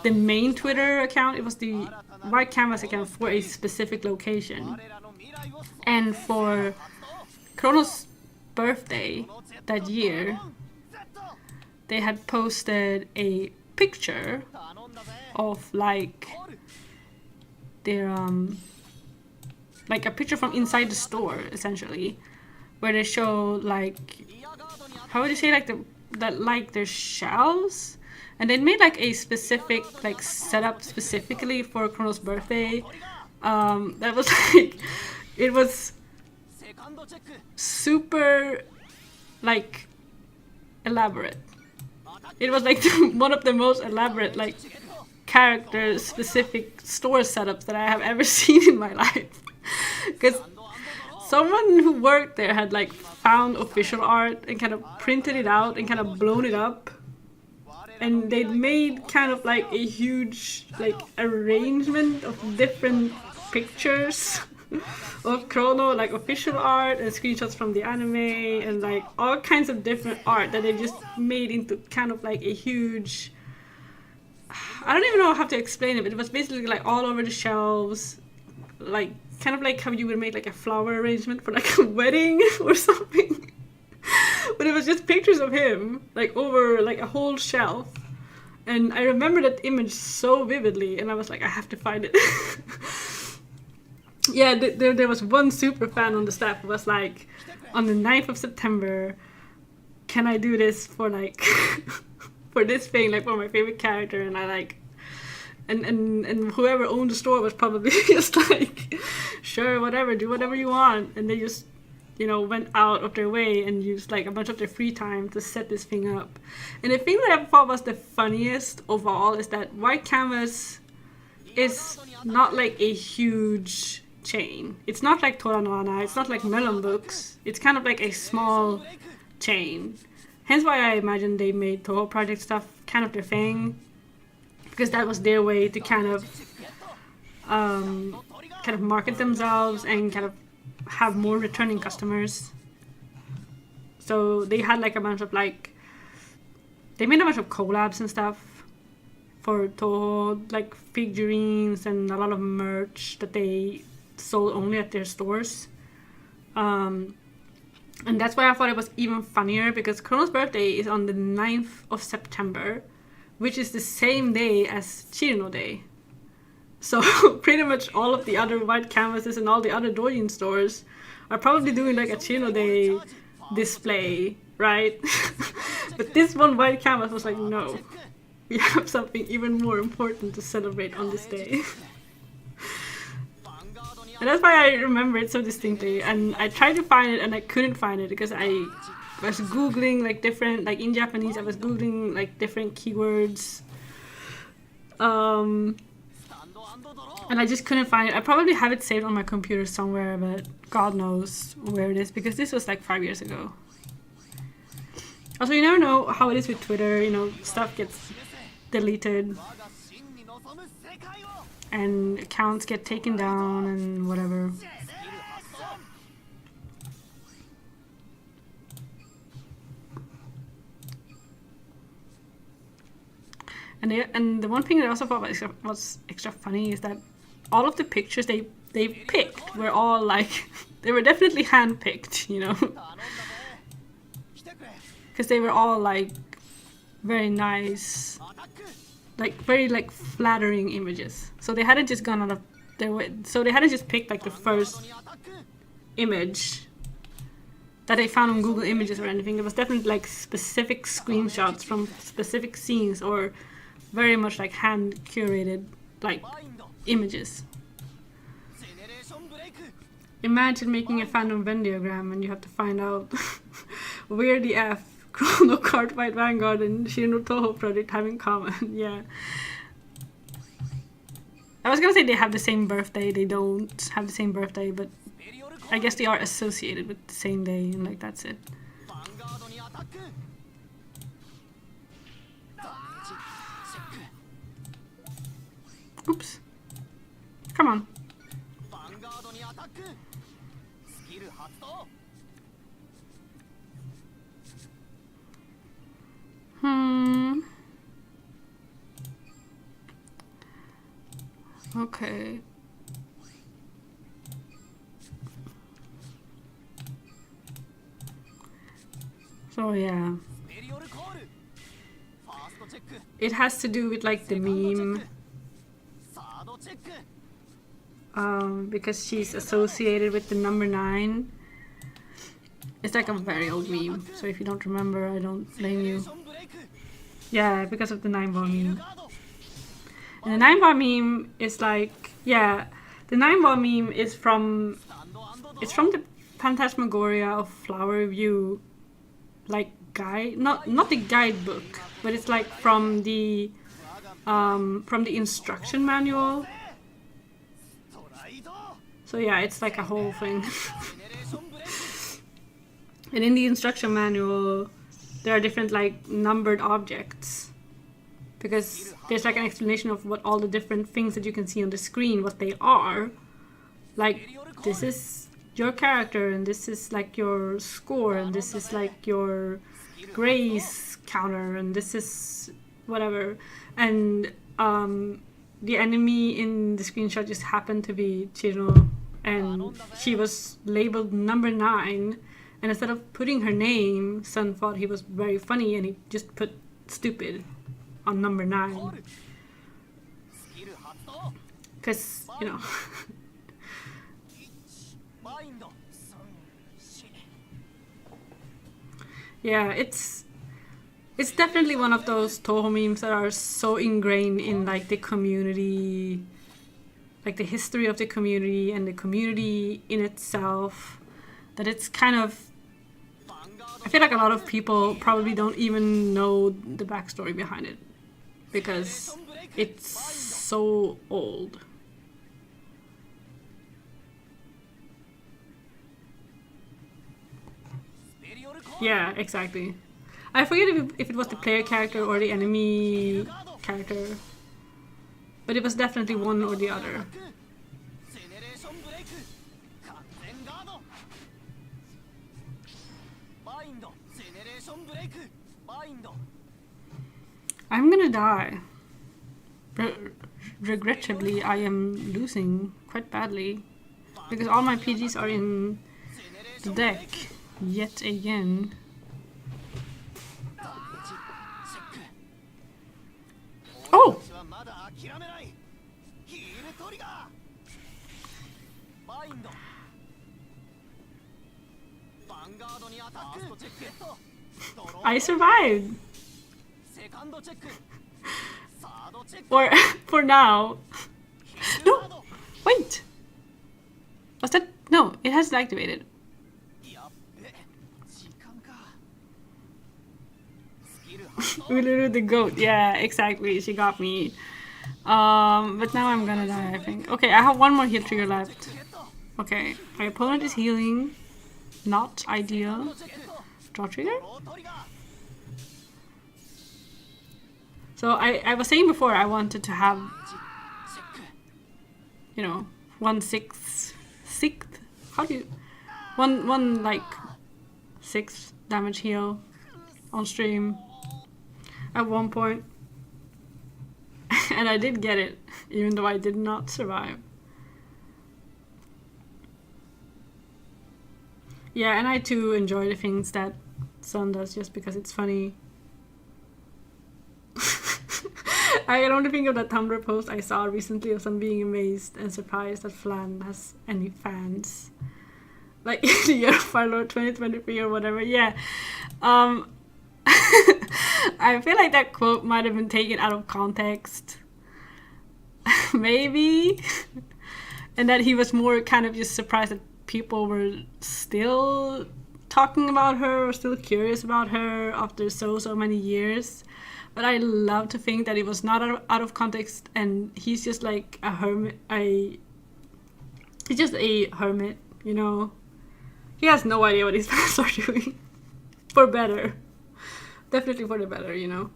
the main Twitter account. It was the white canvas account for a specific location. And for Chrono's birthday that year, they had posted a picture of like their like a picture from inside the store, essentially, where they show like, how would you say, like their shelves. And they made like a specific like setup specifically for Chrono's birthday. That was like, it was super like elaborate. It was like one of the most elaborate like character specific store setups that I have ever seen in my life. Because someone who worked there had like found official art and kind of printed it out and kind of blown it up. And they'd made kind of like a huge like arrangement of different pictures of Chrono, like official art and screenshots from the anime and like all kinds of different art that they just made into kind of like a huge, I don't even know how to explain it, but it was basically like all over the shelves, like kind of like how you would make like a flower arrangement for like a wedding or something. But it was just pictures of him like over like a whole shelf. And I remember that image so vividly and I was like, I have to find it. Yeah, there was one super fan on the staff who was like, on the 9th of September, can I do this for like for this thing, like for my favorite character? And I like and whoever owned the store was probably just like, sure, whatever, do whatever you want. And they just, you know, went out of their way and used like a bunch of their free time to set this thing up. And the thing that I thought was the funniest of all is that White Canvas is not like a huge chain. It's not like Toranoana, it's not like Melon Books. It's kind of like a small chain. Hence why I imagine they made Toho Project stuff kind of their thing. Because that was their way to kind of market themselves and kind of have more returning customers. So they had like a bunch of like, they made a bunch of collabs and stuff for Toho, like figurines and a lot of merch that they sold only at their stores. And that's why I thought it was even funnier, because Chrono's birthday is on the 9th of September, which is the same day as Chirino Day. So pretty much all of the other White Canvases and all the other Dojin stores are probably doing like a Chirino Day display, right? But this one White Canvas was like, no, we have something even more important to celebrate on this day. And that's why I remember it so distinctly. And I tried to find it and I couldn't find it because I was Googling like different, like in Japanese, I was Googling like different keywords. And I just couldn't find it. I probably have it saved on my computer somewhere, but God knows where it is, because this was like 5 years ago. Also, you never know how it is with Twitter, you know, stuff gets deleted and accounts get taken down and whatever. And the one thing that I also thought was extra funny is that all of the pictures they picked were all like, they were definitely handpicked, you know, because they were all like very nice, like very like flattering images. So they hadn't just gone out of their way. So they hadn't just picked like the first image that they found on Google Images or anything. It was definitely like specific screenshots from specific scenes, or very much like hand curated like images. Imagine making a fandom Venn diagram and you have to find out where the F Chrono, Cardfight, Vanguard, and Shino Toho Project have in common. Yeah. I was gonna say they have the same birthday. They don't have the same birthday, but I guess they are associated with the same day, and like that's it. Oops. Come on. Okay. So yeah. It has to do with like the meme. Because she's associated with the number 9. It's like a very old meme, so if you don't remember, I don't blame you. Yeah, because of the 9-ball meme. And the 9-ball meme is like, yeah, the 9-ball meme is from, it's from the Phantasmagoria of Flower Review, like guide, not the guidebook, but it's like from the from the instruction manual. So yeah, it's like a whole thing. And in the instruction manual, there are different like numbered objects. Because there's like an explanation of what all the different things that you can see on the screen, what they are. Like, this is your character, and this is like your score, and this is like your grace counter, and this is whatever. And the enemy in the screenshot just happened to be Chiro, and she was labeled number 9. And instead of putting her name, Sun thought he was very funny, and he just put stupid on number 9. Because, you know. Yeah, it's definitely one of those Toho memes that are so ingrained in like the community, like the history of the community and the community in itself, that it's kind of, I feel like a lot of people probably don't even know the backstory behind it because it's so old. Yeah, exactly. I forget if it was the player character or the enemy character, but it was definitely one or the other. I'm gonna die. Regrettably, I am losing quite badly because all my PGs are in the deck yet again. Oh! I survived! Or, for now. No! Wait! Was that? No, it hasn't activated. Uluru the goat, yeah, exactly, she got me. But now I'm gonna die, I think. Okay, I have one more heal trigger left. Okay, my opponent is healing. Not ideal. Draw trigger? So I was saying before I wanted to have, you know, 1/6, how do you, one like 6 damage heal on stream at one point. And I did get it, even though I did not survive. Yeah, and I too enjoy the things that Sun does just because it's funny. I don't think of that Tumblr post I saw recently of Sun being amazed and surprised that Flan has any fans. Like, the year of our Lord 2023 or whatever, yeah. I feel like that quote might have been taken out of context. Maybe. And that he was more kind of just surprised that people were still talking about her or still curious about her after so many years. But I love to think that it was not out of context and he's just like a hermit. He's just a hermit, you know. He has no idea what his fans are doing. For better. Definitely for the better, you know.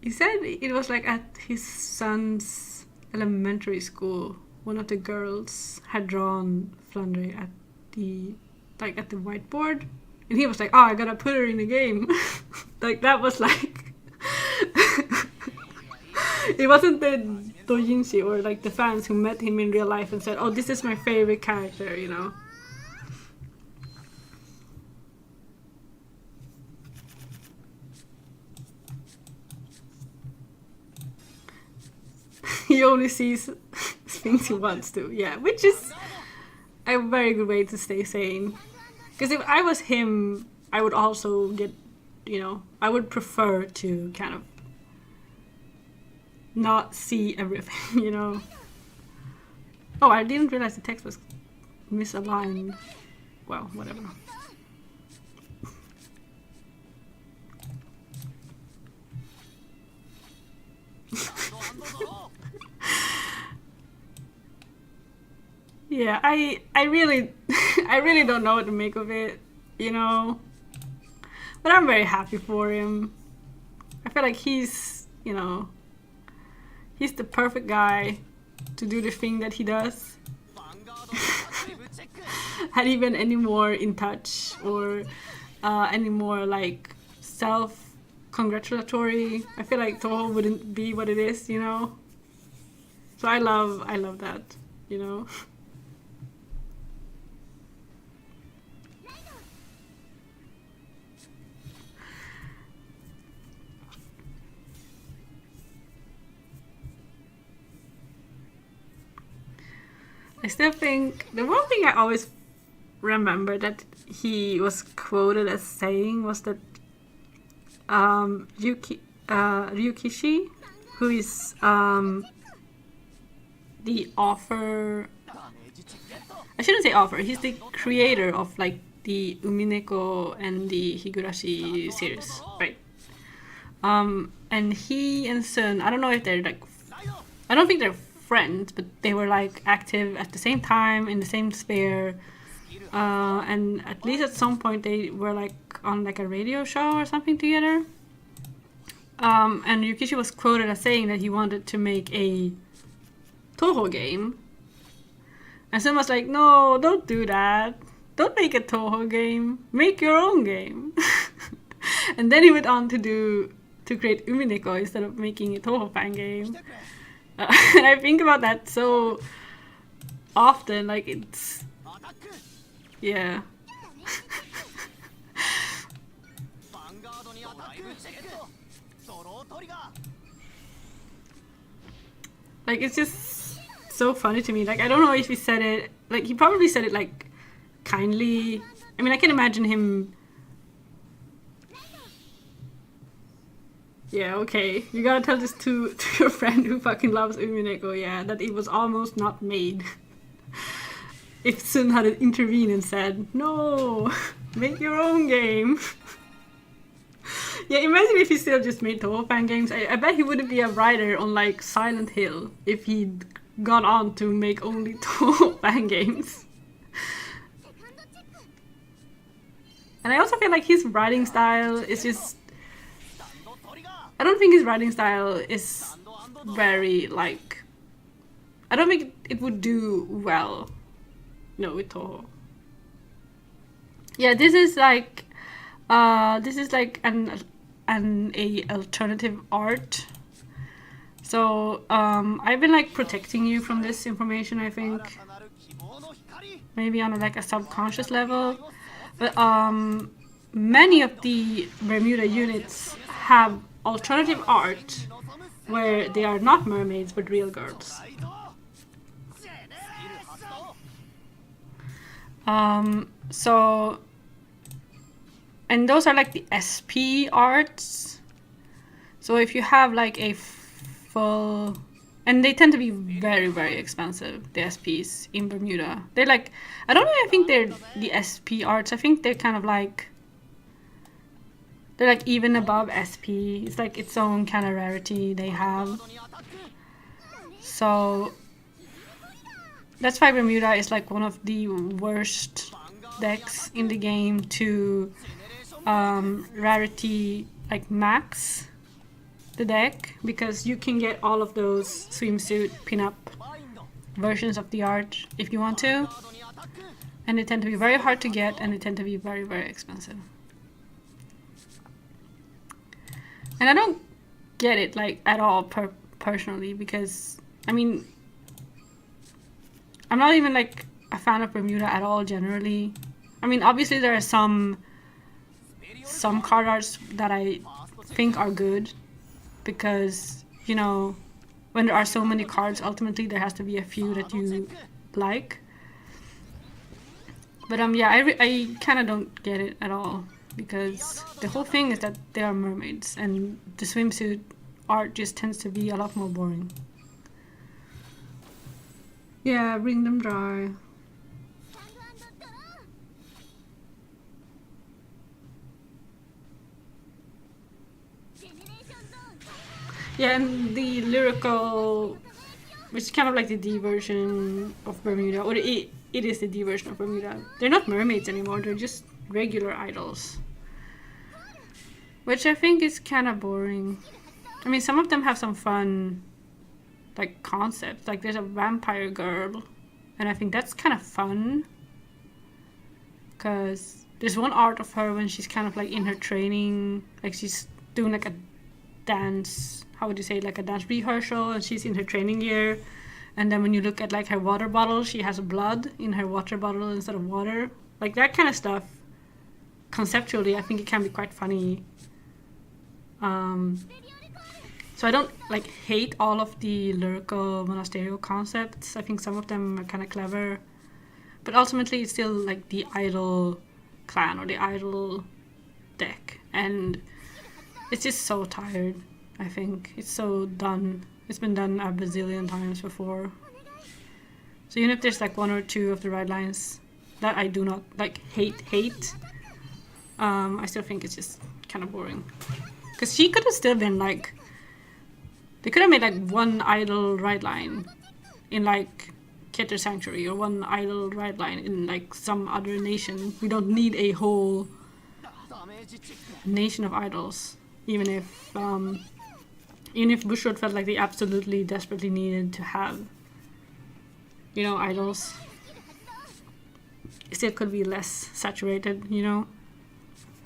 He said it was like at his son's elementary school. One of the girls had drawn Flandre at the whiteboard, and he was like, "Oh, I gotta put her in the game." Like that was like, it wasn't the doujinshi or like the fans who met him in real life and said, "Oh, this is my favorite character," you know. He only sees things he wants to, yeah, which is a very good way to stay sane. Because if I was him, I would also get, you know, I would prefer to kind of not see everything, you know. Oh, I didn't realize the text was misaligned. Well, whatever. Yeah, I really I really don't know what to make of it, you know. But I'm very happy for him. I feel like he's, you know, he's the perfect guy to do the thing that he does. Had he been any more in touch or any more like self-congratulatory, I feel like Toho wouldn't be what it is, you know. So I love that, you know. I still think the one thing I always remember that he was quoted as saying was that Ryukishi, who is the author, I shouldn't say author, he's the creator of like the Umineko and the Higurashi series, right? And he and Sun, I don't know if they're like, I don't think they're friends, but they were like active at the same time in the same sphere, and at least at some point they were like on like a radio show or something together. And Yukishi was quoted as saying that he wanted to make a Toho game, and Sun was like, "No, don't do that. Don't make a Toho game. Make your own game." And then he went on to create Umineko instead of making a Toho fan game. And I think about that so often, like it's, yeah. Like it's just so funny to me. Like I don't know if he said it, like he probably said it like kindly. I mean, I can imagine him. Yeah, okay. You gotta tell this to your friend who fucking loves Umineko, yeah, that it was almost not made. If Sun had intervened and said, "No, make your own game." Yeah, imagine if he still just made Toho fan games. I bet he wouldn't be a writer on like Silent Hill if he'd gone on to make only Toho fan games. And I also feel like his writing style is just, I don't think his writing style is very like, I don't think it would do well, no, with Toho. Yeah, this is like an alternative art. So I've been like protecting you from this information, I think, maybe on like a subconscious level, but many of the Bermuda units have alternative art where they are not mermaids but real girls. So, and those are like the SP arts. So if you have like a full, and they tend to be very, very expensive, the SPs in Bermuda. They're like, I don't even think they're the SP arts. I think they're kind of like, they're like even above SP. It's like its own kind of rarity they have. So that's why Bermuda is like one of the worst decks in the game to rarity like max the deck, because you can get all of those swimsuit pinup versions of the art if you want to, and they tend to be very hard to get and they tend to be very, very expensive. And I don't get it like at all personally, because I mean, I'm not even like a fan of Bermuda at all generally. I mean, obviously there are some card arts that I think are good, because, you know, when there are so many cards, ultimately there has to be a few that you like. But yeah, I kind of don't get it at all, because the whole thing is that they are mermaids, and the swimsuit art just tends to be a lot more boring. Yeah, bring them dry. Yeah, and the lyrical, which is kind of like the D version of Bermuda, or it is the D version of Bermuda. They're not mermaids anymore, they're just regular idols. Which I think is kind of boring. I mean, some of them have some fun, like, concepts. Like, there's a vampire girl, and I think that's kind of fun. Because there's one art of her when she's kind of, like, in her training. Like, she's doing, like, a dance, how would you say, like a dance rehearsal, and she's in her training gear. And then when you look at, like, her water bottle, she has blood in her water bottle instead of water. Like, that kind of stuff. Conceptually, I think it can be quite funny. So I don't like hate all of the lyrical monasterio concepts. I think some of them are kind of clever, but ultimately it's still like the idol clan or the idol deck, and it's just so tired. I think it's so done. It's been done a bazillion times before. So even if there's like one or two of the right lines that I do not like hate, I still think it's just kind of boring. Because she could have still been like, they could have made like one idle right line in like Keter Sanctuary, or one idle right line in like some other nation. We don't need a whole nation of idols, even if Bushwood felt like they absolutely desperately needed to have, you know, idols. It still could be less saturated, you know.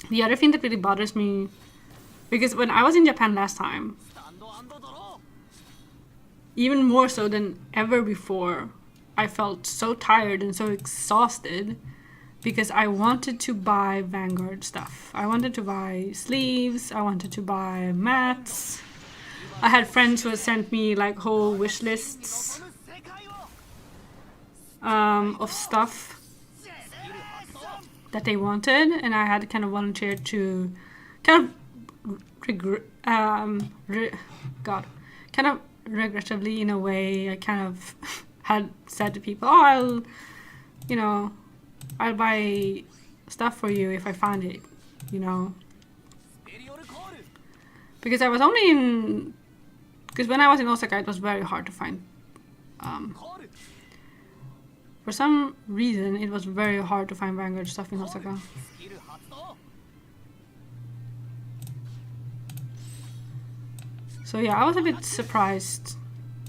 The other thing that really bothers me, because when I was in Japan last time, even more so than ever before, I felt so tired and so exhausted because I wanted to buy Vanguard stuff. I wanted to buy sleeves, I wanted to buy mats. I had friends who had sent me like whole wish lists of stuff that they wanted, and I had kind of volunteered to kind of regrettably, in a way, I kind of had said to people, oh, I'll buy stuff for you if I find it, you know. Because when I was in Osaka, it was very hard to find. For some reason, it was very hard to find Vanguard stuff in Osaka. So yeah, I was a bit surprised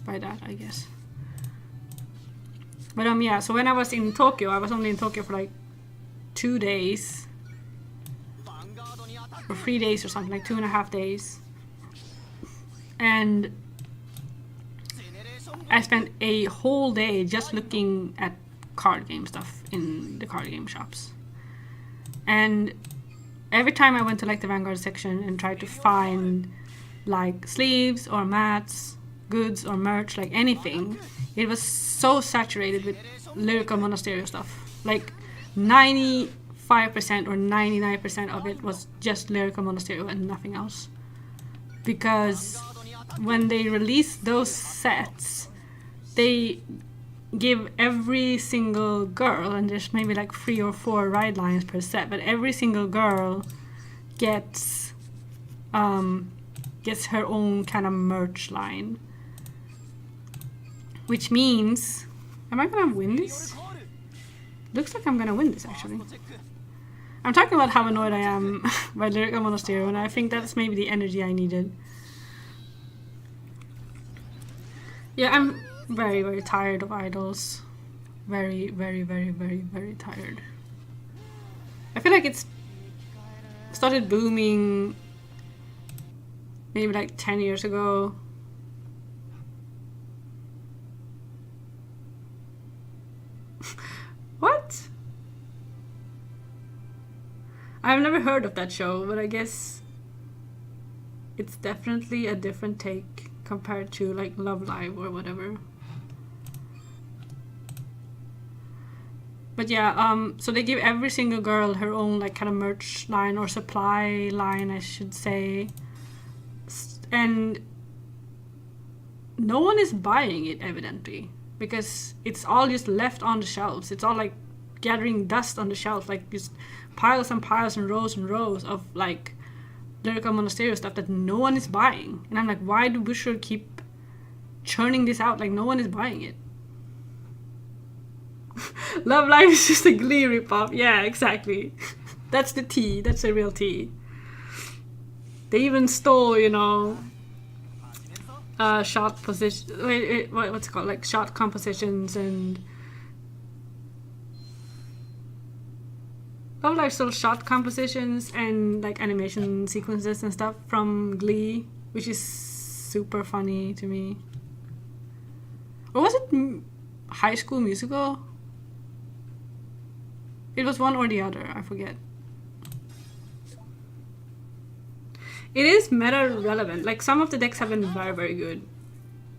by that, I guess. But yeah, so when I was in Tokyo, I was only in Tokyo for like 2 days. Or 3 days or something, like 2.5 days. And I spent a whole day just looking at card game stuff in the card game shops. And every time I went to like the Vanguard section and tried to find like sleeves or mats, goods or merch, like anything, it was so saturated with lyrical monasterio stuff. Like 95% or 99% of it was just lyrical monasterio and nothing else. Because when they release those sets, they give every single girl, and there's maybe like 3 or 4 ride lines per set, but every single girl gets her own kind of merch line. Which means, am I gonna win this? Looks like I'm gonna win this, actually. I'm talking about how annoyed I am by lyrical monasterio, and I think that's maybe the energy I needed. Yeah, I'm very, very tired of idols. Very, very, very, very, very tired. I feel like it's started booming maybe like 10 years ago. What? I've never heard of that show, but I guess it's definitely a different take compared to like Love Live or whatever. But yeah, so they give every single girl her own like kind of merch line or supply line, I should say. And no one is buying it, evidently, because it's all just left on the shelves. It's all like gathering dust on the shelves, like just piles and piles and rows of like Lyrical Monasterio stuff that no one is buying. And I'm like, why do Busher keep churning this out? Like, no one is buying it. Love Live is just a Glee ripoff. Yeah, exactly. That's the tea. That's the real tea. They even stole, you know, shot position. Wait, what's it called? Like shot compositions and. Love Live stole shot compositions and like animation sequences and stuff from Glee, which is super funny to me. Or was it High School Musical? It was one or the other, I forget. It is meta relevant. Like some of the decks have been very, very good.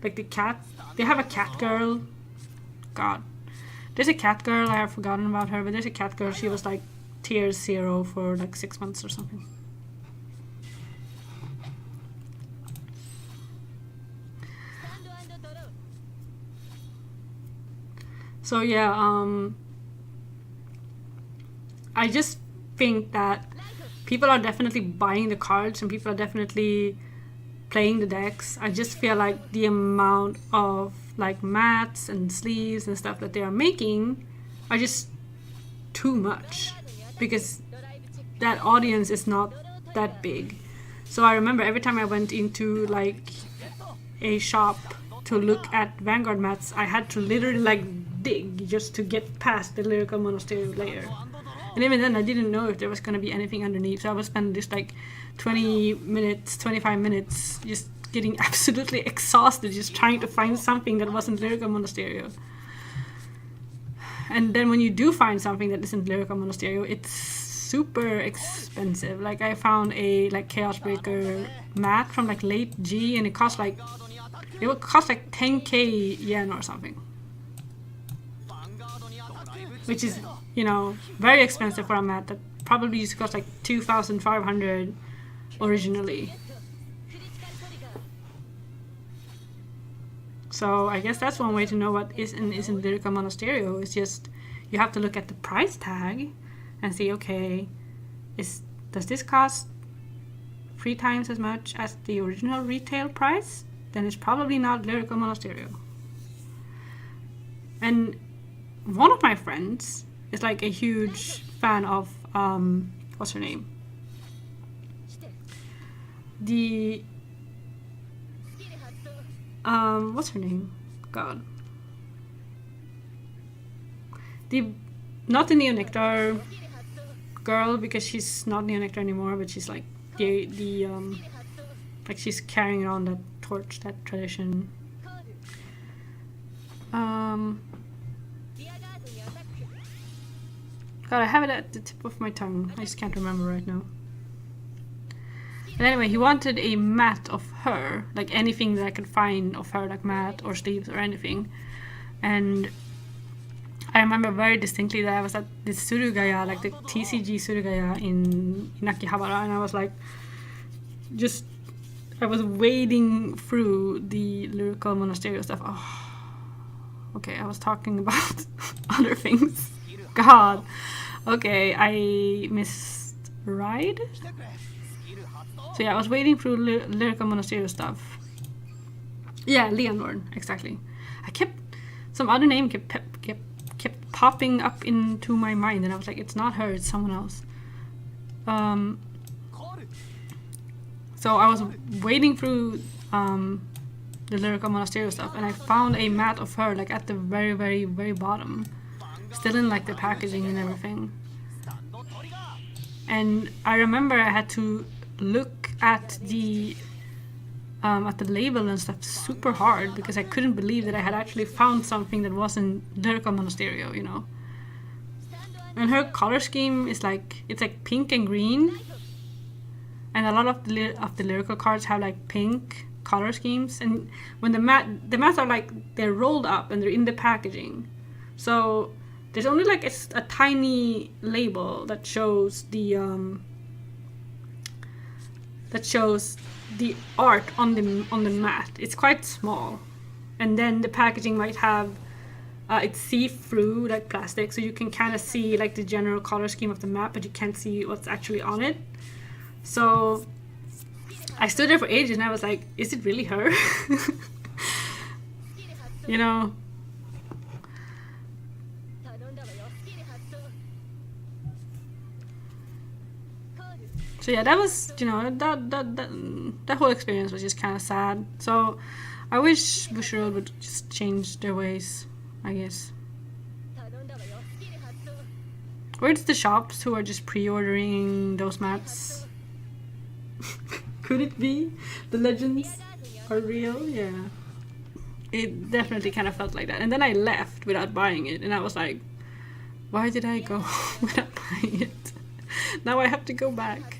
Like the cat, they have a cat girl. God, there's a cat girl. I have forgotten about her, but there's a cat girl. She was like tier 0 for like 6 months or something. So yeah, I just think that people are definitely buying the cards and people are definitely playing the decks. I just feel like the amount of like mats and sleeves and stuff that they are making are just too much because that audience is not that big. So I remember every time I went into like a shop to look at Vanguard mats, I had to literally like dig just to get past the Lyrical Monasterio layer. And even then I didn't know if there was going to be anything underneath, so I would spend just like 20 minutes, 25 minutes just getting absolutely exhausted just trying to find something that wasn't Lyrical Monasterio. And then when you do find something that isn't Lyrical Monasterio, it's super expensive. Like I found a like Chaos Breaker mat from like late G and it would cost like 10k yen or something. Which is, you know, very expensive for a mat that probably used to cost like 2,500 originally. So I guess that's one way to know what is and isn't Lyrical Monasterio. It's just you have to look at the price tag and see, okay, does this cost 3 times as much as the original retail price? Then it's probably not Lyrical Monasterio. And one of my friends is like a huge fan of what's her name? What's her name? God. Not the Neonectar girl, because she's not Neonectar anymore, but she's like like she's carrying on that torch, that tradition. God, I have it at the tip of my tongue. I just can't remember right now. But anyway, he wanted a mat of her, like anything that I could find of her, like mat or sleeves or anything. And I remember very distinctly that I was at the Surugaya, like the TCG Surugaya in Akihabara, and I was like, I was wading through the Lyrical Monasterio stuff. Oh, okay, I was talking about other things. God. Okay, I missed ride. So yeah, I was waiting through Lyrical Monasterio stuff. Yeah, Leonor, exactly. Some other name kept popping up into my mind, and I was like, it's not her, it's someone else. So I was wading through the Lyrical Monasterio stuff, and I found a mat of her, like at the very, very, very bottom. Still in like the packaging and everything. And I remember I had to look at the label and stuff super hard because I couldn't believe that I had actually found something that wasn't Lyrical Monasterio, you know. And her color scheme is like, it's like pink and green. And a lot of the lyrical cards have like pink color schemes. And when the mats are like, they're rolled up and they're in the packaging. So there's only like a tiny label that shows the art on the mat. It's quite small, and then the packaging might have it's see-through like plastic, so you can kind of see like the general color scheme of the mat, but you can't see what's actually on it. So I stood there for ages and I was like, is it really her? You know? So yeah, that was, you know, that whole experience was just kind of sad. So I wish Bushiroad would just change their ways, I guess. Or it's the shops who are just pre-ordering those mats. Could it be? The legends are real? Yeah. It definitely kind of felt like that. And then I left without buying it. And I was like, why did I go without buying it? Now I have to go back.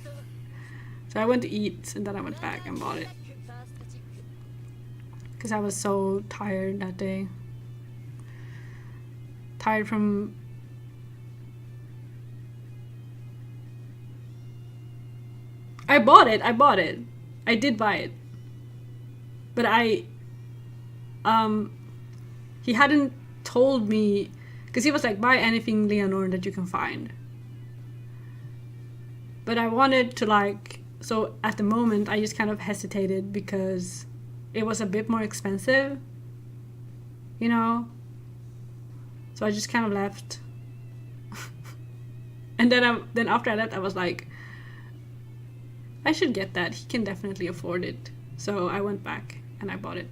So I went to eat and then I went back and bought it. Because I was so tired that day. Tired from... I bought it. I did buy it. But he hadn't told me, because he was like, buy anything Leonore that you can find. But I wanted to like, so at the moment I just kind of hesitated because it was a bit more expensive, you know? So I just kind of left. And then after I left, I was like, I should get that. He can definitely afford it. So I went back and I bought it.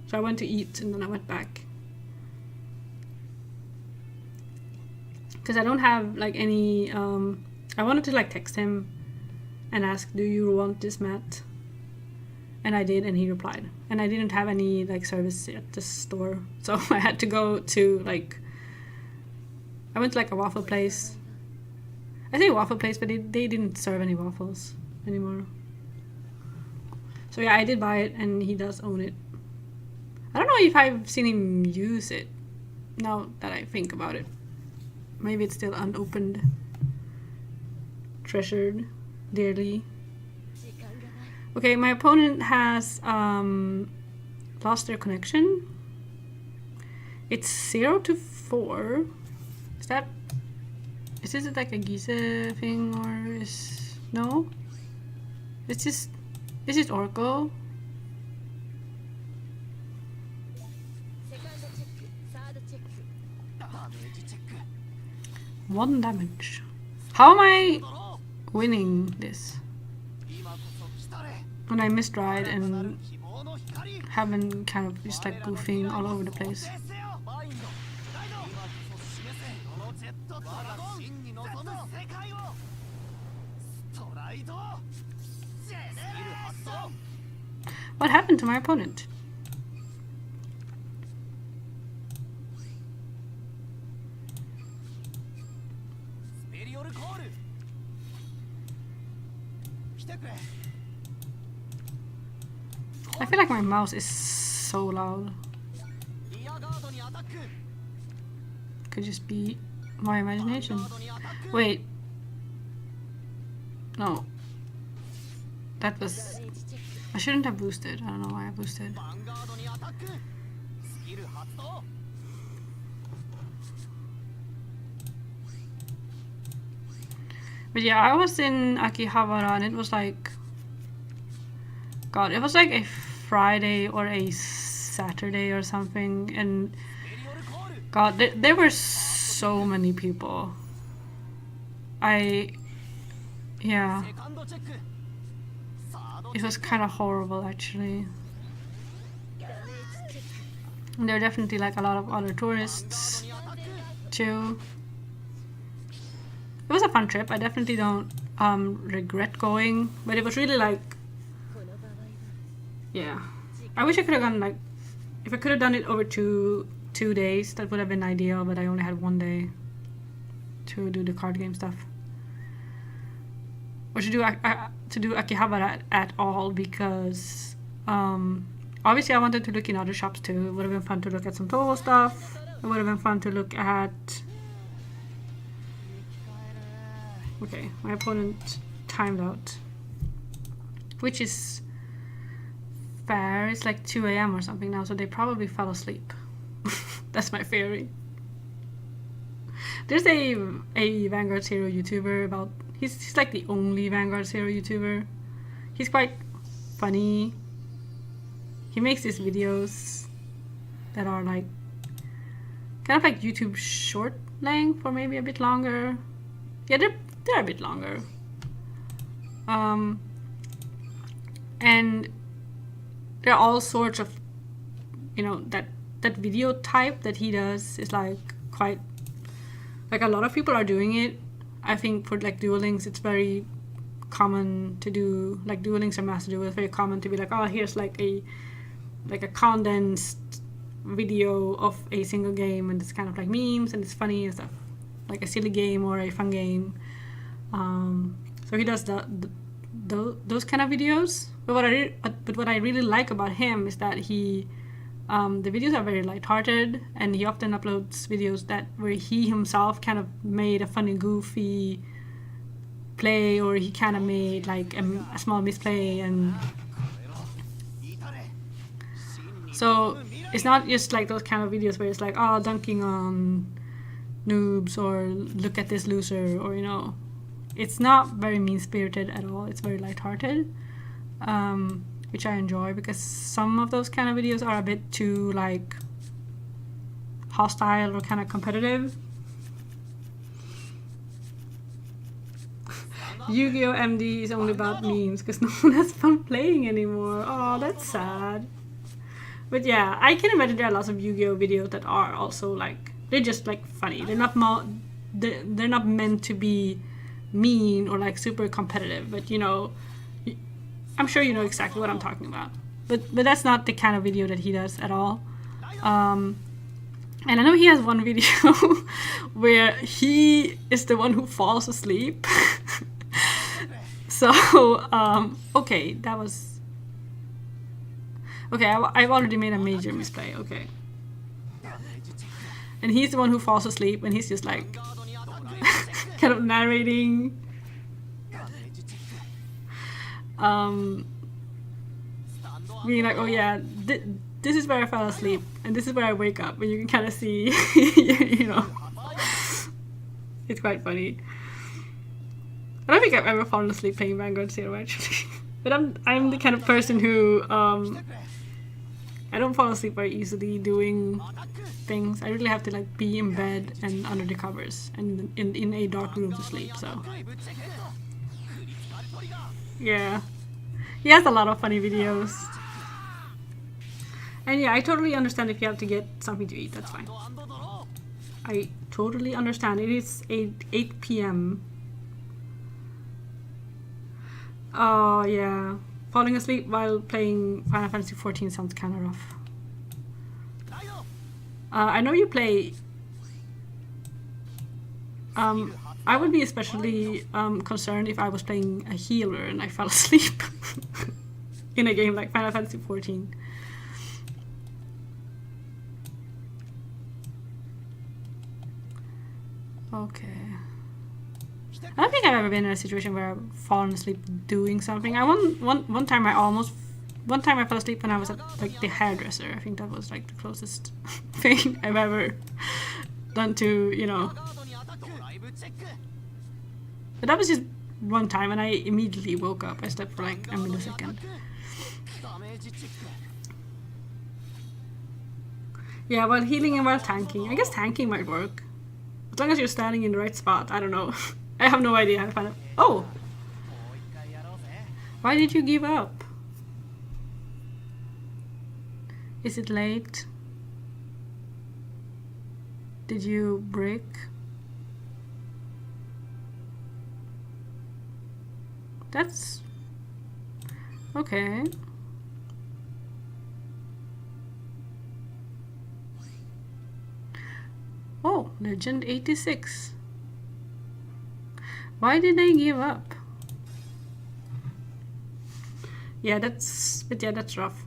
So I went to eat and then I went back. Because I don't have like any, I wanted to like text him and ask, do you want this mat? And I did, and he replied. And I didn't have any like service at the store. So I had to go to like, I went to like a waffle place. I say waffle place, but they didn't serve any waffles anymore. So yeah, I did buy it, and he does own it. I don't know if I've seen him use it, now that I think about it. Maybe it's still unopened. Treasured dearly. Okay, my opponent has lost their connection. It's 0-4. Is this like a Giza thing, or is... No? It's just Oracle. One damage. How am I winning this? When I misdried and have been kind of just like goofing all over the place. What happened to my opponent? I feel like my mouse is so loud. Could just be my imagination. Wait. No. That was... I shouldn't have boosted. I don't know why I boosted. But yeah, I was in Akihabara and it was like... God, it was like a Friday or a Saturday or something, and God, there were so many people. Yeah. It was kind of horrible, actually. And there are definitely like a lot of other tourists too. It was a fun trip. I definitely don't regret going, but it was really like, yeah. I wish I could have gone like, if I could have done it over two days, that would have been ideal, but I only had 1 day to do the card game stuff. Or to do Akihabara at all, because obviously I wanted to look in other shops too. It would have been fun to look at some Toho stuff. It would have been fun to look at... Okay, my opponent timed out. Which is fair. It's like 2 AM or something now, so they probably fell asleep. That's my theory. There's a Vanguard Zero YouTuber about... He's like the only Vanguard Zero YouTuber. he's quite funny. He makes these videos that are like kind of like YouTube short length or maybe a bit longer. Yeah, they're a bit longer. And there are all sorts of, you know, that video type that he does is like quite, like a lot of people are doing it. I think for like Duel Links, it's very common to do, like Duel Links or Master Duel, it's very common to be like, oh, here's like a condensed video of a single game, and it's kind of like memes and it's funny and stuff, like a silly game or a fun game. So he does those kind of videos. But what I really like about him is that he, the videos are very lighthearted, and he often uploads videos where he himself kind of made a funny, goofy play, or he kind of made like a small misplay, and so it's not just like those kind of videos where it's like, oh, dunking on noobs or look at this loser, or, you know, it's not very mean-spirited at all. It's very lighthearted, which I enjoy, because some of those kind of videos are a bit too like hostile or kind of competitive. Yu-Gi-Oh! MD is only about memes because no one has fun playing anymore. Oh, that's sad. But yeah, I can imagine there are lots of Yu-Gi-Oh! Videos that are also like, they're just like funny. They're not they're not meant to be mean or like super competitive, but, you know, I'm sure you know exactly what I'm talking about. But that's not the kind of video that he does at all. And I know he has one video where he is the one who falls asleep. So, okay, that was... Okay, I've already made a major misplay, okay. And he's the one who falls asleep, and he's just like kind of narrating. Being like, oh yeah, this is where I fell asleep, and this is where I wake up, and you can kind of see, you know, it's quite funny. I don't think I've ever fallen asleep playing Vanguard Zero, actually. But I'm the kind of person who, I don't fall asleep very easily doing things. I really have to like be in bed and under the covers and in a dark room to sleep, so. Yeah. He has a lot of funny videos. And yeah, I totally understand if you have to get something to eat, that's fine. I totally understand. It is 8 p.m. Oh yeah. Falling asleep while playing Final Fantasy XIV sounds kind of rough. I know you play... I would be especially concerned if I was playing a healer and I fell asleep in a game like Final Fantasy XIV. Okay. I don't think I've ever been in a situation where I've fallen asleep doing something. One time I fell asleep when I was at like the hairdresser. I think that was like the closest thing I've ever done to, you know. But that was just one time, and I immediately woke up. I slept for like a millisecond. Yeah, while healing and while tanking. I guess tanking might work. As long as you're standing in the right spot. I don't know. I have no idea how to find it. Oh! Why did you give up? Is it late? Did you break? That's... okay. Oh, Legend 86. Why did they give up? Yeah, that's rough.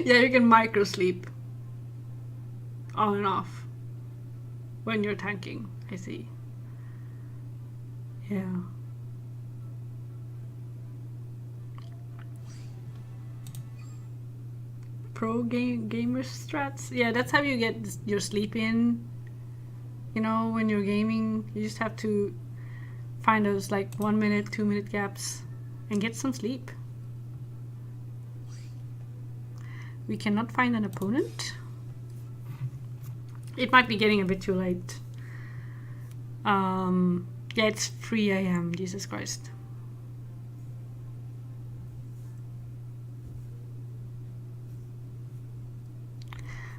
Yeah, you can micro sleep on and off. when you're tanking. I see. Yeah. Gamer strats. Yeah, that's how you get your sleep in. You know, when you're gaming, you just have to find those like 1 minute, 2 minute gaps and get some sleep. We cannot find an opponent. It might be getting a bit too late. Yeah, it's 3 a.m. Jesus Christ.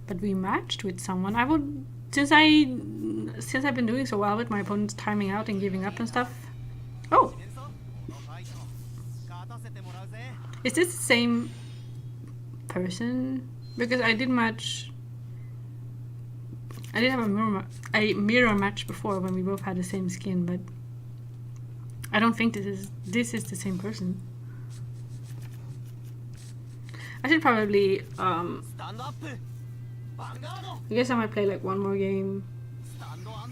But we matched with someone. I would, since I've been doing so well with my opponents timing out and giving up and stuff. Oh, is this the same person? Because I did match. I did have a mirror match before when we both had the same skin, but I don't think this is the same person. I should probably I guess I might play like one more game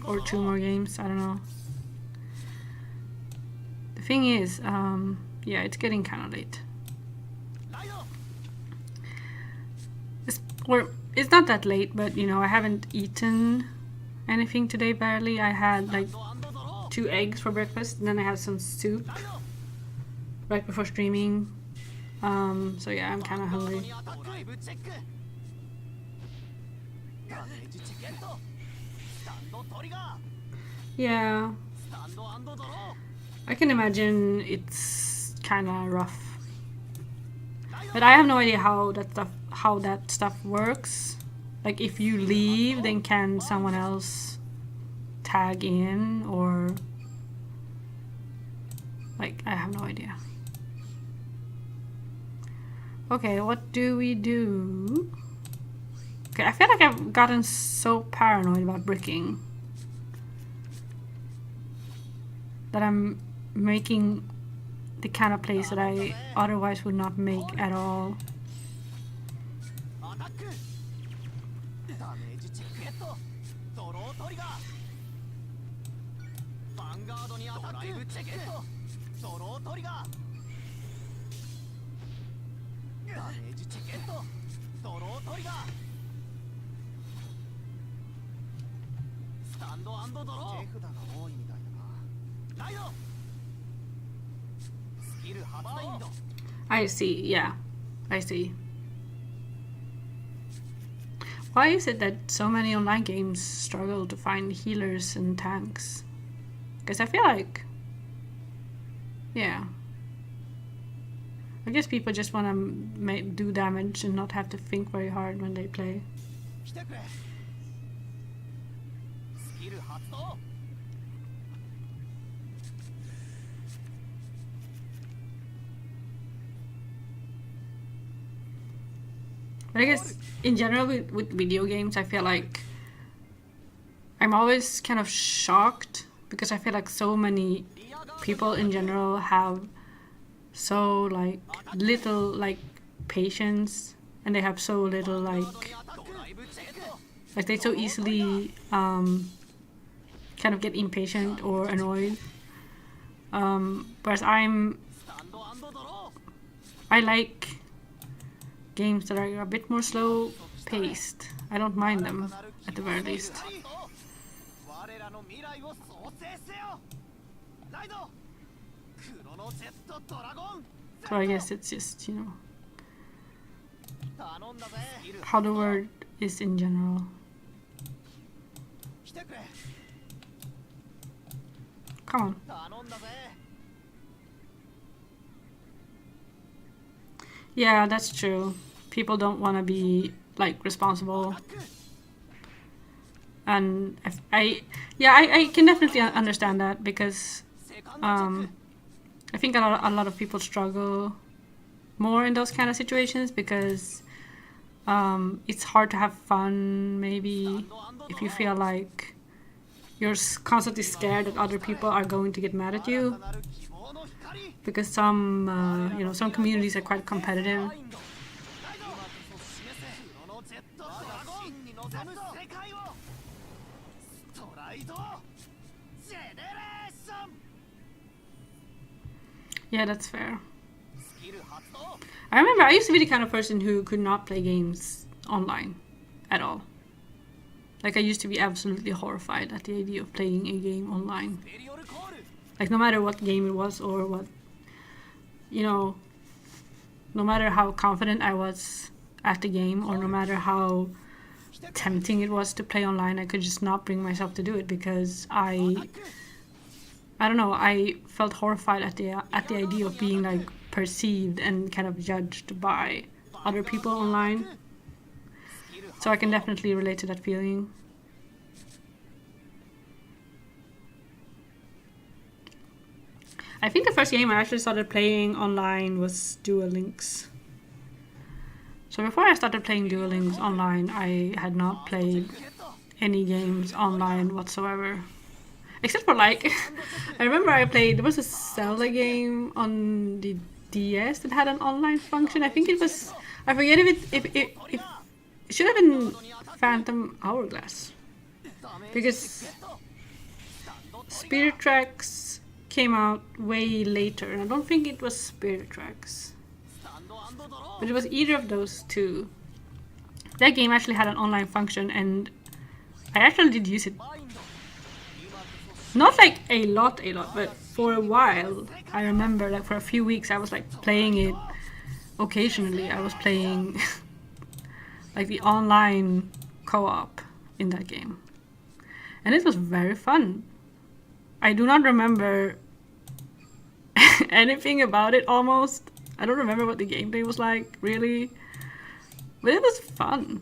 or 2 more games. I don't know. The thing is, yeah, it's getting kind of late. It's not that late, but you know, I haven't eaten anything today. Barely. I had like 2 eggs for breakfast, and then I had some soup right before streaming. So yeah, I'm kind of hungry. Yeah, I can imagine it's kind of rough, but I have no idea how that stuff works. Like, if you leave, then can someone else tag in, or like, I have no idea. Okay, what do we do? Okay, I feel like I've gotten so paranoid about bricking that I'm making the kind of plays that I otherwise would not make at all. I see, yeah, I see. Why is it that so many online games struggle to find healers and tanks? Because I feel like, yeah, I guess people just want to do damage and not have to think very hard when they play. But I guess in general with video games, I feel like I'm always kind of shocked because I feel like so many people in general have so like little like patience, and they have so little like they so easily kind of get impatient or annoyed. Whereas I like games that are a bit more slow paced. I don't mind them, at the very least. So I guess it's just, you know, how the word is in general. Come on. Yeah, that's true. People don't want to be like responsible, and I can definitely understand that, because I think a lot of people struggle more in those kind of situations, because it's hard to have fun maybe if you feel like you're constantly scared that other people are going to get mad at you. Because some, you know, some communities are quite competitive. Yeah, that's fair. I remember I used to be the kind of person who could not play games online at all. Like, I used to be absolutely horrified at the idea of playing a game online. Like, no matter what game it was or what, you know, no matter how confident I was at the game or no matter how tempting it was to play online, I could just not bring myself to do it because I don't know, I felt horrified at the idea of being like perceived and kind of judged by other people online. So I can definitely relate to that feeling. I think the first game I actually started playing online was Duel Links. So before I started playing Duel Links online, I had not played any games online whatsoever. Except for like, I remember there was a Zelda game on the DS that had an online function. I think it was, I forget if it should have been Phantom Hourglass. Because Spirit Tracks came out way later, and I don't think it was Spirit Tracks. But it was either of those two. That game actually had an online function, and I actually did use it. Not like a lot, but for a while. I remember, like for a few weeks, I was like playing it occasionally. I was playing like the online co-op in that game. And it was very fun. I do not remember anything about it almost. I don't remember what the gameplay was like, really. But it was fun.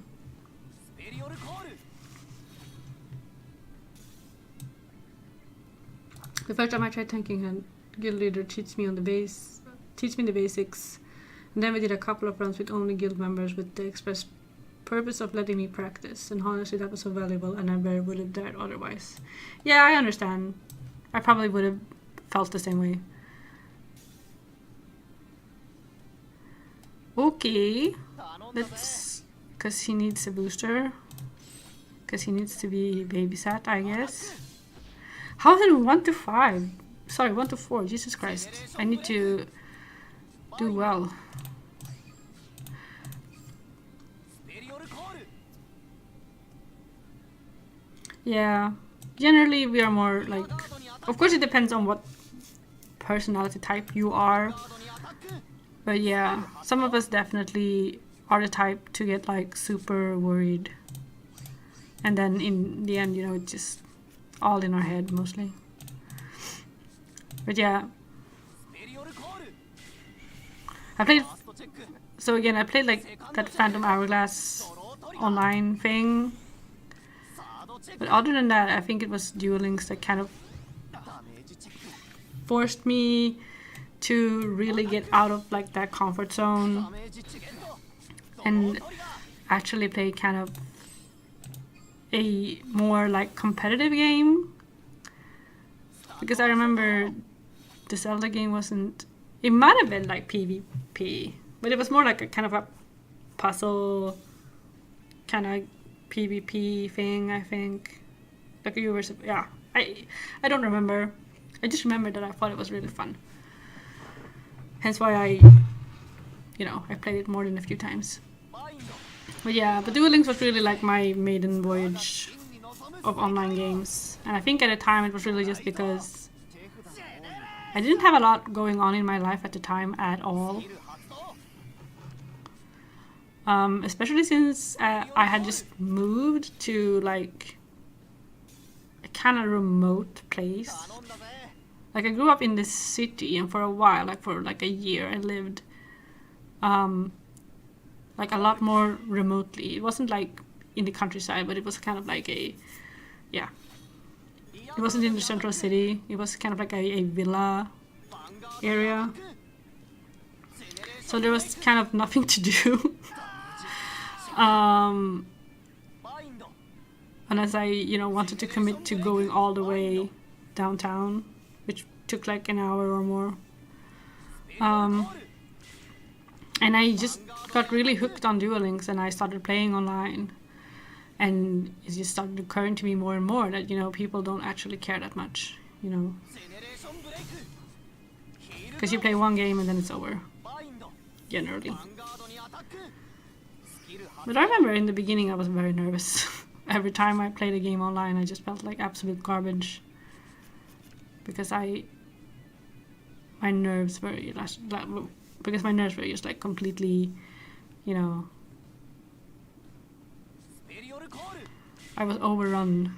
The first time I tried tanking him, guild leader teach me the basics. And then we did a couple of runs with only guild members with the express purpose of letting me practice. And honestly, that was so valuable, and I never would have dared otherwise. Yeah, I understand. I probably would have felt the same way. Okay, let's, because he needs a booster, because he needs to be babysat, I guess. How is it 1 to 5? Sorry, 1 to 4, Jesus Christ. I need to do well. Yeah, generally we are more like, of course it depends on what personality type you are. But yeah, some of us definitely are the type to get like super worried. And then in the end, you know, it's just all in our head mostly. But yeah. I played like that Phantom Hourglass online thing. But other than that, I think it was Duel Links that kind of forced me to really get out of like that comfort zone and actually play kind of a more like competitive game. Because I remember the Zelda game wasn't, it might have been like PvP, but it was more like a kind of a puzzle kind of PvP thing, I think. Like you were, yeah, I don't remember. I just remember that I thought it was really fun. Hence why I played it more than a few times. But yeah, but Duel Links was really like my maiden voyage of online games. And I think at the time it was really just because I didn't have a lot going on in my life at the time at all. Especially since I had just moved to like a kind of remote place. Like I grew up in this city, and for a while, like for like a year, I lived like a lot more remotely. It wasn't like in the countryside, but it was kind of like it wasn't in the central city. It was kind of like a villa area. So there was kind of nothing to do. Unless I, wanted to commit to going all the way downtown, which took like an hour or more. And I just got really hooked on Duel Links, and I started playing online. And it just started occurring to me more and more that, people don't actually care that much, Because you play one game and then it's over. Generally. But I remember in the beginning I was very nervous. Every time I played a game online I just felt like absolute garbage. Because my nerves were just like completely, you know, I was overrun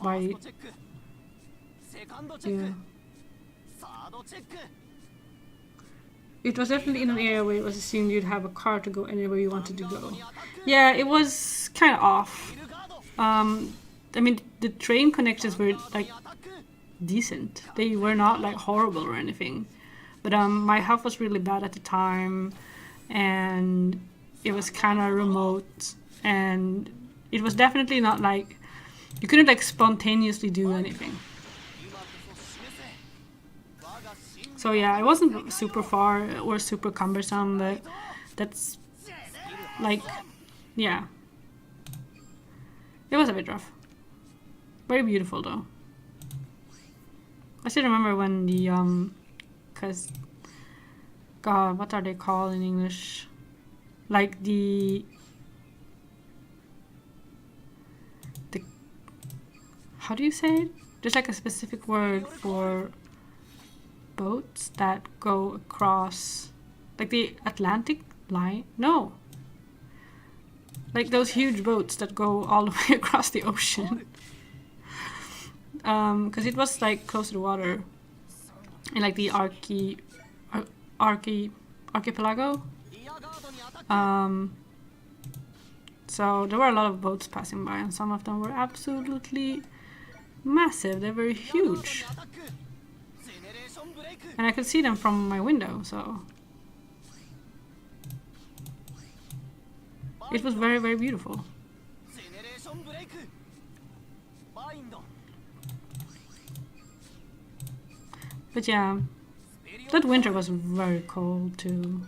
by, yeah. It was definitely in an area where it was assumed you'd have a car to go anywhere you wanted to go. Yeah, it was kind of off. I mean, the train connections were like decent. They were not like horrible or anything. But my health was really bad at the time, and it was kind of remote, and it was definitely not like you couldn't like spontaneously do anything. So yeah, it wasn't super far or super cumbersome, but that's like, yeah, it was a bit rough. Very beautiful though. I still remember when the cause God, what are they called in English? Like the how do you say it? There's like a specific word for boats that go across, like the Atlantic line? No. Like those huge boats that go all the way across the ocean. Because it was like close to the water. In like the archipelago. So there were a lot of boats passing by, and some of them were absolutely massive. They were huge. And I could see them from my window, so it was very, very beautiful. But yeah, that winter was very cold too.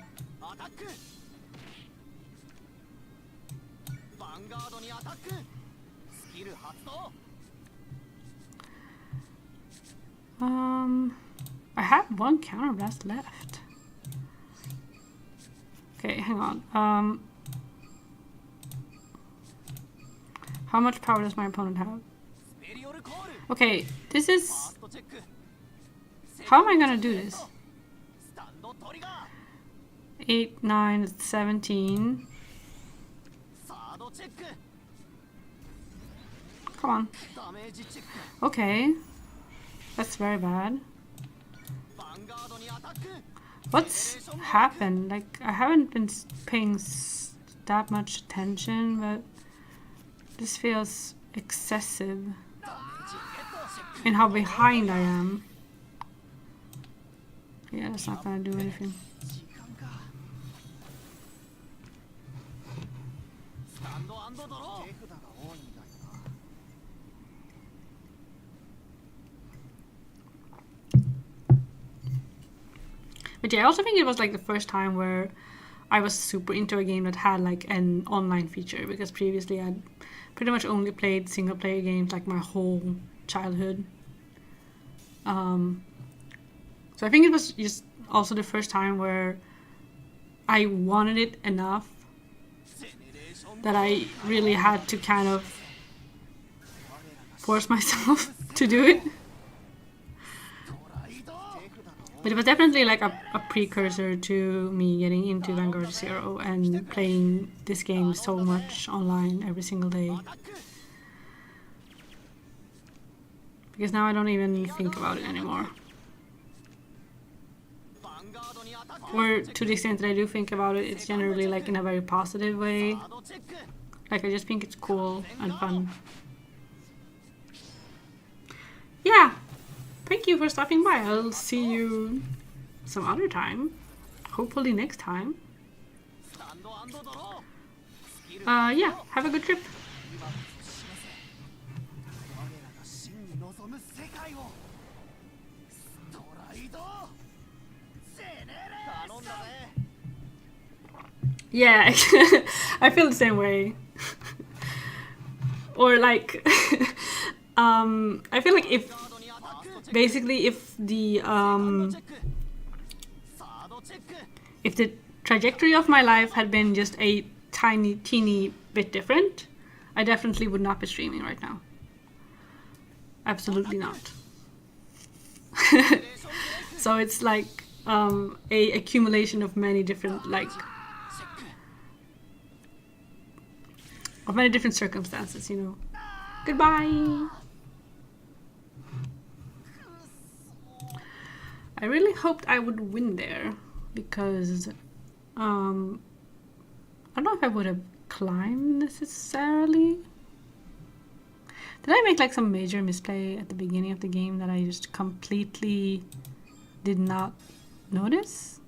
I have one counterblast left. Okay, hang on. How much power does my opponent have? Okay, this is... How am I gonna do this? 8, 9, 17. Come on. Okay. That's very bad. What's happened? Like, I haven't been paying that much attention, but this feels excessive in how behind I am. Yeah, that's not gonna do anything. But yeah, I also think it was like the first time where I was super into a game that had like an online feature, because previously I'd pretty much only played single player games like my whole childhood. So I think it was just also the first time where I wanted it enough that I really had to kind of force myself to do it. But it was definitely like a precursor to me getting into Vanguard 0 and playing this game so much online every single day. Because now I don't even think about it anymore. Or to the extent that I do think about it, it's generally like in a very positive way. Like I just think it's cool and fun. Yeah. Thank you for stopping by. I'll see you some other time. Hopefully next time. Yeah, have a good trip. Yeah, I feel the same way. Or like, I feel like basically if the trajectory of my life had been just a teeny bit different, I definitely would not be streaming right now. Absolutely not. So it's like a accumulation of many different of many different circumstances, you know. Goodbye. I really hoped I would win there because I don't know if I would have climbed necessarily. Did I make like some major misplay at the beginning of the game that I just completely did not notice?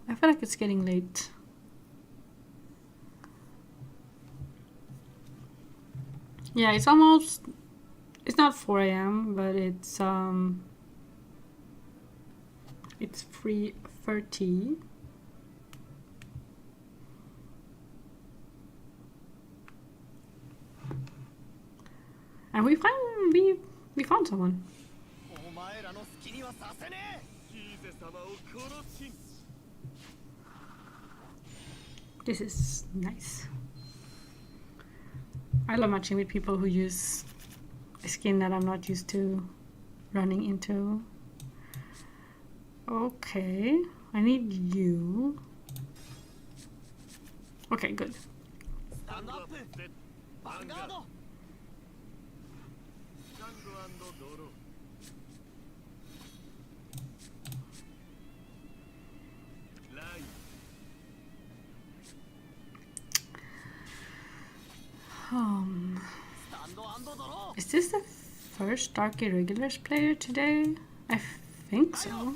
I feel like it's getting late. Yeah, it's not 4 a.m., but it's 3:30. And we found someone. This is nice. I love matching with people who use a skin that I'm not used to running into. Okay, I need you. Okay, good. Is this the first Dark Irregulars player today? I think so.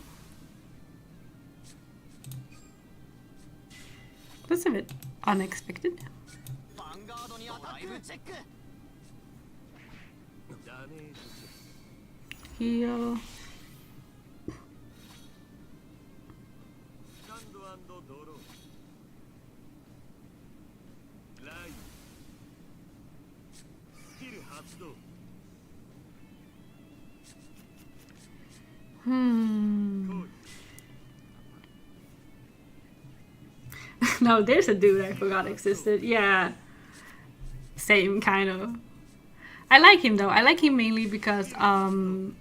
That's a bit unexpected. Heal. No, there's a dude I forgot existed. Yeah. Same, kind of. I like him though. I like him mainly because the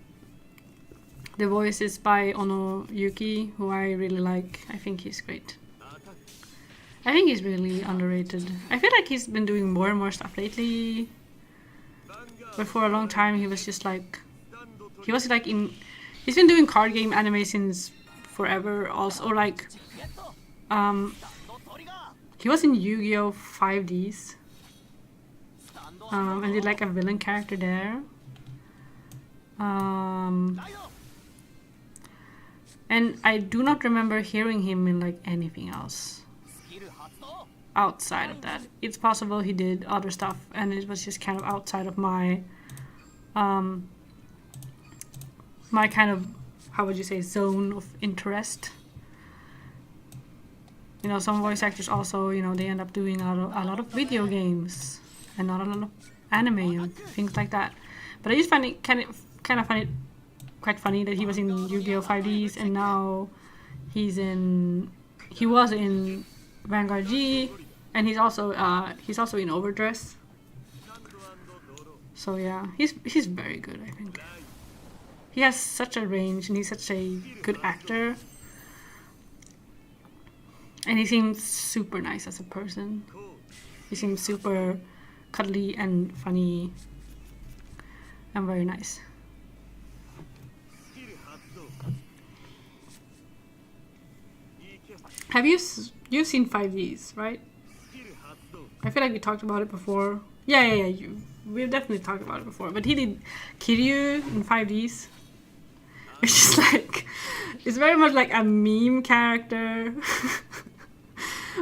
voice is by Ono Yuki, who I really like. I think he's great. I think he's really underrated. I feel like he's been doing more and more stuff lately. But for a long time he was just like... He's been doing card game anime since forever also. Or like... he was in Yu-Gi-Oh! 5Ds. And did like a villain character there. And I do not remember hearing him in like anything else outside of that. It's possible he did other stuff and it was just kind of outside of my my kind of, how would you say, zone of interest. You know, some voice actors also, you know, they end up doing a lot of video games and not a lot of anime and things like that. But I just find it kind of find it quite funny that he was in Yu-Gi-Oh! 5Ds and now he was in Vanguard G, and he's also in Overdress. So yeah, he's very good, I think. He has such a range and he's such a good actor. And he seems super nice as a person. He seems super cuddly and funny and very nice. Have you've seen 5Ds, right? I feel like we talked about it before. Yeah. We've definitely talked about it before. But he did Kiryu in 5Ds. It's just like, it's very much like a meme character.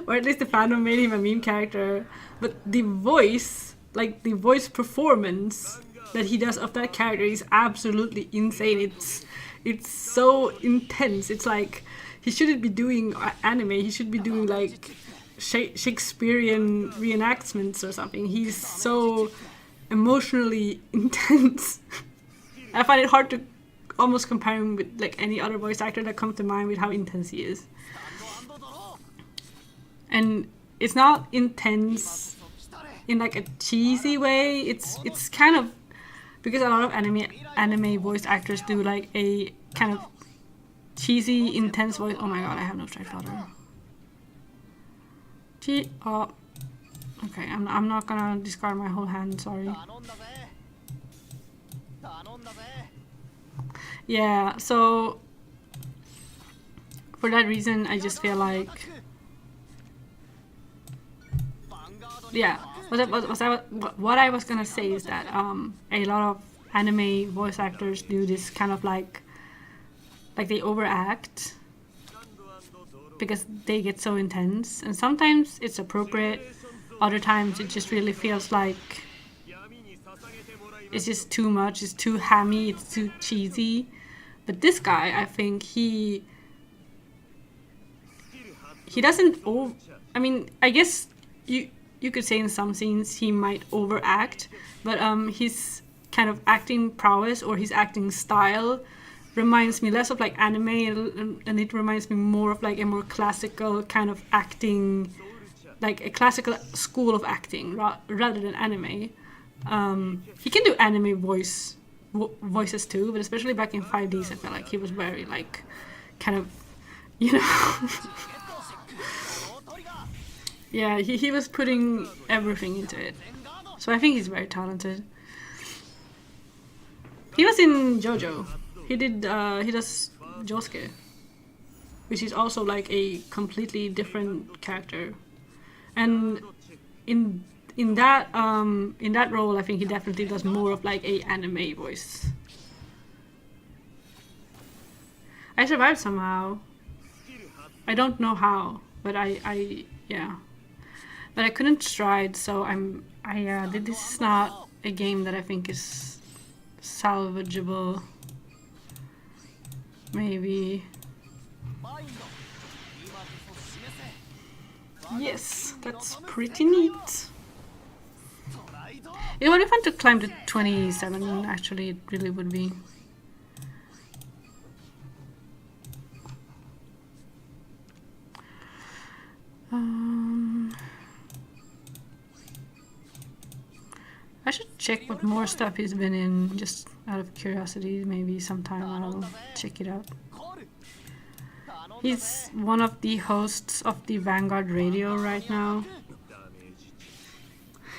Or at least the fandom made him a meme character. But the voice, like the voice performance that he does of that character is absolutely insane. It's so intense. It's like, he shouldn't be doing anime. He should be doing like Shakespearean reenactments or something. He's so emotionally intense. I find it hard to almost compare him with like any other voice actor that comes to mind with how intense he is. And it's not intense in like a cheesy way. It's kind of, because a lot of anime voice actors do like a kind of cheesy, intense voice. Oh my god, I have no strike flutter. Oh, okay. I'm not gonna discard my whole hand. Sorry. Yeah. So for that reason, I just feel like, yeah. What I was gonna say is that a lot of anime voice actors do this kind of like they overact because they get so intense, and sometimes it's appropriate, other times it just really feels like it's just too much, it's too hammy, it's too cheesy. But this guy, I think he doesn't I mean, I guess you could say in some scenes he might overact, but his kind of acting prowess or his acting style reminds me less of like anime, and it reminds me more of like a more classical kind of acting, like a classical school of acting rather than anime. He can do anime voices too, but especially back in 5Ds, I felt like he was very like kind of, you know. Yeah, he was putting everything into it. So I think he's very talented. He was in JoJo. He does Josuke, which is also like a completely different character. And in that role, I think he definitely does more of like a anime voice. I survived somehow. I don't know how, but I yeah. But I couldn't stride, so this is not a game that I think is salvageable. Maybe. Yes, that's pretty neat. It would be fun to climb to 27, actually, it really would be. I should check what more stuff he's been in, just out of curiosity. Maybe sometime I'll check it out. He's one of the hosts of the Vanguard radio right now.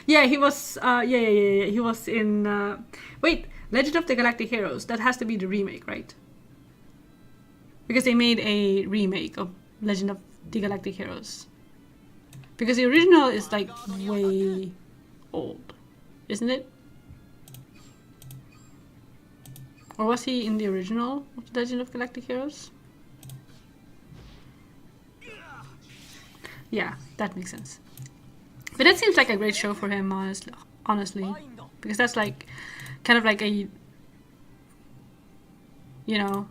Yeah, he was. Yeah. He was in. Wait, Legend of the Galactic Heroes. That has to be the remake, right? Because they made a remake of Legend of the Galactic Heroes. Because the original is like way old, isn't it? Or was he in the original of Legend of Galactic Heroes? Yeah, that makes sense. But that seems like a great show for him, honestly. Because that's like, kind of like a, you know,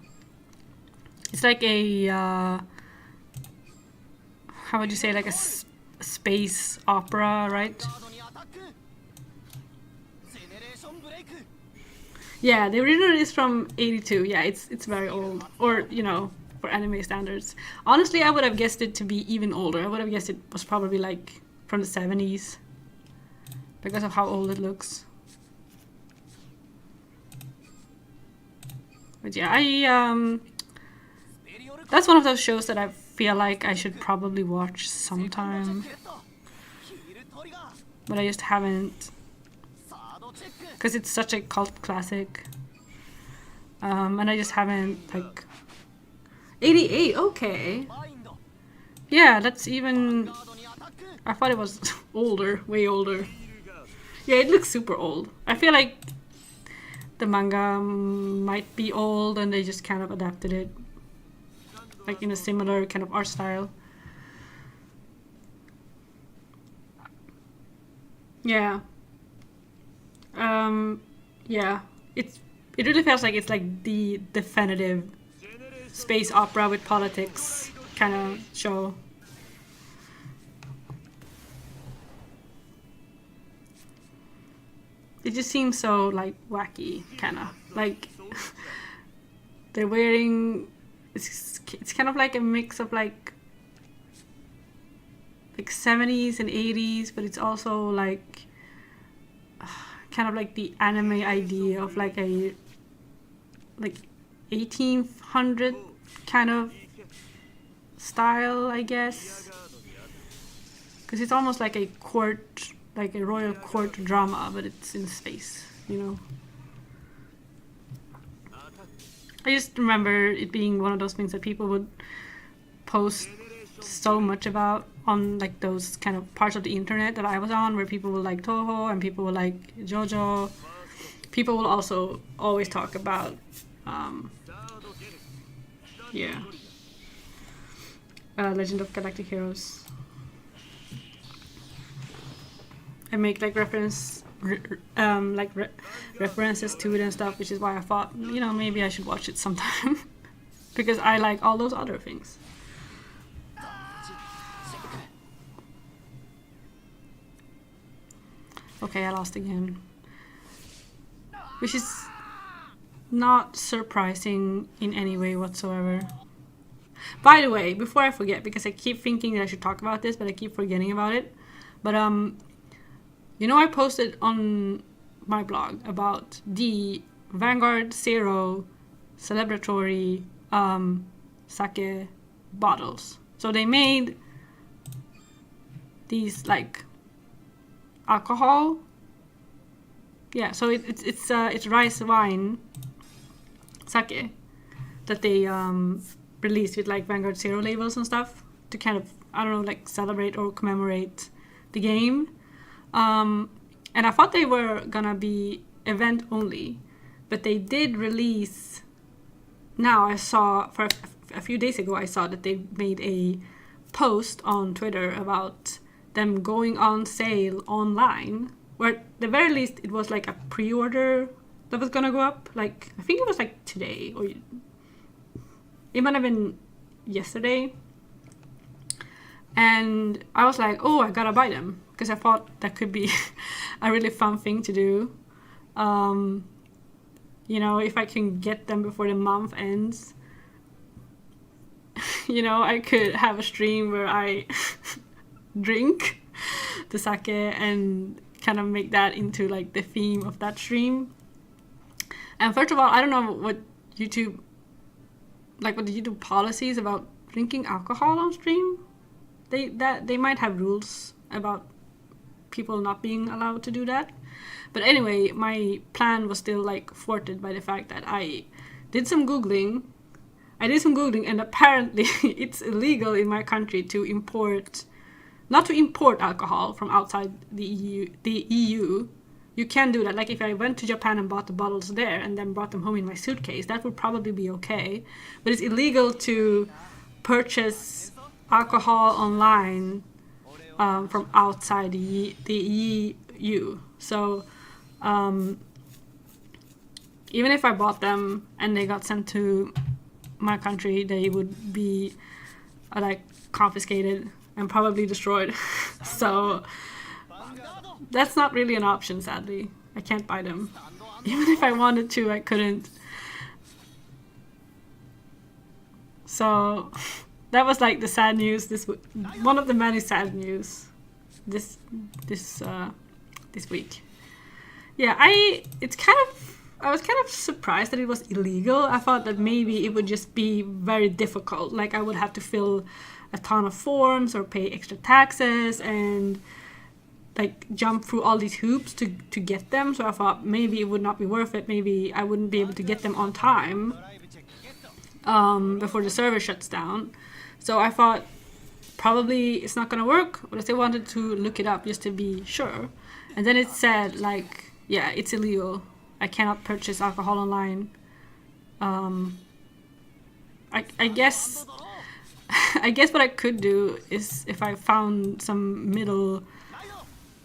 it's like a, how would you say, like a space opera, right? Yeah, the original is from 82. Yeah, it's very old. Or, you know, for anime standards. Honestly, I would have guessed it to be even older. I would have guessed it was probably like from the 70s. Because of how old it looks. But yeah, that's one of those shows that I feel like I should probably watch sometime. But I just haven't. Because it's such a cult classic. And I just haven't, like... 88, okay. Yeah, that's even... I thought it was older, way older. Yeah, it looks super old. I feel like the manga might be old and they just kind of adapted it. Like in a similar kind of art style. Yeah. Yeah. It really feels like it's like the definitive space opera with politics kind of show. It just seems so like wacky, kind of like they're wearing, it's kind of like a mix of like 70s and 80s, but it's also like kind of like the anime idea of like a 1800 kind of style, I guess, because it's almost like a court, like a royal court drama, but it's in space, you know. I just remember it being one of those things that people would post so much about on like those kind of parts of the internet that I was on, where people will like Toho and people will like JoJo. People will also always talk about Legend of Galactic Heroes. I make like references to it and stuff, which is why I thought, you know, maybe I should watch it sometime because I like all those other things. Okay, I lost again, which is not surprising in any way whatsoever. By the way, before I forget, because I keep thinking that I should talk about this, but I keep forgetting about it. But you know, I posted on my blog about the Vanguard Zero celebratory sake bottles. So they made these like alcohol. Yeah, so it's rice wine sake that they released with like Vanguard Zero labels and stuff to kind of, I don't know, like celebrate or commemorate the game. And I thought they were gonna be event only, but they did release. Now I saw for a few days ago, I saw that they made a post on Twitter about them going on sale online, where at the very least it was like a pre-order that was gonna go up. Like, I think it was like today, or it might have been yesterday. And I was like, oh, I gotta buy them, because I thought that could be a really fun thing to do. You know, if I can get them before the month ends, you know, I could have a stream where I drink the sake and kind of make that into like the theme of that stream. And first of all, I don't know what the YouTube policy is about drinking alcohol on stream. They might have rules about people not being allowed to do that. But anyway, my plan was still like thwarted by the fact that I did some Googling. And apparently it's illegal in my country not to import alcohol from outside the EU. You can do that. Like if I went to Japan and bought the bottles there and then brought them home in my suitcase, that would probably be okay. But it's illegal to purchase alcohol online from outside the EU. So even if I bought them and they got sent to my country, they would be like confiscated and probably destroyed. So that's not really an option, sadly. I can't buy them. Even if I wanted to, I couldn't. So that was like the sad news. One of the many sad news this week. Yeah, I was kind of surprised that it was illegal. I thought that maybe it would just be very difficult. Like I would have to fill a ton of forms or pay extra taxes and like jump through all these hoops to get them. So I thought maybe it would not be worth it. Maybe I wouldn't be able to get them on time before the server shuts down. So I thought probably it's not gonna work, but I wanted to look it up just to be sure. And then it said like, yeah, it's illegal. I cannot purchase alcohol online. I guess what I could do is if I found some middle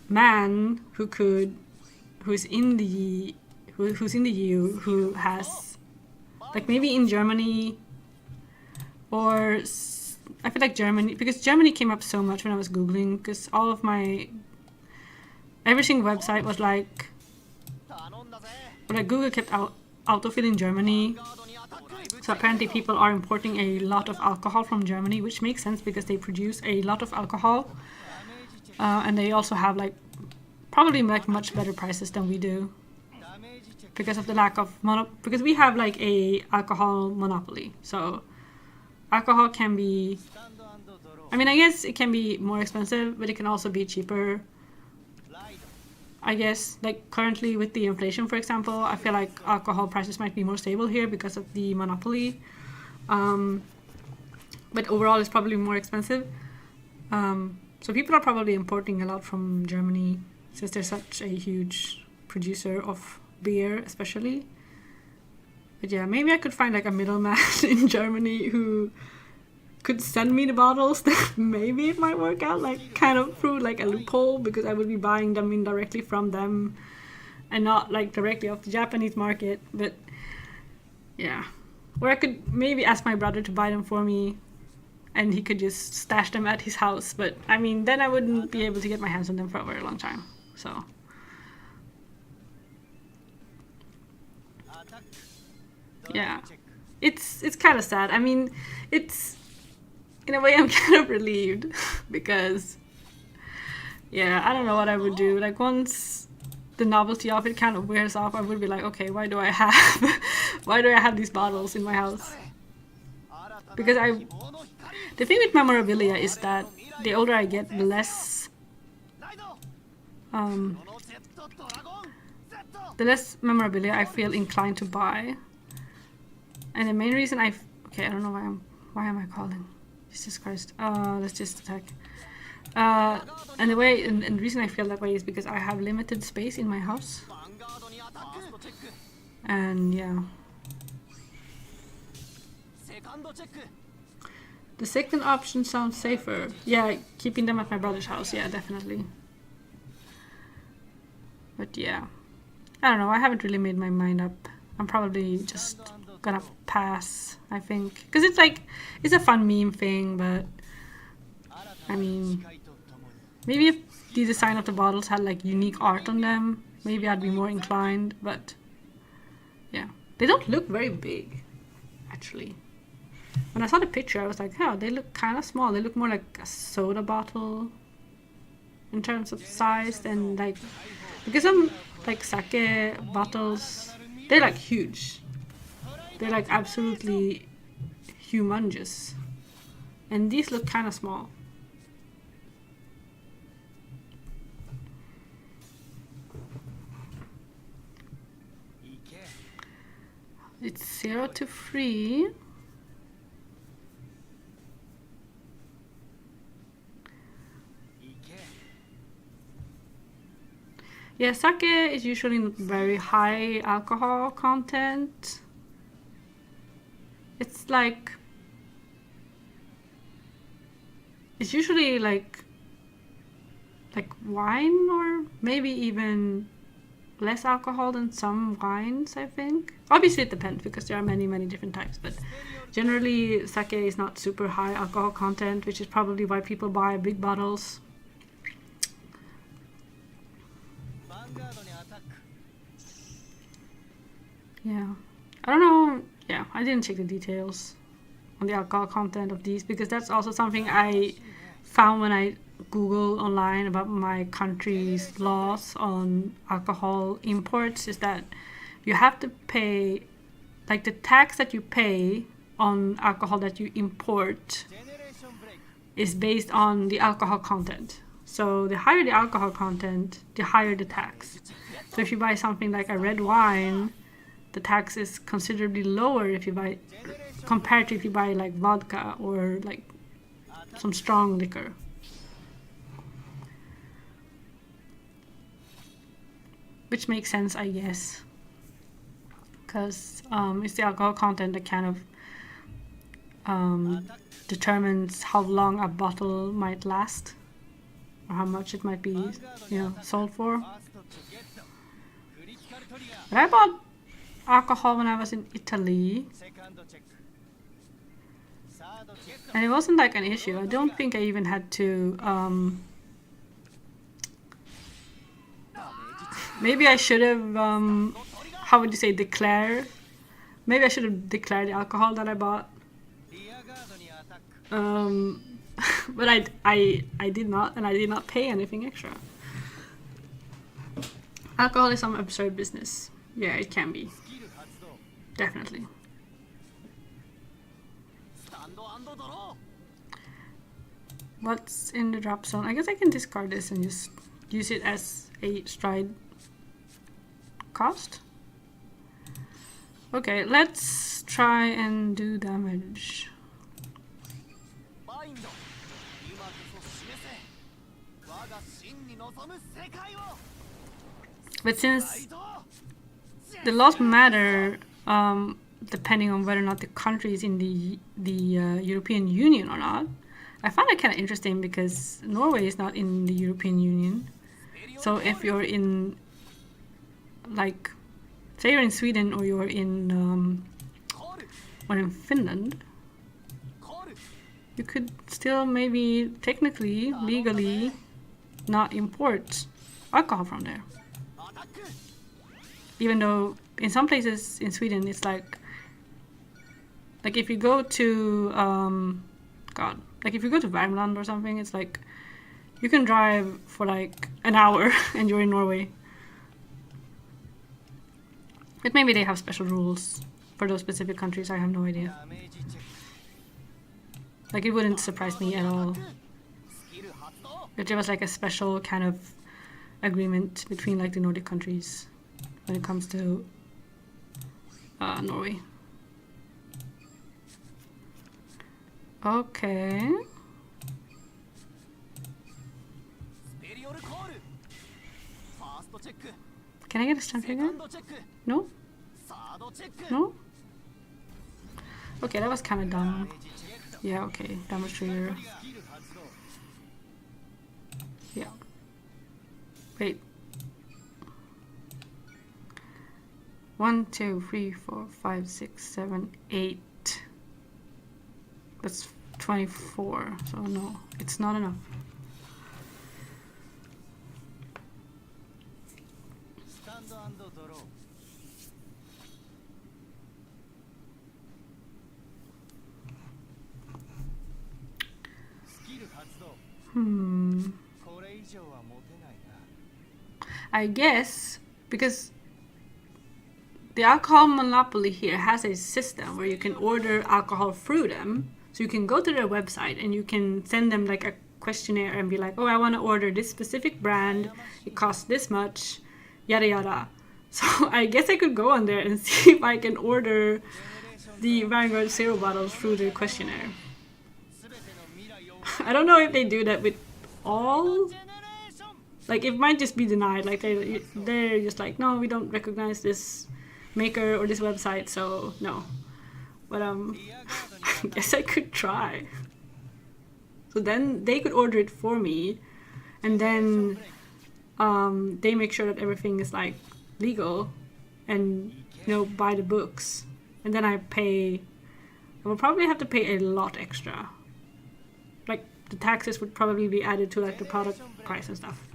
man who's in the EU, who has like maybe in Germany, or I feel like Germany, because Germany came up so much when I was Googling, because all of every single website was like Google kept autofill in Germany. So apparently people are importing a lot of alcohol from Germany, which makes sense because they produce a lot of alcohol. And they also have like probably like much better prices than we do because of the lack of because we have like a alcohol monopoly. So alcohol can be, I mean, I guess it can be more expensive, but it can also be cheaper. I guess like currently with the inflation, for example, I feel like alcohol prices might be more stable here because of the monopoly. But overall it's probably more expensive. So people are probably importing a lot from Germany since they're such a huge producer of beer, especially. But yeah, maybe I could find like a middleman in Germany who could send me the bottles. Maybe it might work out, like kind of through like a loophole, because I would be buying them indirectly from them and not like directly off the Japanese market. But yeah, or I could maybe ask my brother to buy them for me and he could just stash them at his house. But I mean, then I wouldn't be able to get my hands on them for a very long time. So yeah, it's kind of sad. I mean, it's in a way I'm kind of relieved because yeah, I don't know what I would do. Like once the novelty of it kind of wears off, I would be like, okay, why do I have these bottles in my house? Because the thing with memorabilia is that the older I get, the less memorabilia I feel inclined to buy. And the main reason I don't know why am I calling? Jesus Christ. Let's just attack. And the reason I feel that way is because I have limited space in my house. And yeah. The second option sounds safer. Yeah, keeping them at my brother's house. Yeah, definitely. But yeah. I don't know. I haven't really made my mind up. I'm probably just gonna pass, I think. Because it's a fun meme thing, but I mean, maybe if the design of the bottles had like unique art on them, maybe I'd be more inclined, but yeah. They don't look very big, actually. When I saw the picture, I was like, oh, they look kind of small. They look more like a soda bottle in terms of size than like, because some like sake bottles, they're like huge. They're like absolutely humongous. And these look kind of small. It's 0 to 3. Yeah, sake is usually not very high alcohol content. It's like, it's usually like wine, or maybe even less alcohol than some wines, I think. Obviously it depends because there are many different types, but generally sake is not super high alcohol content, which is probably why people buy big bottles. Yeah, I don't know. Yeah, I didn't check the details on the alcohol content of these because that's also something I found when I Google online about my country's laws on alcohol imports, is that you have to pay, like the tax that you pay on alcohol that you import is based on the alcohol content. So the higher the alcohol content, the higher the tax. So if you buy something like a red wine, the tax is considerably lower if you buy, compared to if you buy like vodka or like some strong liquor. Which makes sense, I guess, because it's the alcohol content that kind of determines how long a bottle might last or how much it might be, sold for. But I bought alcohol when I was in Italy, and it wasn't like an issue. I don't think I even had to maybe I should have how would you say, declare Maybe I should have declared the alcohol that I bought. But I did not, and I did not pay anything extra. Alcohol is some absurd business. Yeah, it can be. Definitely. What's in the drop zone? I guess I can discard this and just use it as a stride cost. Okay, let's try and do damage. But since the laws matter, depending on whether or not the country is in the European Union or not, I find it kind of interesting because Norway is not in the European Union. So if you're in, like, say you're in Sweden or you're in Finland, you could still maybe technically, legally, not import alcohol from there. Even though in some places in Sweden it's like if you go to like if you go to Vanguard or something, it's like you can drive for like an hour and you're in Norway. But maybe they have special rules for those specific countries. I have no idea. Like, it wouldn't surprise me at all if there was like a special kind of agreement between like the Nordic countries when it comes to Norway. Okay. Can I get a strength trigger? No? No? Okay, that was kind of dumb. Yeah, okay, damage trigger. Yeah. Wait. 1, 2, 3, 4, 5, 6, 7, 8. That's 24, so no, it's not enough. I guess because the alcohol monopoly here has a system where you can order alcohol through them. So you can go to their website and you can send them like a questionnaire and be like, oh, I want to order this specific brand. It costs this much, yada yada. So I guess I could go on there and see if I can order the Vanguard Zero bottles through the questionnaire. I don't know if they do that with all. Like, it might just be denied. Like, they're just like, no, we don't recognize this maker or this website, so no. But I guess I could try. So then they could order it for me, and then they make sure that everything is like legal, and buy the books, and then I will probably have to pay a lot extra. Like, the taxes would probably be added to like the product price and stuff.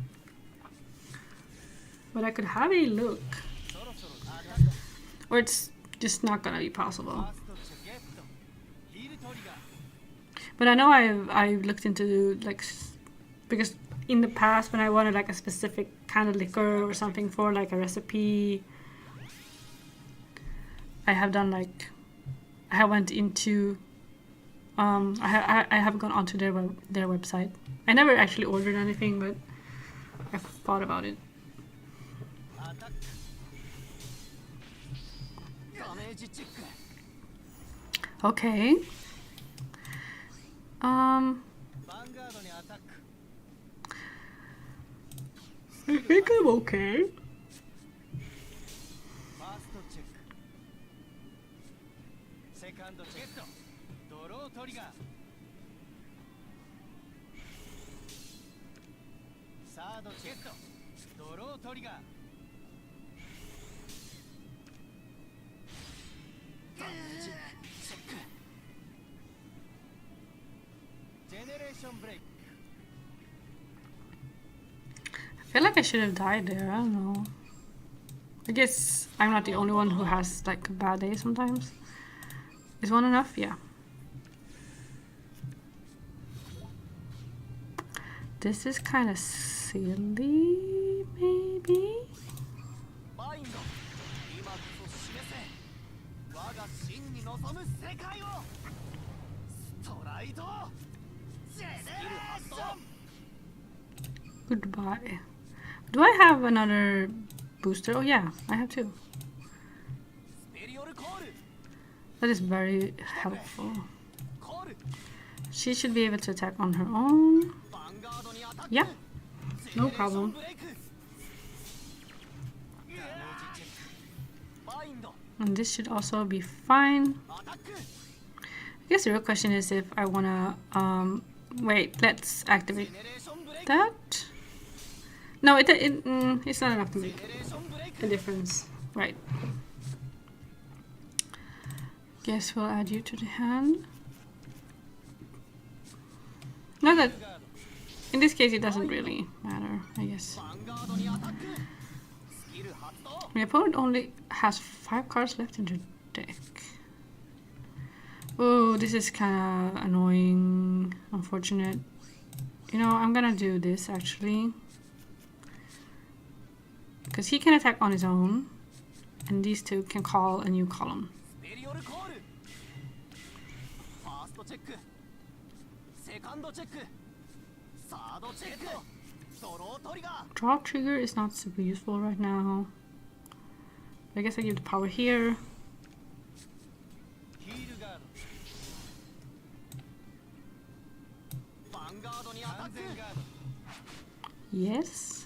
But I could have a look. Or it's just not gonna be possible. But I know I've looked into like, because in the past when I wanted like a specific kind of liquor or something for like a recipe, I have done like, I went into I have gone onto their website. I never actually ordered anything, but I thought about it. Okay. I think I'm okay. I feel like I should have died there, I don't know. I guess I'm not the only one who has like a bad day sometimes. Is one enough? Yeah. This is kind of silly, maybe? Goodbye. Do I have another booster? Oh yeah, I have two. That is very helpful. She should be able to attack on her own. Yeah, no problem. And this should also be fine. I guess the real question is if I wanna wait, let's activate that. No, it's not enough to make a difference. Right. Guess we'll add you to the hand. Not that in this case it doesn't really matter, I guess. My opponent only has 5 cards left in their deck. Oh, this is kind of annoying, unfortunate. You know, I'm gonna do this actually. Because he can attack on his own, and these two can call a new column. Draw trigger is not super useful right now. I guess I give the power here. Yes.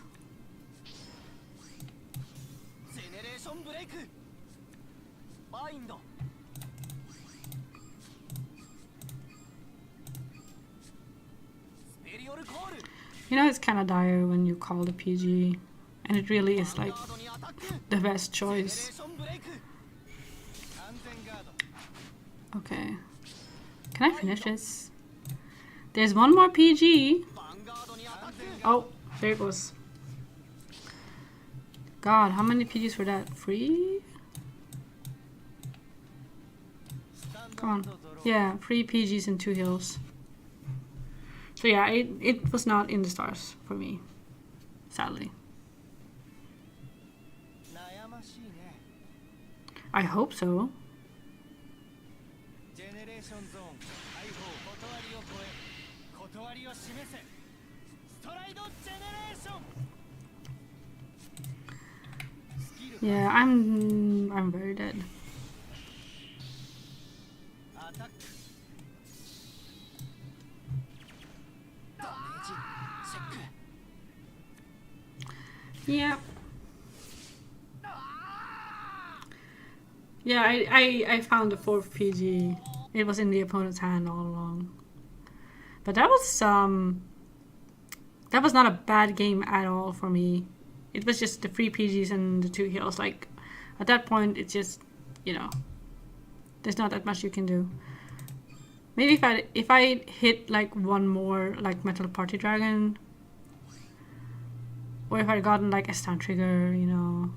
You know, it's kind of dire when you call the PG, and it really is like the best choice. Okay. Can I finish this? There's one more PG. Oh, there it goes. God, how many PGs were that? 3? Come on. Yeah, 3 PGs and 2 heals. So yeah, it was not in the stars for me, sadly. I hope so. Yeah, I'm very dead. Yeah. Yeah, I found the 4th PG. It was in the opponent's hand all along. But that was not a bad game at all for me. It was just the 3 PGs and the 2 heals. Like at that point it's just, you know, there's not that much you can do. Maybe if I hit like one more like Metal Party Dragon, or if I'd gotten like a stun trigger, you know,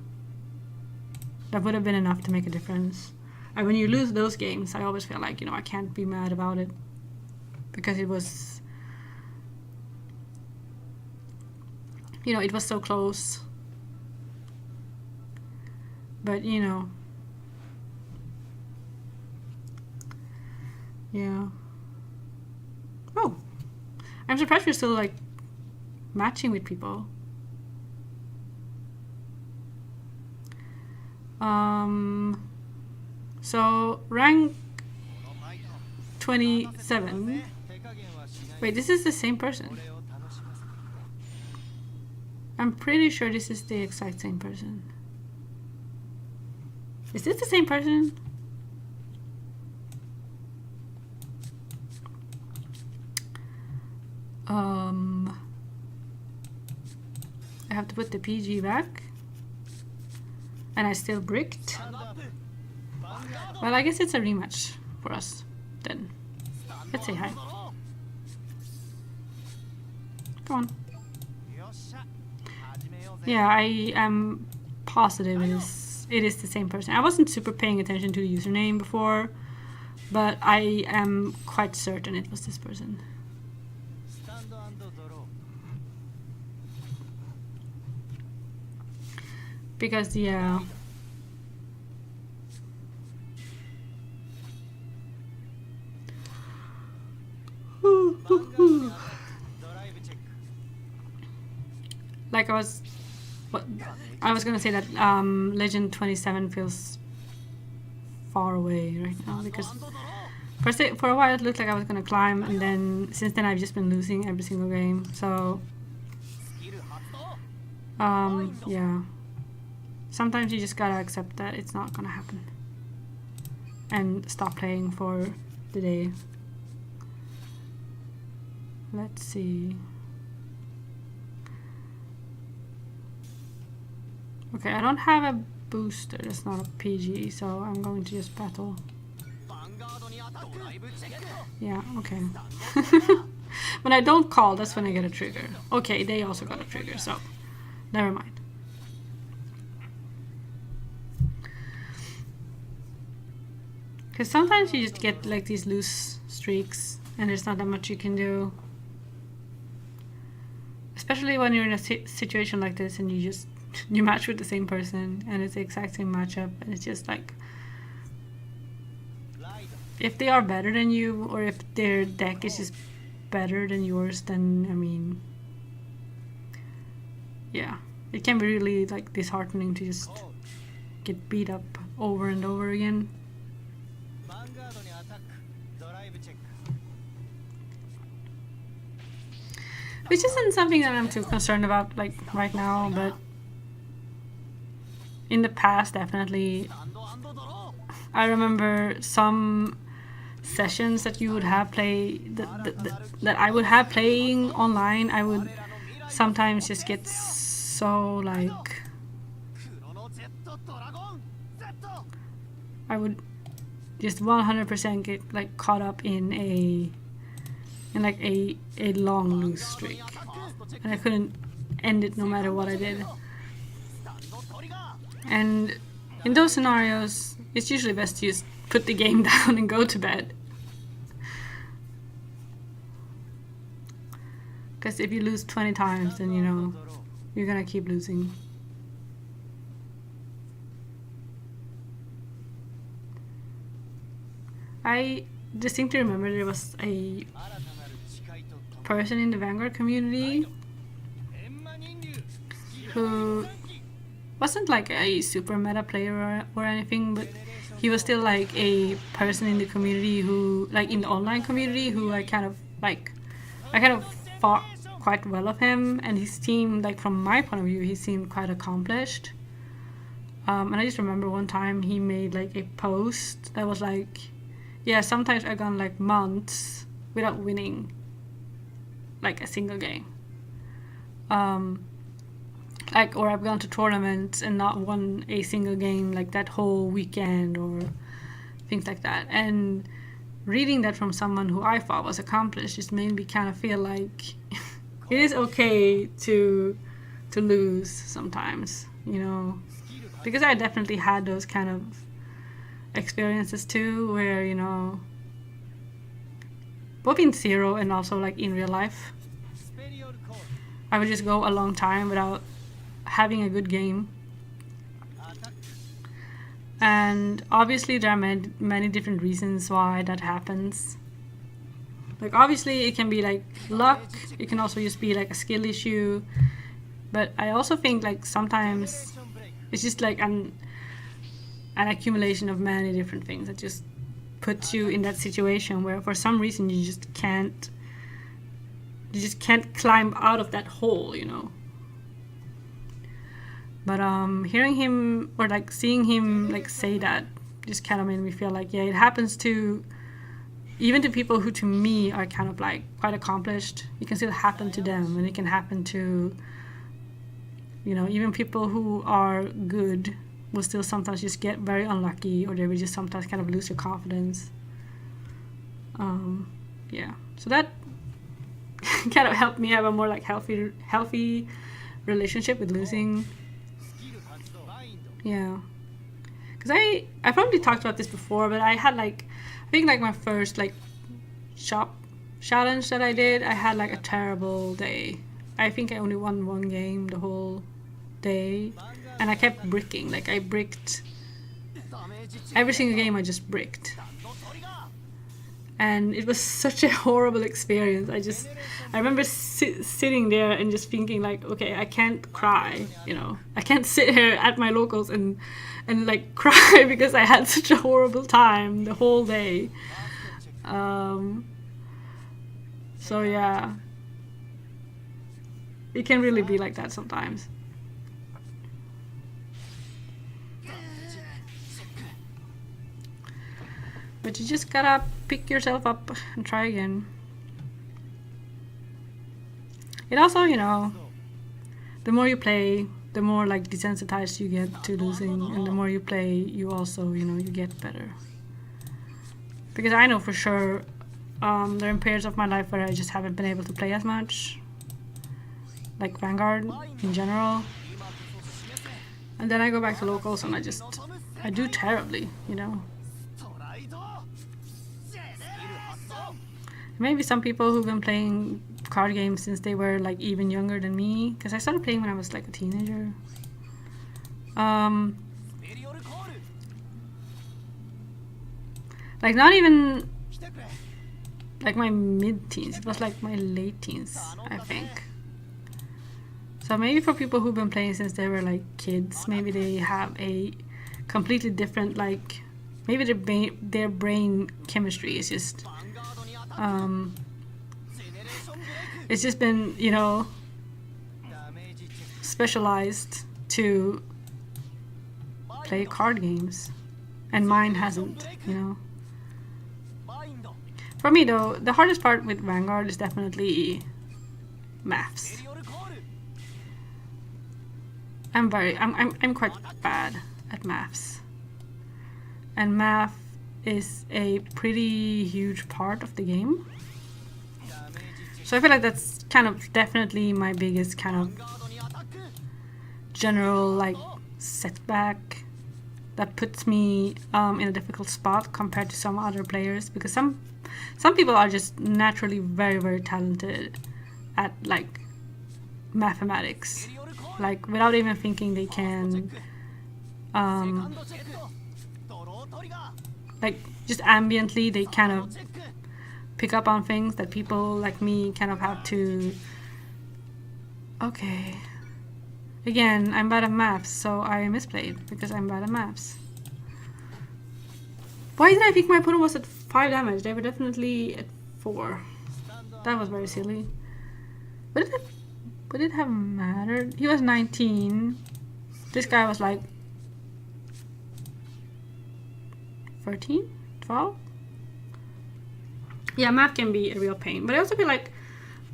that would have been enough to make a difference. And when you lose those games, I always feel like, you know, I can't be mad about it. Because it was, you know, it was so close. But, you know, yeah. Oh, I'm surprised we're still like matching with people. So rank 27. Wait, this is the same person. I'm pretty sure this is the exact same person. Is this the same person? I have to put the PG back. And I still bricked. Well, I guess it's a rematch for us then. Let's say hi. Come on. Yeah, I am positive it is the same person. I wasn't super paying attention to the username before, but I am quite certain it was this person. Because, yeah. Like I was gonna say that Legend 27 feels far away right now, because for a while it looked like I was gonna climb, and then since then I've just been losing every single game. So yeah, sometimes you just gotta accept that it's not gonna happen and stop playing for the day. Let's see. Okay, I don't have a booster, that's not a PG, so I'm going to just battle. Yeah, okay. When I don't call, that's when I get a trigger. Okay, they also got a trigger, so never mind. Because sometimes you just get like these loose streaks and there's not that much you can do. Especially when you're in a situation like this and you match with the same person and it's the exact same matchup, and it's just like, if they are better than you or if their deck is just better than yours, then I mean, yeah, it can be really like disheartening to just get beat up over and over again. Which isn't something that I'm too concerned about like right now, but in the past definitely. I remember some sessions that you would have that I would have playing online. I would sometimes just get so like, I would just 100% get like caught up in like a long lose streak, and I couldn't end it no matter what I did. And in those scenarios, it's usually best to just put the game down and go to bed. Because if you lose 20 times, then you know you're gonna keep losing. I distinctly remember there was a person in the Vanguard community who wasn't like a super meta player or anything, but he was still like a person in the community who, like in the online community, who I kind of thought quite well of him, and his team, like from my point of view, he seemed quite accomplished. And I just remember one time he made like a post that was like, yeah, sometimes I've gone like months without winning like a single game. Like, or I've gone to tournaments and not won a single game like that whole weekend or things like that. And reading that from someone who I thought was accomplished just made me kind of feel like it is okay to lose sometimes, you know, because I definitely had those kind of experiences too, where, you know, both in Zero and also like in real life, I would just go a long time without having a good game. And obviously there are many different reasons why that happens. Like obviously it can be like luck, it can also just be like a skill issue, but I also think like sometimes it's just like an accumulation of many different things that just puts you in that situation where for some reason you just can't climb out of that hole, you know. But hearing him or like seeing him like say that just kind of made me feel like, yeah, it happens to even to people who to me are kind of like quite accomplished. It can still happen to them, and it can happen to, you know, even people who are good will still sometimes just get very unlucky, or they will just sometimes kind of lose their confidence. Yeah, so that kind of helped me have a more like healthy relationship with losing. Yeah. Because I probably talked about this before, but I had like, I think like my first like shop challenge that I did, I had like a terrible day. I think I only won one game the whole day, and I kept bricking. Like I bricked every single game. I just bricked, and it was such a horrible experience. I remember sitting there and just thinking like, okay, I can't cry, you know, I can't sit here at my locals and like cry because I had such a horrible time the whole day. So yeah, it can really be like that sometimes. But you just gotta pick yourself up and try again. It also, you know, the more you play, the more like desensitized you get to losing, and the more you play, you also, you know, you get better. Because I know for sure there are periods of my life where I just haven't been able to play as much, like Vanguard in general. And then I go back to locals and I do terribly, you know. Maybe some people who've been playing card games since they were like even younger than me, because I started playing when I was like a teenager. Like not even like my mid-teens, it was like my late teens, I think. So maybe for people who've been playing since they were like kids, maybe they have a completely different, like, maybe their brain chemistry is just it's just been, you know, specialized to play card games, and mine hasn't, you know. For me though, the hardest part with Vanguard is definitely maths. I'm quite bad at maths, and math is a pretty huge part of the game. So I feel like that's kind of definitely my biggest kind of general like setback that puts me in a difficult spot compared to some other players, because some people are just naturally very, very talented at like mathematics, like without even thinking they can like just ambiently they kind of pick up on things that people like me kind of have to. Okay, again, I'm bad at maths, so I misplayed because I'm bad at maths. Why did I think my opponent was at 5 damage? They were definitely at 4. That was very silly. Would it have mattered? He was 19. This guy was like 13? 12? Yeah, math can be a real pain. But I also feel like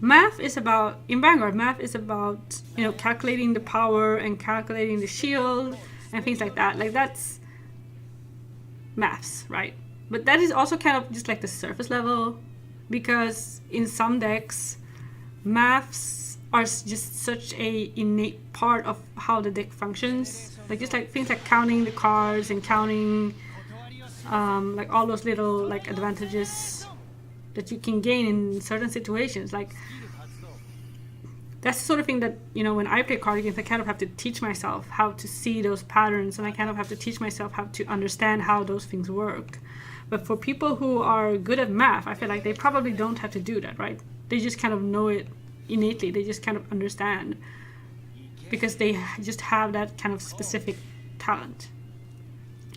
math is about, in Vanguard, math is about, you know, calculating the power and calculating the shield and things like that. Like, that's maths, right? But that is also kind of just like the surface level, because in some decks, maths are just such a innate part of how the deck functions. Like, just like things like counting the cards and counting like all those little like advantages that you can gain in certain situations. Like, that's the sort of thing that, you know, when I play card games, I kind of have to teach myself how to see those patterns, and I kind of have to teach myself how to understand how those things work. But for people who are good at math, I feel like they probably don't have to do that, right? They just kind of know it innately. They just kind of understand because they just have that kind of specific talent.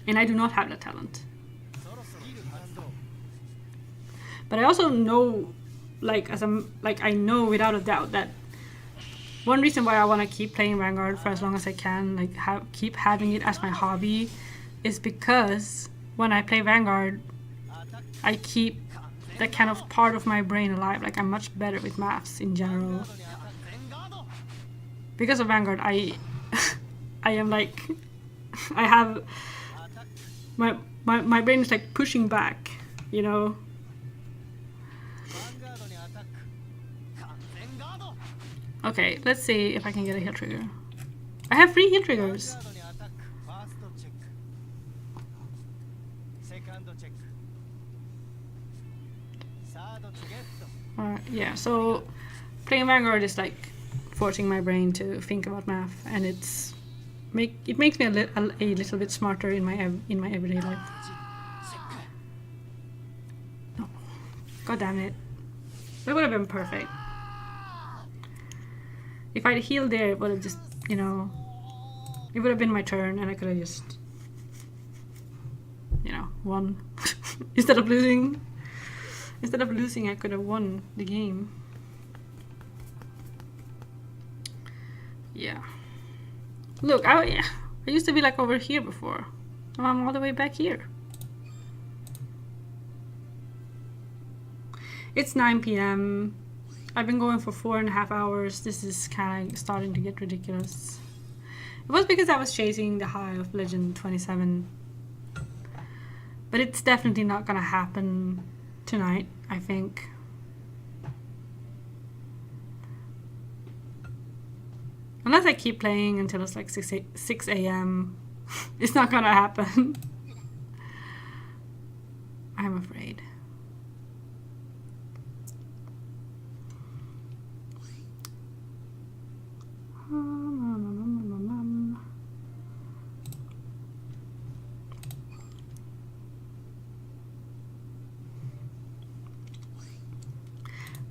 And I do not have that talent. But I also know, like, I know without a doubt that one reason why I want to keep playing Vanguard for as long as I can, like keep having it as my hobby, is because when I play Vanguard, I keep that kind of part of my brain alive. Like, I'm much better with maths in general. Because of Vanguard, I am like, I have, my brain is like pushing back, you know? Okay, let's see if I can get a heal trigger. I have 3 heal triggers. Yeah, so playing Vanguard is like forcing my brain to think about math, and it makes me a little bit smarter in my everyday life. No. God damn it. That would have been perfect. If I'd healed there, it would have just, you know, it would have been my turn and I could have just, you know, won. Instead of losing, I could have won the game. Yeah. Look, I used to be like over here before. Now I'm all the way back here. It's 9 p.m. I've been going for 4.5 hours. This is kind of starting to get ridiculous. It was because I was chasing the high of Legend 27. But it's definitely not gonna happen tonight, I think. Unless I keep playing until it's like 6 a.m. It's not gonna happen. I'm afraid.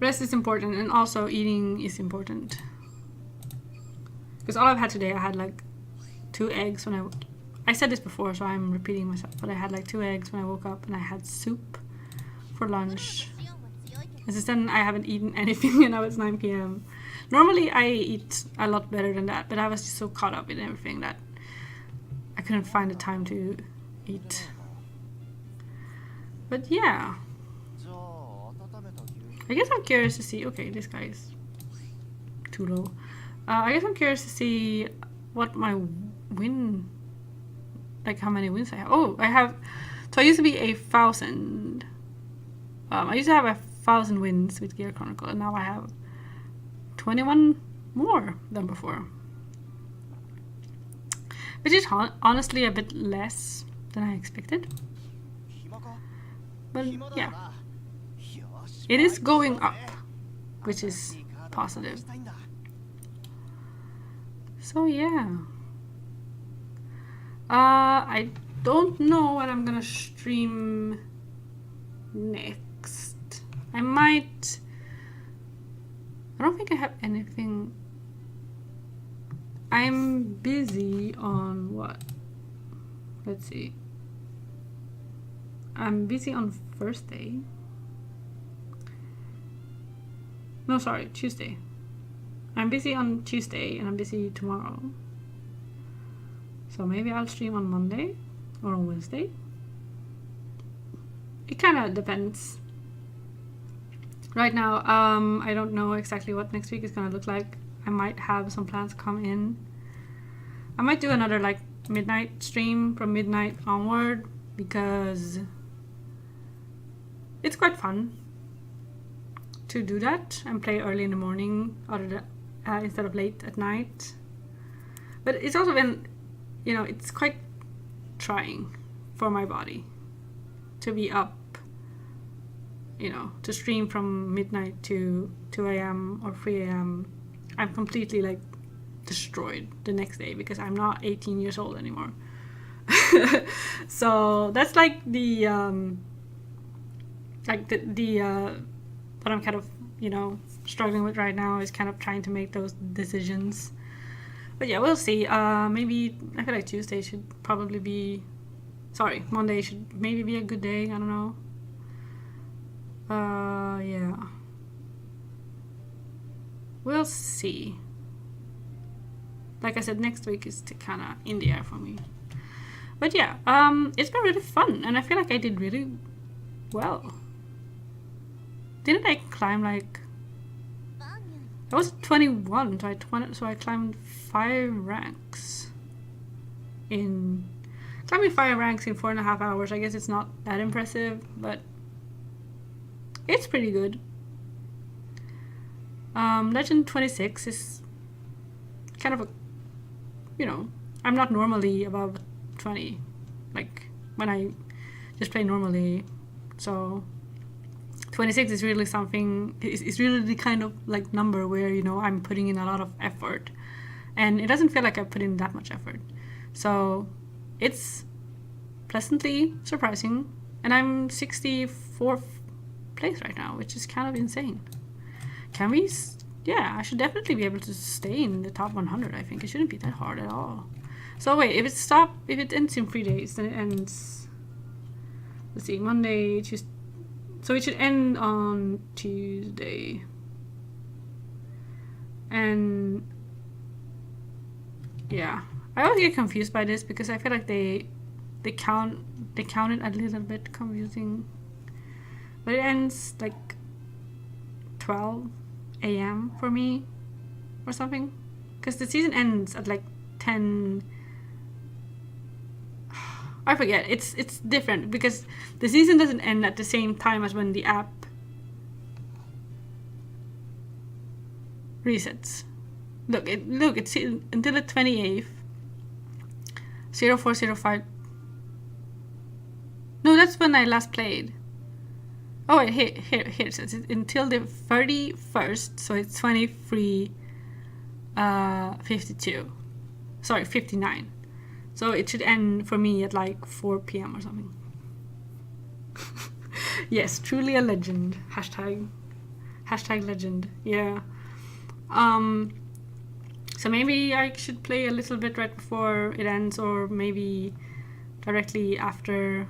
Rest is important, and also eating is important. Because all I've had today, I had like 2 eggs when I said this before, so I'm repeating myself, but I had like 2 eggs when I woke up, and I had soup for lunch. And since then, I haven't eaten anything, and now it's 9 p.m. Normally, I eat a lot better than that, but I was just so caught up in everything that I couldn't find the time to eat. But yeah. I guess I'm curious to see. Okay, this guy is too low. I guess I'm curious to see what my win, like how many wins I have. Oh, I have. So I used to be 1,000. I used to have 1,000 wins with Gear Chronicle, and now I have 21 more than before, which is honestly a bit less than I expected. But yeah. It is going up, which is positive. So yeah. I don't know what I'm gonna stream next. I don't think I have anything. I'm busy on what? Let's see. I'm busy on Thursday. No, sorry, Tuesday. I'm busy on Tuesday and I'm busy tomorrow. So maybe I'll stream on Monday or on Wednesday. It kind of depends. Right now, I don't know exactly what next week is gonna look like. I might have some plans come in. I might do another like midnight stream from midnight onward because it's quite fun to do that and play early in the morning instead of late at night. But it's also been, you know, it's quite trying for my body to be up, you know, to stream from midnight to 2 a.m. or 3 a.m. I'm completely like destroyed the next day because I'm not 18 years old anymore. So that's like what I'm kind of, you know, struggling with right now is kind of trying to make those decisions. But yeah, we'll see. Maybe I feel like Tuesday should probably be, Monday should maybe be a good day. I don't know. Yeah. We'll see. Like I said, next week is kind of in the air for me. But yeah, it's been really fun, and I feel like I did really well. Didn't I climb like... I was 21, so I climbed 5 ranks. Climbing 5 ranks in 4.5 hours, I guess it's not that impressive, but it's pretty good. Legend 26 is kind of a, you know, I'm not normally above 20, like when I just play normally, so 26 is really something, it's really the kind of like number where, you know, I'm putting in a lot of effort. And it doesn't feel like I put in that much effort. So it's pleasantly surprising. And I'm 64th place right now, which is kind of insane. Can we? Yeah, I should definitely be able to stay in the top 100, I think. It shouldn't be that hard at all. So wait, if it ends in 3 days, then it ends, let's see, Monday, Tuesday. So it should end on Tuesday. And yeah, I always get confused by this because I feel like they count it a little bit confusing. But it ends like 12 a.m. for me or something, because the season ends at like 10. I forget. It's different because the season doesn't end at the same time as when the app resets. Look, it's until the 28th. 0405. No, that's when I last played. Oh wait, here it says until the 31st, so it's 23 52. Sorry, 59. So it should end for me at like 4 p.m. or something. Yes, truly a legend. Hashtag legend. Yeah. So maybe I should play a little bit right before it ends, or maybe directly after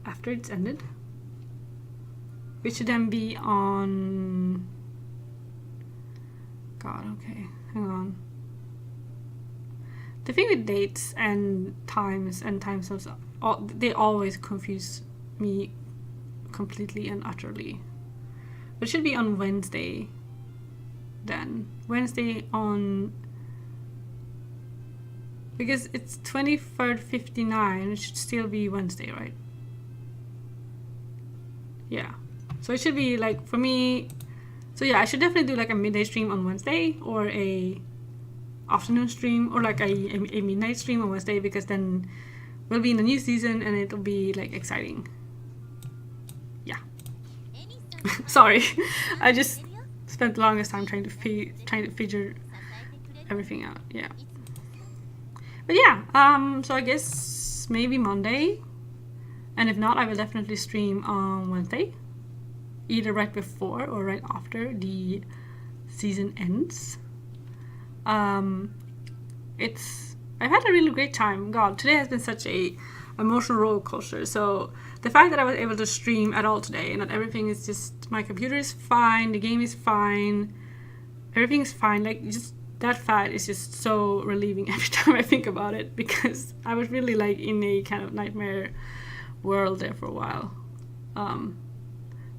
after it's ended, which should then be on, God, okay, hang on. The thing with dates and time zones, they always confuse me completely and utterly. But it should be on Wednesday then. Wednesday on, because it's 23rd 59, it should still be Wednesday, right? Yeah. So it should be like, for me, so yeah, I should definitely do like a midday stream on Wednesday, or a afternoon stream, or like a midnight stream on Wednesday, because then we'll be in the new season and it'll be like exciting. Yeah. Sorry, I just spent the longest time trying to figure everything out. Yeah. But yeah, so I guess maybe Monday, and if not, I will definitely stream on Wednesday, either right before or right after the season ends. I've had a really great time. God, today has been such a emotional roller coaster. So the fact that I was able to stream at all today, and that everything is just, my computer is fine, the game is fine, everything is fine, like just that fact is just so relieving every time I think about it, because I was really like in a kind of nightmare world there for a while.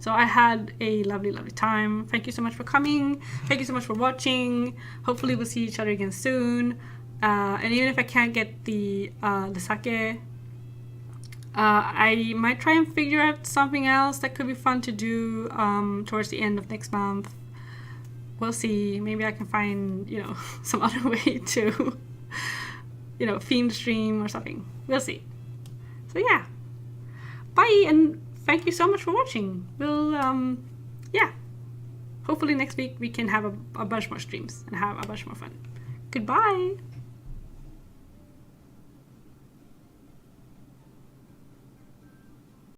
So I had a lovely time. Thank you so much for coming. Thank you so much for watching. Hopefully we'll see each other again soon. And even if I can't get the sake, I might try and figure out something else that could be fun to do towards the end of next month. We'll see. Maybe I can find, you know, some other way to, you know, theme stream or something. We'll see. So yeah, bye, and thank you so much for watching. We'll yeah, hopefully next week we can have a bunch more streams and have a bunch more fun. Goodbye.